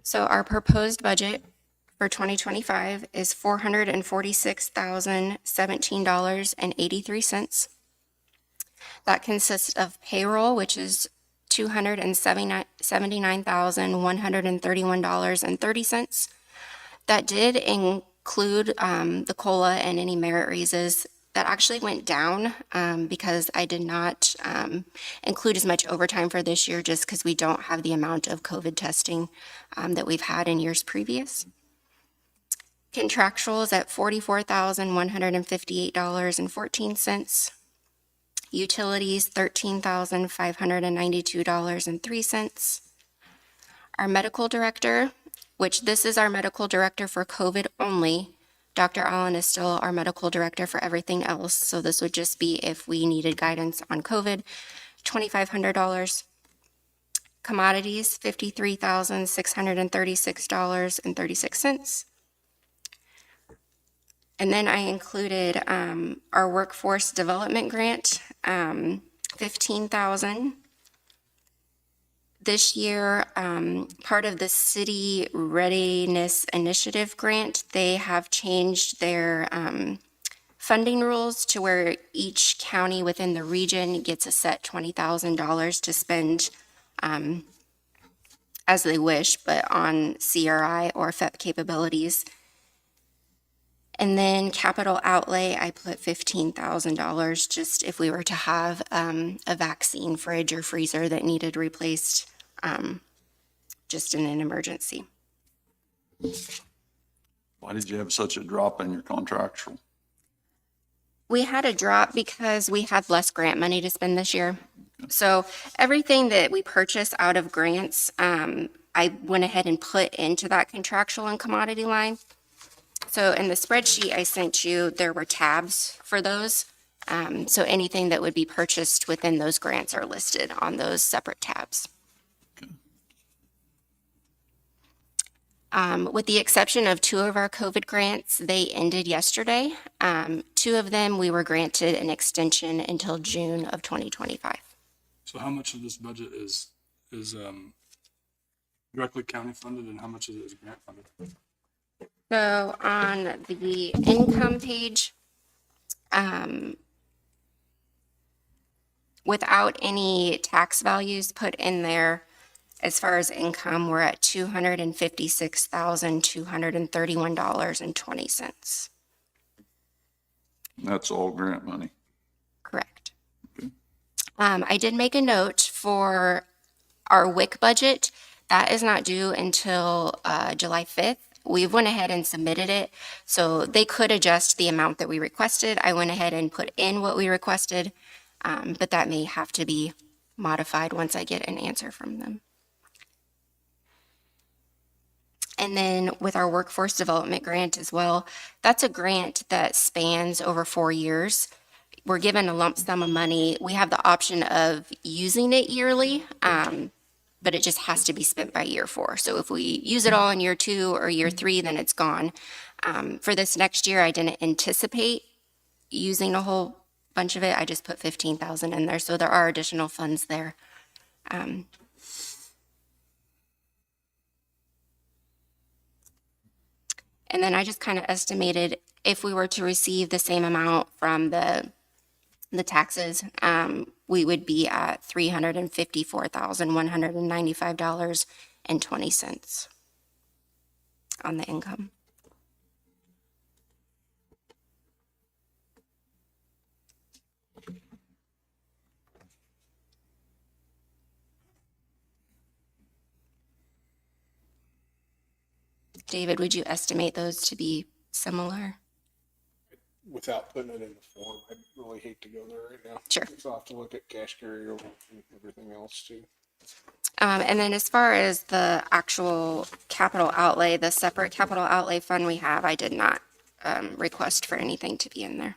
Speaker 11: So our proposed budget for 2025 is $446,017.83. That consists of payroll, which is $279,131.30. That did include the COLA and any merit raises. That actually went down because I did not include as much overtime for this year just because we don't have the amount of COVID testing that we've had in years previous. Contractuals at $44,158.14. Utilities, $13,592.03. Our medical director, which this is our medical director for COVID only. Dr. Allen is still our medical director for everything else. So this would just be if we needed guidance on COVID, $2,500. Commodities, $53,636.36. And then I included our workforce development grant, $15,000. This year, part of the city readiness initiative grant, they have changed their funding rules to where each county within the region gets a set $20,000 to spend as they wish, but on CRI or FEP capabilities. And then capital outlay, I put $15,000 just if we were to have a vaccine fridge or freezer that needed replaced just in an emergency.
Speaker 2: Why did you have such a drop in your contractual?
Speaker 11: We had a drop because we had less grant money to spend this year. So everything that we purchase out of grants, I went ahead and put into that contractual and commodity line. So in the spreadsheet I sent you, there were tabs for those. So anything that would be purchased within those grants are listed on those separate tabs. With the exception of 2 of our COVID grants, they ended yesterday. 2 of them, we were granted an extension until June of 2025.
Speaker 5: So how much of this budget is directly county funded and how much of it is grant funded?
Speaker 11: So on the income page, without any tax values put in there, as far as income, we're at $256,231.20.
Speaker 2: That's all grant money.
Speaker 11: Correct. I did make a note for our WIC budget. That is not due until July 5th. We went ahead and submitted it, so they could adjust the amount that we requested. I went ahead and put in what we requested, but that may have to be modified once I get an answer from them. And then with our workforce development grant as well, that's a grant that spans over 4 years. We're given a lump sum of money. We have the option of using it yearly, but it just has to be spent by year 4. So if we use it all in year 2 or year 3, then it's gone. For this next year, I didn't anticipate using a whole bunch of it. I just put $15,000 in there. So there are additional funds there. And then I just kind of estimated if we were to receive the same amount from the taxes, we would be at $354,195.20 on the income. David, would you estimate those to be similar?
Speaker 7: Without putting it in the form, I'd really hate to go there right now.
Speaker 11: Sure.
Speaker 7: So I'll have to look at cash carryover and everything else too.
Speaker 11: And then as far as the actual capital outlay, the separate capital outlay fund we have, I did not request for anything to be in there.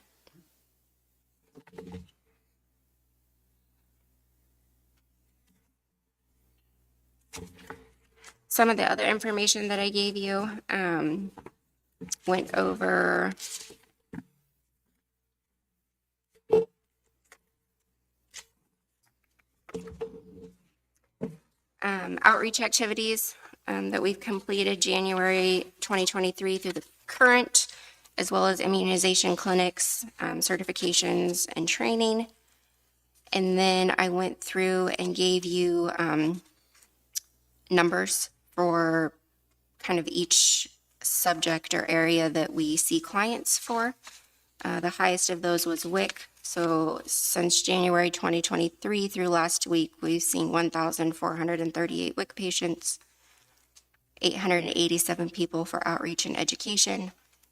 Speaker 11: Some of the other information that I gave you went over outreach activities that we've completed January 2023 through the current, as well as immunization clinics, certifications, and training. And then I went through and gave you numbers for kind of each subject or area that we see clients for. The highest of those was WIC. So since January 2023 through last week, we've seen 1,438 WIC patients, 887 people for outreach and education,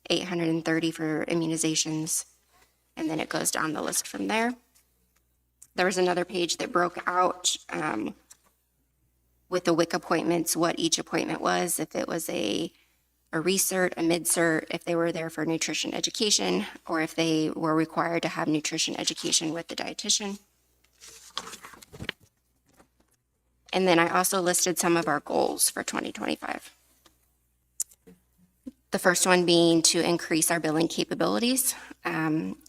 Speaker 11: 830 for immunizations, and then it goes down the list from there. There was another page that broke out with the WIC appointments, what each appointment was, if it was a recert, a mid-cert, if they were there for nutrition education, or if they were required to have nutrition education with the dietitian. And then I also listed some of our goals for 2025. The first one being to increase our billing capabilities.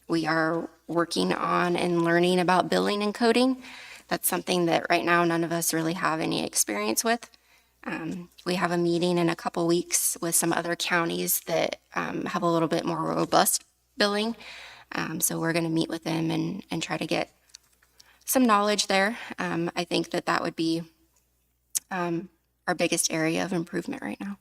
Speaker 11: We are working on and learning about billing and coding. That's something that right now none of us really have any experience with. We have a meeting in a couple weeks with some other counties that have a little bit more robust billing. So we're going to meet with them and try to get some knowledge there. I think that would be our biggest area of improvement right now.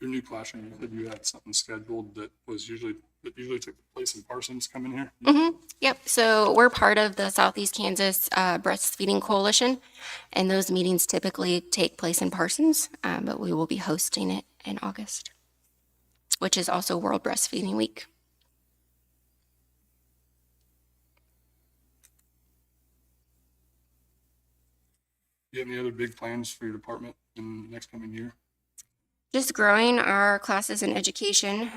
Speaker 5: Your new classroom, you said you had something scheduled that usually took place in Parsons coming here?
Speaker 11: Yep. So we're part of the Southeast Kansas Breastfeeding Coalition, and those meetings typically take place in Parsons, but we will be hosting it in August, which is also World Breastfeeding Week.
Speaker 5: Do you have any other big plans for your department in the next coming year?
Speaker 11: Just growing our classes in education.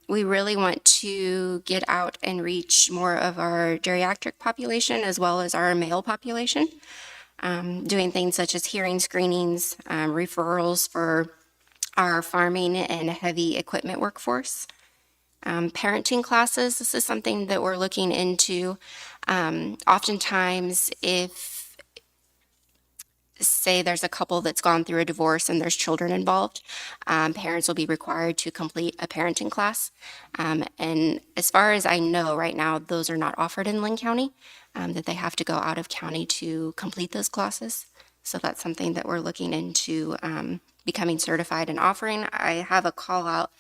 Speaker 11: We really want to get out and reach more of our geriatric population as well as our male population. Doing things such as hearing screenings, referrals for our farming and heavy equipment workforce. Parenting classes, this is something that we're looking into. Oftentimes, if say there's a couple that's gone through a divorce and there's children involved, parents will be required to complete a parenting class. And as far as I know right now, those are not offered in Linn County, that they have to go out of county to complete those classes. So that's something that we're looking into becoming certified and offering. I have a call out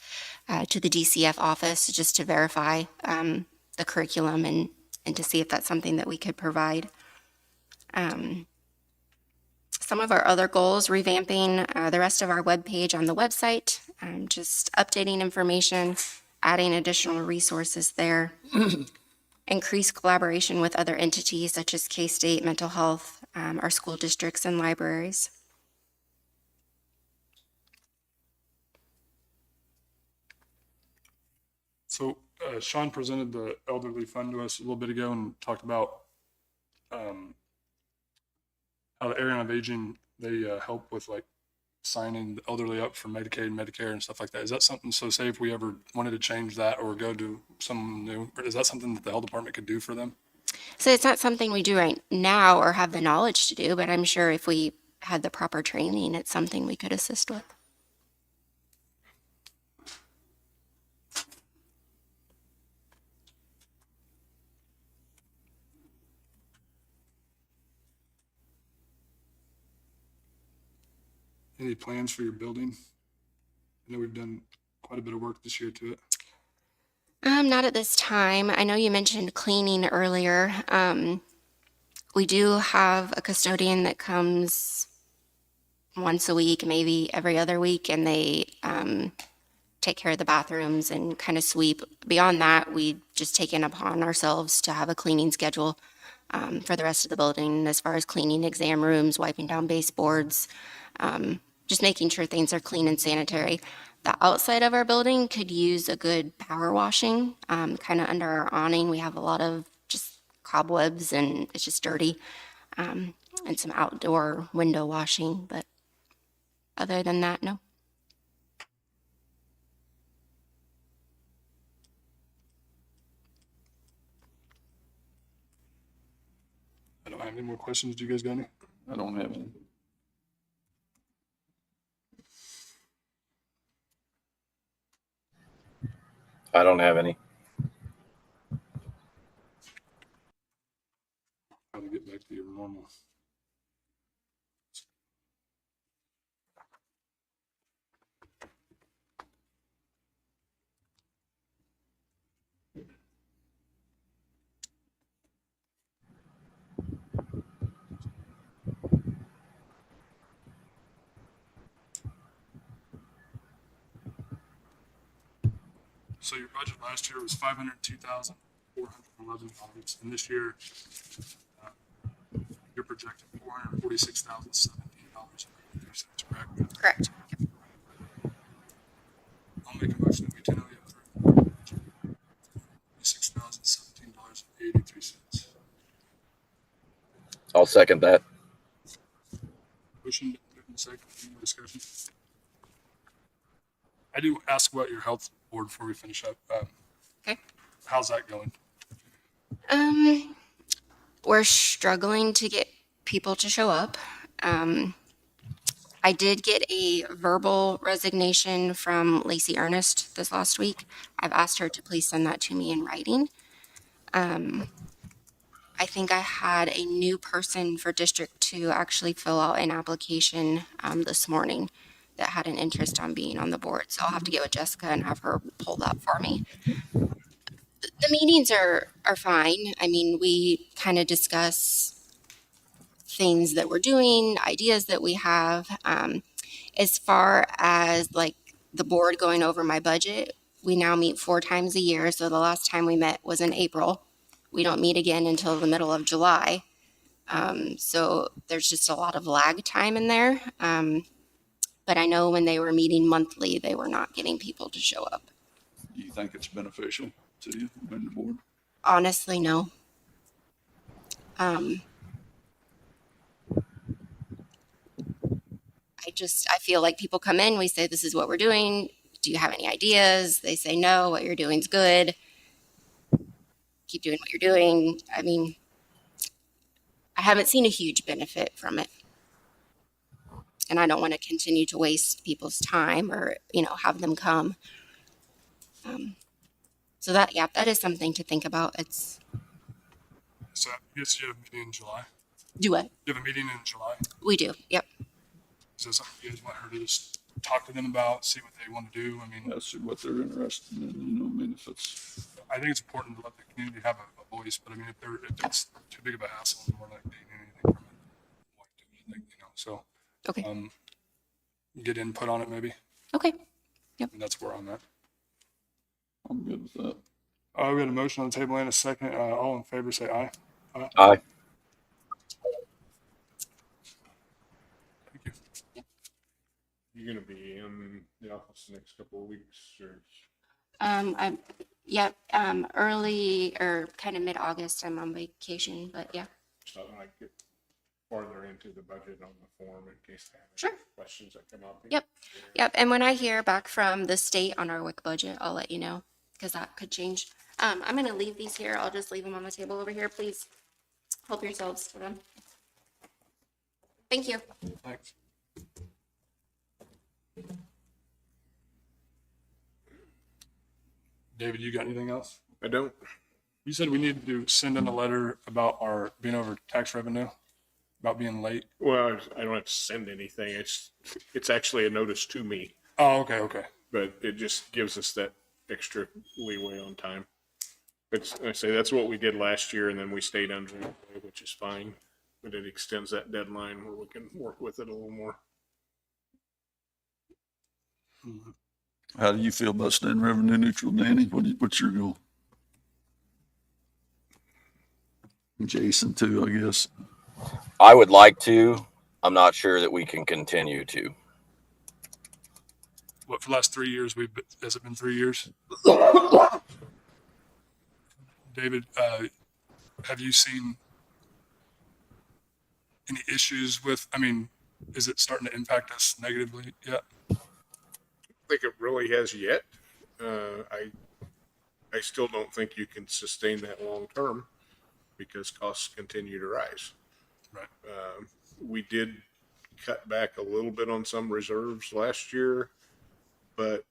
Speaker 11: to the DCF office just to verify the curriculum and to see if that's something that we could provide. Some of our other goals, revamping the rest of our webpage on the website, just updating information, adding additional resources there, increase collaboration with other entities such as K-State, mental health, our school districts and libraries.
Speaker 5: So Sean presented the elderly fund to us a little bit ago and talked about how the area of aging, they help with like signing the elderly up for Medicaid, Medicare and stuff like that. Is that something, so say if we ever wanted to change that or go to some new, is that something that the health department could do for them?
Speaker 11: So it's not something we do right now or have the knowledge to do, but I'm sure if we had the proper training, it's something we could assist with.
Speaker 5: Any plans for your building? I know we've done quite a bit of work this year to it.
Speaker 11: Not at this time. I know you mentioned cleaning earlier. We do have a custodian that comes once a week, maybe every other week, and they take care of the bathrooms and kind of sweep. Beyond that, we just taken upon ourselves to have a cleaning schedule for the rest of the building, as far as cleaning exam rooms, wiping down baseboards, just making sure things are clean and sanitary. The outside of our building could use a good power washing. Kind of under our awning, we have a lot of just cobwebs and it's just dirty, and some outdoor window washing. But other than that, no.
Speaker 5: I don't have any more questions. Do you guys got any?
Speaker 9: I don't have any.
Speaker 6: I don't have any.
Speaker 5: How to get back to your normal. So your budget last year was $502,411, and this year you're projecting $446,017.83, correct?
Speaker 11: Correct.
Speaker 5: I'll make a motion that we tentatively approve $46,017.83.
Speaker 6: I'll second that.
Speaker 5: Motion, moved and second, any more discussion? I do ask about your health board before we finish up.
Speaker 11: Okay.
Speaker 5: How's that going?
Speaker 11: We're struggling to get people to show up. I did get a verbal resignation from Lacey Ernest this last week. I've asked her to please send that to me in writing. I think I had a new person for District 2 actually fill out an application this morning that had an interest on being on the board. So I'll have to get with Jessica and have her pull that for me. The meetings are fine. I mean, we kind of discuss things that we're doing, ideas that we have. As far as like the board going over my budget, we now meet 4 times a year. So the last time we met was in April. We don't meet again until the middle of July. So there's just a lot of lag time in there. But I know when they were meeting monthly, they were not getting people to show up.
Speaker 2: Do you think it's beneficial to you and the board?
Speaker 11: Honestly, no. I feel like people come in, we say, this is what we're doing. Do you have any ideas? They say, no, what you're doing is good. Keep doing what you're doing. I mean, I haven't seen a huge benefit from it. And I don't want to continue to waste people's time or, have them come. So that is something to think about.
Speaker 5: So I guess you have a meeting in July.
Speaker 11: Do what?
Speaker 5: You have a meeting in July.
Speaker 11: We do. Yep.
Speaker 5: Is that something you guys want her to just talk to them about, see what they want to do? I mean,
Speaker 9: That's what they're interested in, I mean, if it's,
Speaker 5: I think it's important to let the community have a voice, but I mean, if it's too big of a hassle and we're not getting anything from it, why do anything, so.
Speaker 11: Okay.
Speaker 5: Get input on it maybe.
Speaker 11: Okay.
Speaker 5: And that's where I'm at.
Speaker 9: I'm good with that.
Speaker 5: We had a motion on the table and a second. All in favor, say aye.
Speaker 6: Aye.
Speaker 5: Thank you.
Speaker 1: You gonna be in the office the next couple of weeks or?
Speaker 11: Early or kind of mid-August, I'm on vacation, but yeah.
Speaker 1: So I might get farther into the budget on the form in case they have
Speaker 11: Sure.
Speaker 1: any questions that come up.
Speaker 11: Yep. And when I hear back from the state on our WIC budget, I'll let you know because that could change. I'm going to leave these here. I'll just leave them on the table over here. Please help yourselves to them. Thank you.
Speaker 5: Thanks. David, you got anything else?
Speaker 1: I don't.
Speaker 5: You said we needed to send in a letter about our being over tax revenue, about being late.
Speaker 1: Well, I don't have to send anything. It's actually a notice to me,
Speaker 5: Oh, okay.
Speaker 1: but it just gives us that extra leeway on time. I say that's what we did last year, and then we stayed under it, which is fine. But it extends that deadline where we can work with it a little more.
Speaker 2: How do you feel about staying revenue neutral, Danny? What's your goal? Jason too, I guess.
Speaker 6: I would like to. I'm not sure that we can continue to.
Speaker 5: What, for the last 3 years, has it been 3 years? David, have you seen any issues with, is it starting to impact us negatively yet?
Speaker 1: I think it really has yet. I still don't think you can sustain that long term because costs continue to rise.
Speaker 5: Right.
Speaker 1: We did cut back a little bit on some reserves last year, but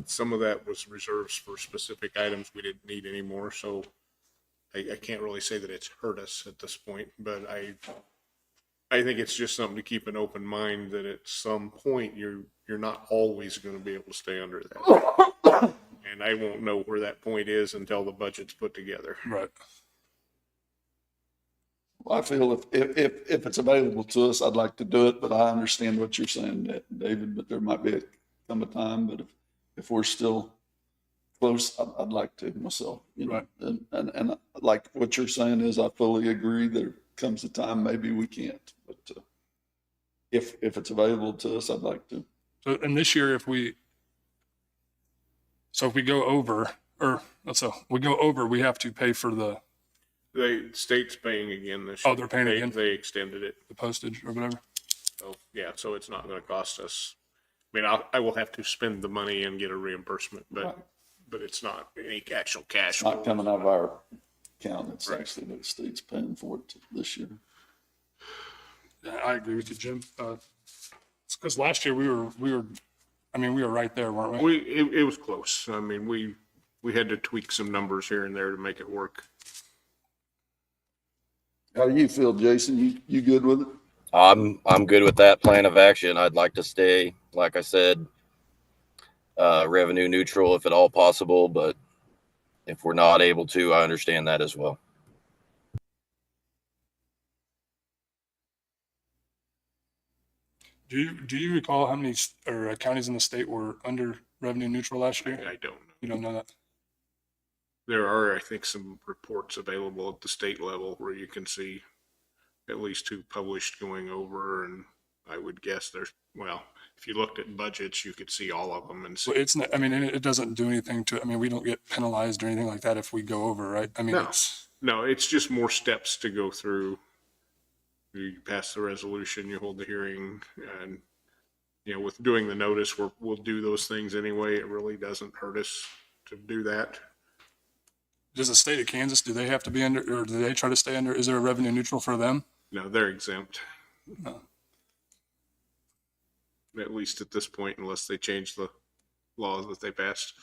Speaker 7: some of that was reserves for specific items we didn't need anymore, so I can't really say that it's hurt us at this point, but I think it's just something to keep an open mind that at some point you're not always going to be able to stay under that. And I won't know where that point is until the budget's put together.
Speaker 5: Right.
Speaker 9: I feel if it's available to us, I'd like to do it, but I understand what you're saying, David, but there might be come a time, but if we're still close, I'd like to myself, you know.
Speaker 5: Right.
Speaker 9: And like what you're saying is, I fully agree. There comes a time maybe we can't, but if it's available to us, I'd like to.
Speaker 5: So, and this year, if we go over, we have to pay for the
Speaker 7: State's paying again this year.
Speaker 5: Oh, they're paying again?
Speaker 7: They extended it.
Speaker 5: postage or whatever.
Speaker 7: So, yeah, so it's not going to cost us. I mean, I will have to spend the money and get a reimbursement, but it's not any actual cash.
Speaker 9: It's not coming out of our account. It's
Speaker 7: Right.
Speaker 9: actually the state's paying for it this year.
Speaker 5: Yeah, I agree with you, Jim. Because last year we were right there, weren't we?
Speaker 7: It was close. I mean, we had to tweak some numbers here and there to make it work.
Speaker 9: How do you feel, Jason? You good with it?
Speaker 6: I'm good with that plan of action. I'd like to stay, like I said, revenue neutral if at all possible, but if we're not able to, I understand that as well.
Speaker 5: Do you recall how many counties in the state were under revenue neutral last year?
Speaker 7: I don't know.
Speaker 5: You don't know that?
Speaker 7: There are, I think, some reports available at the state level where you can see at least who published going over, and I would guess if you looked at budgets, you could see all of them and see.
Speaker 5: Well, it's not. I mean, it doesn't do anything to. I mean, we don't get penalized or anything like that if we go over, right? I mean,
Speaker 7: No, it's just more steps to go through. You pass the resolution, you hold the hearing, and with doing the notice, we'll do those things anyway. It really doesn't hurt us to do that.
Speaker 5: Does the state of Kansas, do they have to be under, or do they try to stay under? Is there a revenue neutral for them?
Speaker 7: No, they're exempt.
Speaker 5: No.
Speaker 7: At least at this point, unless they change the laws that they passed.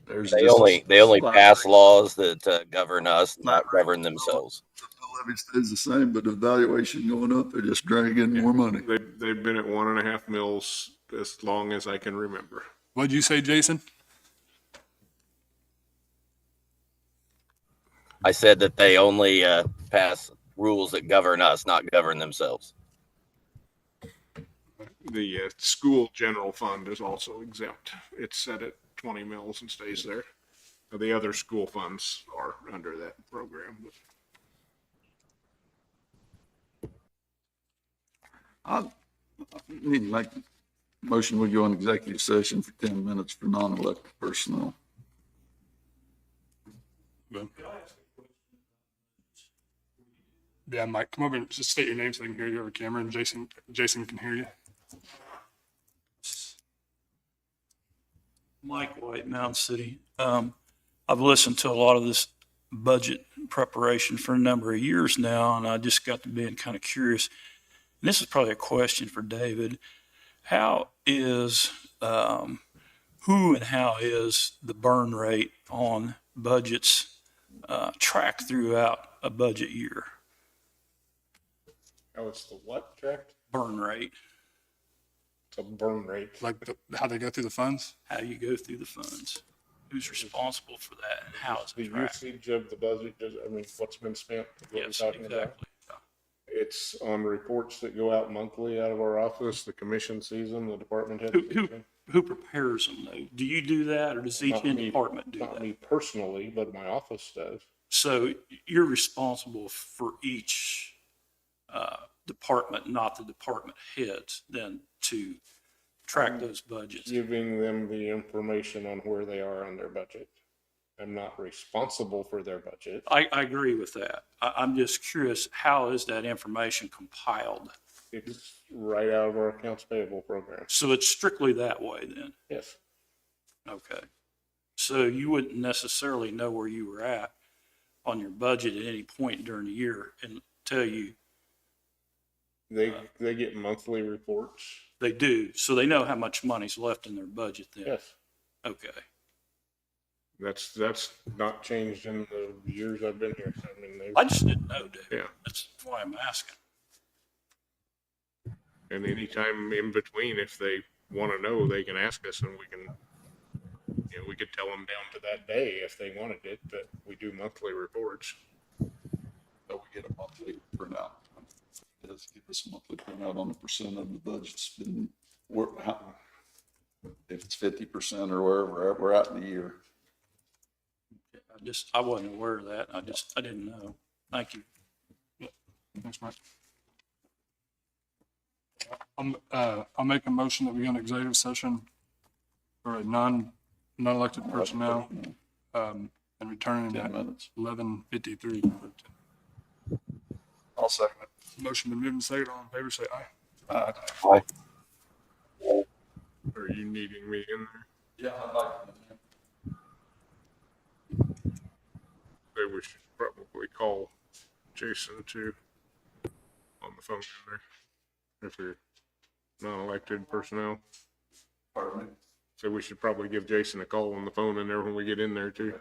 Speaker 6: They only pass laws that govern us, not govern themselves.
Speaker 9: The levy stays the same, but the valuation going up, they're just dragging more money.
Speaker 7: They've been at 1.5 mils as long as I can remember.
Speaker 5: What'd you say, Jason?
Speaker 6: I said that they only pass rules that govern us, not govern themselves.
Speaker 7: The school general fund is also exempt. It's set at 20 mils and stays there. The other school funds are under that program.
Speaker 9: I need to make a motion. We go in executive session for 10 minutes for non-elected personnel.
Speaker 5: Yeah, Mike, come over and just state your name so I can hear you over camera, and Jason can hear you.
Speaker 12: Mike White, Mound City. I've listened to a lot of this budget preparation for a number of years now, and I just got to being kind of curious. And this is probably a question for David. How is, who and how is the burn rate on budgets tracked throughout a budget year?
Speaker 7: Oh, it's the what tracked?
Speaker 12: Burn rate.
Speaker 7: It's a burn rate.
Speaker 5: Like how they go through the funds?
Speaker 12: How you go through the funds? Who's responsible for that, and how is
Speaker 7: The
Speaker 12: it tracked?
Speaker 7: usage of the budget, what's been spent, what we're
Speaker 12: Yes,
Speaker 7: talking about.
Speaker 12: exactly.
Speaker 7: It's on reports that go out monthly out of our office. The commission sees them, the department head.
Speaker 12: Who prepares them though? Do you do that, or does each
Speaker 7: Not me-
Speaker 12: department do
Speaker 7: Not
Speaker 12: that?
Speaker 7: me personally, but my office does.
Speaker 12: So you're responsible for each department, not the department heads, then to track those budgets.
Speaker 7: Giving them the information on where they are on their budget. I'm not responsible for their budget.
Speaker 12: I agree with that. I'm just curious, how is that information compiled?
Speaker 7: It's right out of our accounts payable program.
Speaker 12: So it's strictly that way then?
Speaker 7: Yes.
Speaker 12: Okay. So you wouldn't necessarily know where you were at on your budget at any point during the year and tell you.
Speaker 7: They get monthly reports.
Speaker 12: They do. So they know how much money's left in their budget then?
Speaker 7: Yes.
Speaker 12: Okay.
Speaker 1: That's not changed in the years I've been here. I mean,
Speaker 12: I just didn't know, David.
Speaker 1: Yeah.
Speaker 12: That's why I'm asking.
Speaker 1: and anytime in between, if they want to know, they can ask us and we can, we could tell them down to that day if they wanted it, but we do monthly reports.
Speaker 9: So we get a monthly printout. It does give us a monthly printout on the percent of the budget's been, if it's 50% or wherever we're at in the year.
Speaker 12: I wasn't aware of that. I didn't know. Thank you.
Speaker 5: Thanks, Mike. I'll make a motion that we go into executive session for a non-elected personnel, and returning
Speaker 9: 10
Speaker 5: at
Speaker 9: minutes.
Speaker 5: 11:53.
Speaker 9: I'll second it.
Speaker 5: Motion been moved and seconded. All in favor, say aye.
Speaker 9: Aye.
Speaker 1: Are you needing me in there?
Speaker 9: Yeah, I'd like to.
Speaker 1: Say we should probably call Jason too on the phone in there if you're non-elected personnel.
Speaker 9: Pardon me?
Speaker 1: So we should probably give Jason a call on the phone in there when we get in there too.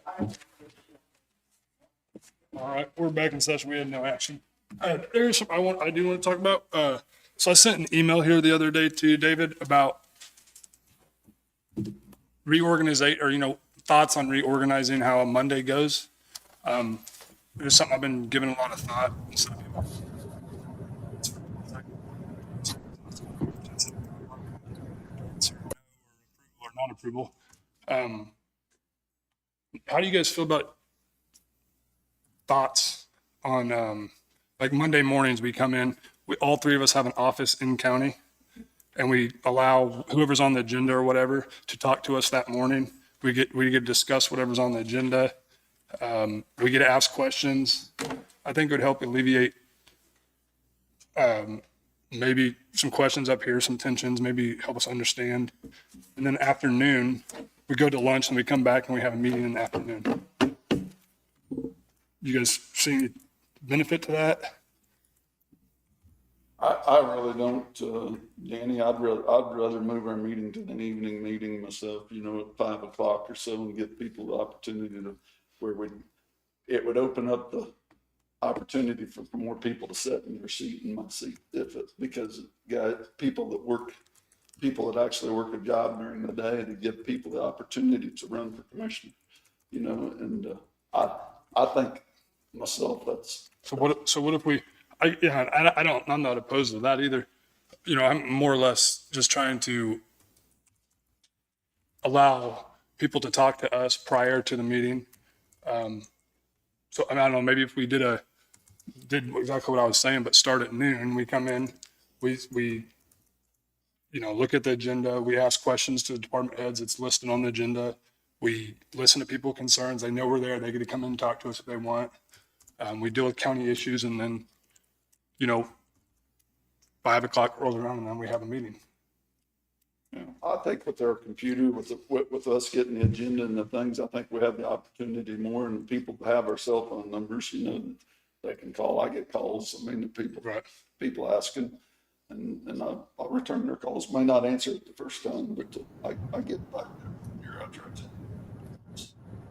Speaker 5: All right, we're back in session. We had no action. There's something I do want to talk about. So I sent an email here the other day to David about reorganization, or thoughts on reorganizing how a Monday goes. It's something I've been giving a lot of thought. Some people- or non-approval. How do you guys feel about thoughts on like Monday mornings? We come in, all three of us have an office in county, and we allow whoever's on the agenda or whatever to talk to us that morning. We get to discuss whatever's on the agenda. We get to ask questions. I think it would help alleviate maybe some questions up here, some tensions, maybe help us understand. And then afternoon, we go to lunch and we come back and we have a meeting in the afternoon. You guys see any benefit to that?
Speaker 9: I really don't, Danny. I'd rather move our meeting to an evening meeting myself, at 5 o'clock or so, and give people the opportunity it would open up the opportunity for more people to sit in their seat, in my seat, because people that actually work a job during the day, to give people the opportunity to run for commissioner, and I think myself that's.
Speaker 5: So what if we, I'm not opposed to that either. I'm more or less just trying to allow people to talk to us prior to the meeting. So I don't know, maybe if we did exactly what I was saying, but start at noon, we come in, we look at the agenda, we ask questions to the department heads, it's listed on the agenda. We listen to people's concerns, they know we're there, they get to come in and talk to us if they want. We deal with county issues, and then, 5 o'clock rolls around and then we have a meeting.
Speaker 9: Yeah, I think with our computer, with us getting the agenda and the things, I think we have the opportunity more, and people have our cell phone numbers, they can call. I get calls. The people asking, and I'll return their calls. May not answer it the first time, but I get back there. You're out there.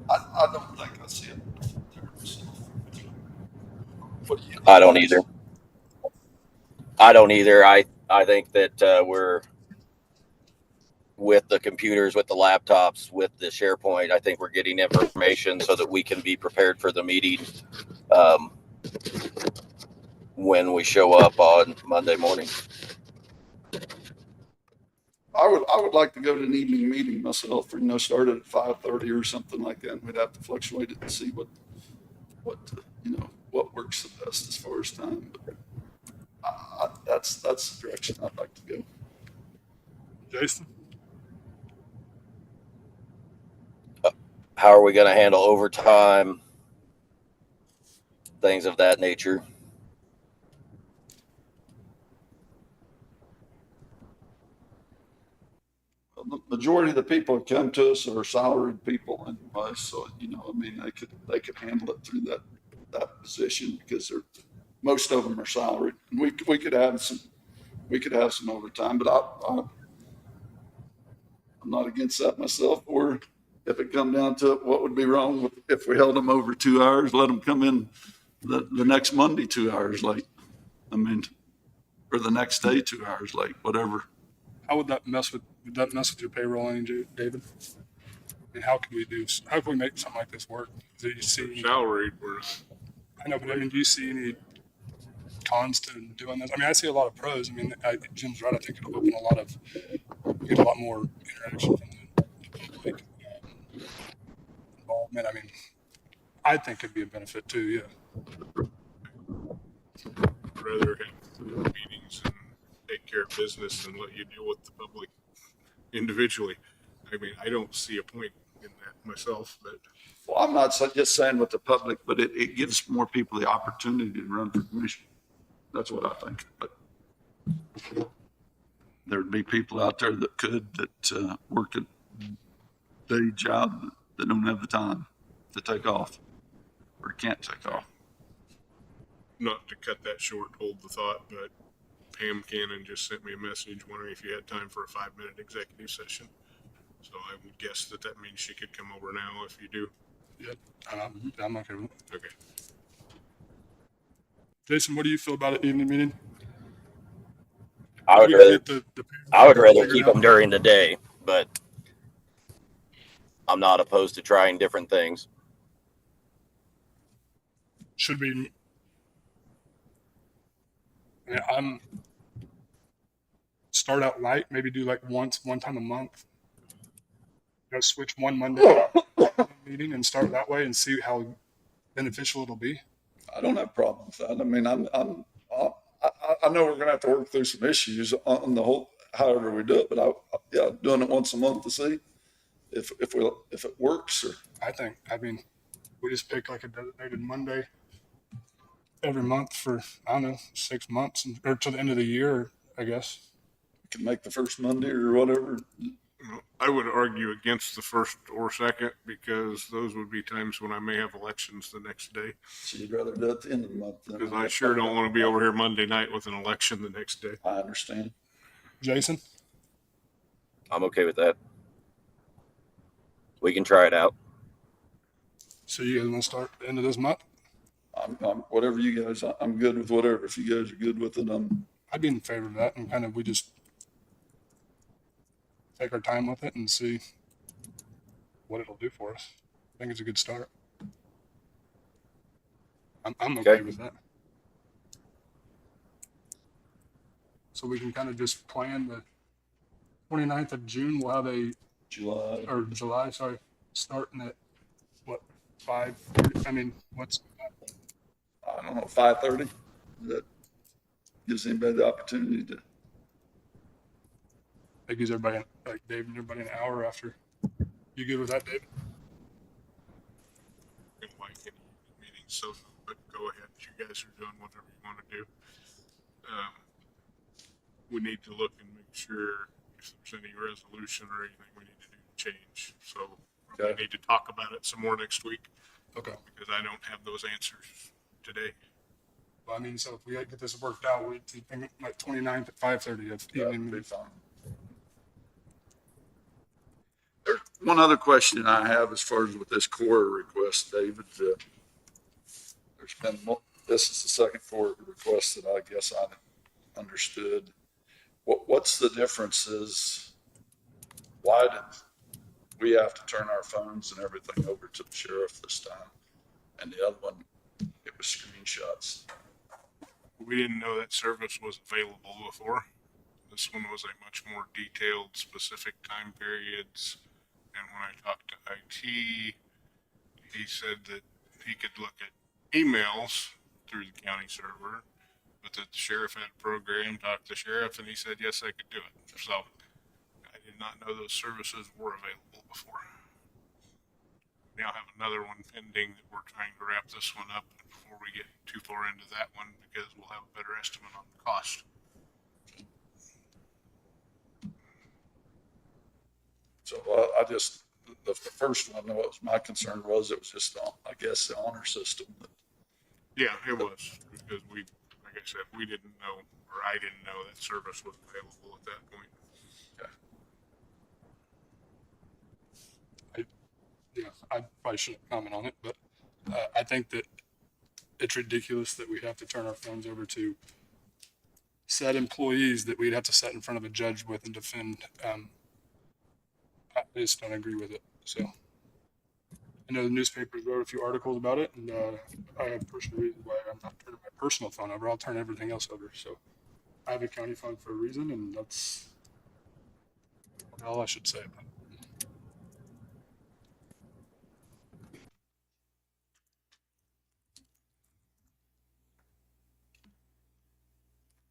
Speaker 9: I don't think I see it there myself. What do you think?
Speaker 6: I don't either. I think that we're with the computers, with the laptops, with the SharePoint. I think we're getting information so that we can be prepared for the meeting when we show up on Monday morning.
Speaker 9: I would like to go to an evening meeting myself, or start at 5:30 or something like that. We'd have to fluctuate it and see what works the best as far as time. But that's the direction I'd like to go.
Speaker 5: Jason?
Speaker 6: How are we going to handle overtime? Things of that nature.
Speaker 9: The majority of the people that come to us are salaried people anyway, so they could handle it through that position, because most of them are salaried. And we could have some overtime, but I'm not against that myself. Or if it come down to it, what would be wrong if we held them over 2 hours, let them come in the next Monday 2 hours late? Or the next day 2 hours late, whatever.
Speaker 5: How would that mess with your payroll, David? How can we make something like this work? Do you see
Speaker 1: Salaried,
Speaker 5: I know, but do you see any cons to doing this? I see a lot of pros. Jim's right. I think it'll open get a lot more interaction from the public involvement. I think it'd be a benefit too. Yeah.
Speaker 1: rather have meetings and take care of business than let you deal with the public individually. I don't see a point in that myself, but.
Speaker 9: Well, I'm not just saying with the public, but it gives more people the opportunity to run for commission. That's what I think. But there'd be people out there that work a day job that don't have the time to take off or can't take off.
Speaker 1: Not to cut that short, hold the thought, but Pam Cannon just sent me a message wondering if you had time for a 5-minute executive session. So I would guess that means she could come over now if you do.
Speaker 5: Yeah, I'm okay with it.
Speaker 1: Okay.
Speaker 5: Jason, what do you feel about it, evening meeting?
Speaker 6: I would
Speaker 5: We can
Speaker 6: rather,
Speaker 5: get the
Speaker 6: I would rather
Speaker 5: figured
Speaker 6: keep
Speaker 5: out.
Speaker 6: them during the day, but I'm not opposed to trying different things.
Speaker 5: Should we? Yeah, I'm start out light. Maybe do like one time a month. Switch one Monday meeting and start that way and see how beneficial it'll be.
Speaker 9: I don't have a problem with that. I mean, I know we're gonna have to work through some issues on the whole, however we do it, but yeah, doing it once a month to see if it works or.
Speaker 5: I mean, we just pick like a designated Monday every month for, I don't know, 6 months or to the end of the year, I guess.
Speaker 9: Can make the first Monday or whatever.
Speaker 1: I would argue against the first or second because those would be times when I may have elections the next day.
Speaker 9: So you'd rather do it at the end of the month.
Speaker 1: Because I sure don't want to be over here Monday night with an election the next day.
Speaker 9: I understand.
Speaker 5: Jason?
Speaker 6: I'm okay with that. We can try it out.
Speaker 5: So you guys want to start the end of this month?
Speaker 9: I'm whatever you guys, I'm good with whatever. If you guys are good with it,
Speaker 5: I'd be in favor of that and kind of we just take our time with it and see what it'll do for us. I think it's a good start. I'm okay with that. So we can kind of just plan the 29th of June. We'll have a July, sorry, starting at what, 5? I mean, what's,
Speaker 9: I don't know, 5:30. That gives anybody the opportunity to.
Speaker 5: that gives everybody, like Dave and everybody, an hour after. You good with that, Dave?
Speaker 1: I don't like any meetings, so but go ahead. You guys are doing whatever you want to do. We need to look and make sure if there's any resolution or anything we need to do to change. So we need to talk about it some more next week.
Speaker 5: Okay.
Speaker 1: Because I don't have those answers today.
Speaker 5: Well, I mean, so if we get this worked out, we think like 29th at 5:30. That's evening meeting.
Speaker 9: Fine. There's one other question I have as far as with this quarter request, David. There's been this is the second quarter request that I guess I understood. What's the differences? Why did we have to turn our phones and everything over to the sheriff this time? And the other one, it was screenshots.
Speaker 1: We didn't know that service was available before. This one was a much more detailed, specific time periods. And when I talked to IT, he said that he could look at emails through the county server, but that the sheriff had a program, talked to the sheriff, and he said, yes, I could do it. So I did not know those services were available before. Now have another one pending that we're trying to wrap this one up before we get too far into that one because we'll have a better estimate on the cost.
Speaker 9: So I just, the first one, was my concern was it was just, I guess, the honor system.
Speaker 1: Yeah, it was because we, like I said, we didn't know, or I didn't know that service was available at that point.
Speaker 5: Yeah, I probably shouldn't comment on it, but I think that it's ridiculous that we have to turn our phones over to said employees that we'd have to sit in front of a judge with and defend. I just don't agree with it. So I know the newspapers wrote a few articles about it, and I have personal reasons why I'm not turning my personal phone over. I'll turn everything else over. So I have a county phone for a reason, and that's all I should say about it.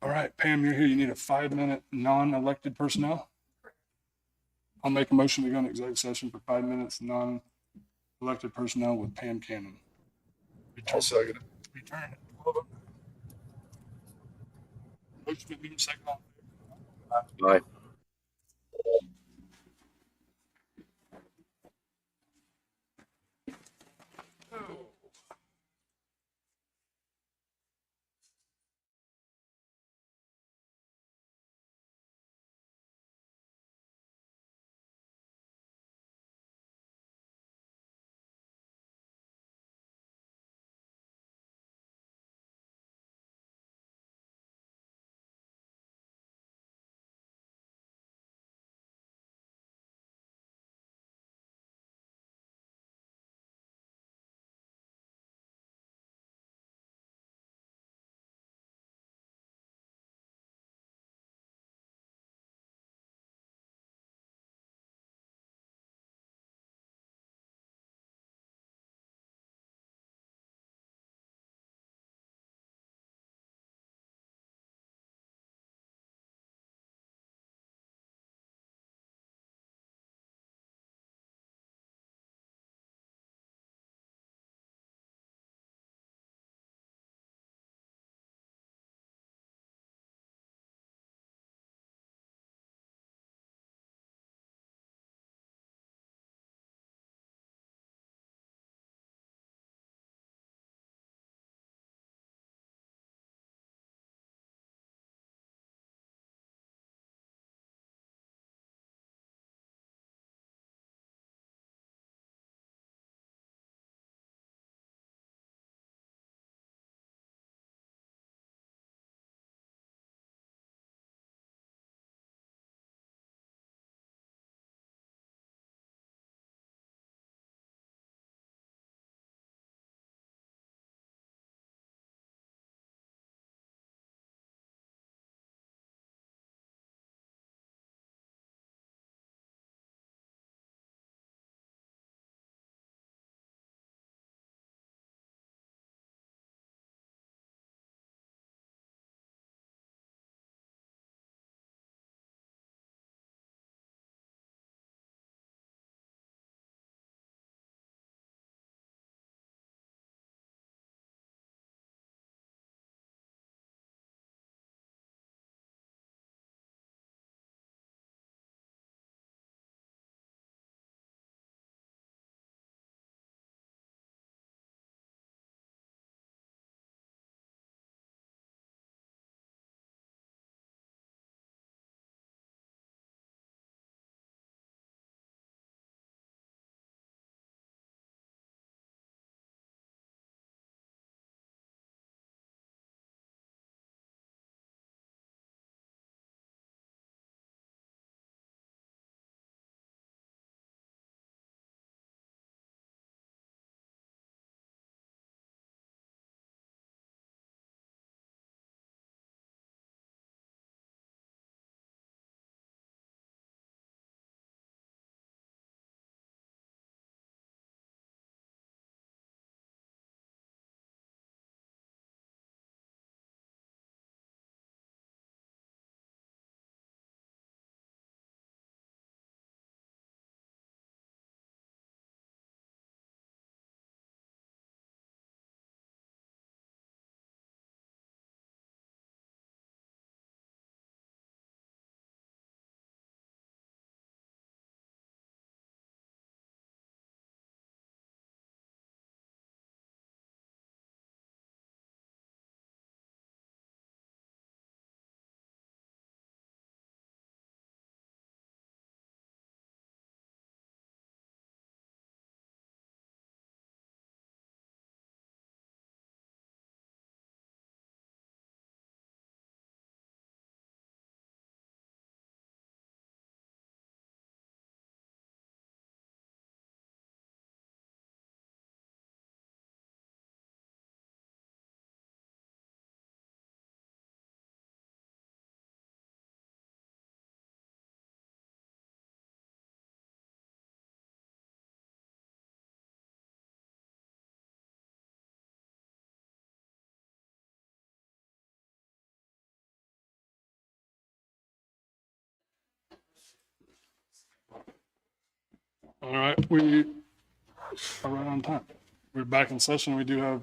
Speaker 5: All right, Pam, you're here. You need a 5-minute non-elected personnel. I'll make a motion to go into executive session for 5 minutes, non-elected personnel with Pam Cannon.
Speaker 9: I'll second it.
Speaker 5: Return. Motion made, second.
Speaker 6: Bye.
Speaker 5: All right, we are right on time. We're back in session. We do have,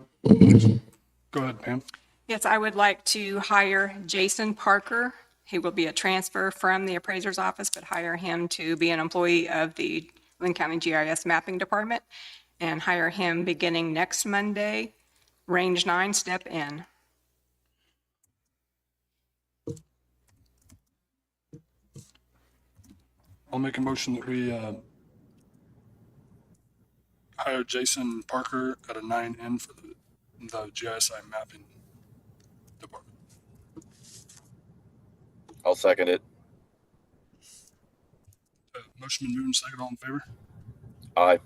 Speaker 5: go ahead, Pam.
Speaker 13: Yes, I would like to hire Jason Parker. He will be a transfer from the appraiser's office, but hire him to be an employee of the Linn County GIS Mapping Department and hire him beginning next Monday, range 9, step N.
Speaker 5: I'll make a motion that we hire Jason Parker at a 9N for the GISI mapping department.
Speaker 6: I'll second it.
Speaker 5: Motion been moved and second. All in favor?
Speaker 6: Aye.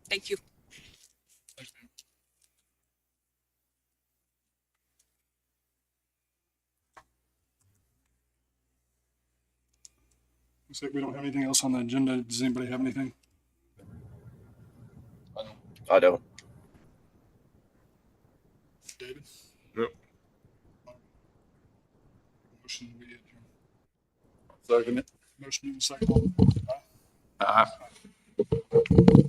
Speaker 13: Thank you.
Speaker 5: Thanks, Pam. Looks like we don't have anything else on the agenda. Does anybody have anything?
Speaker 6: I don't.
Speaker 5: David?
Speaker 9: Yep.
Speaker 5: Motion we adjourn.
Speaker 9: Second it.
Speaker 5: Motion moved and second. All in favor? Aye.
Speaker 2: Aye.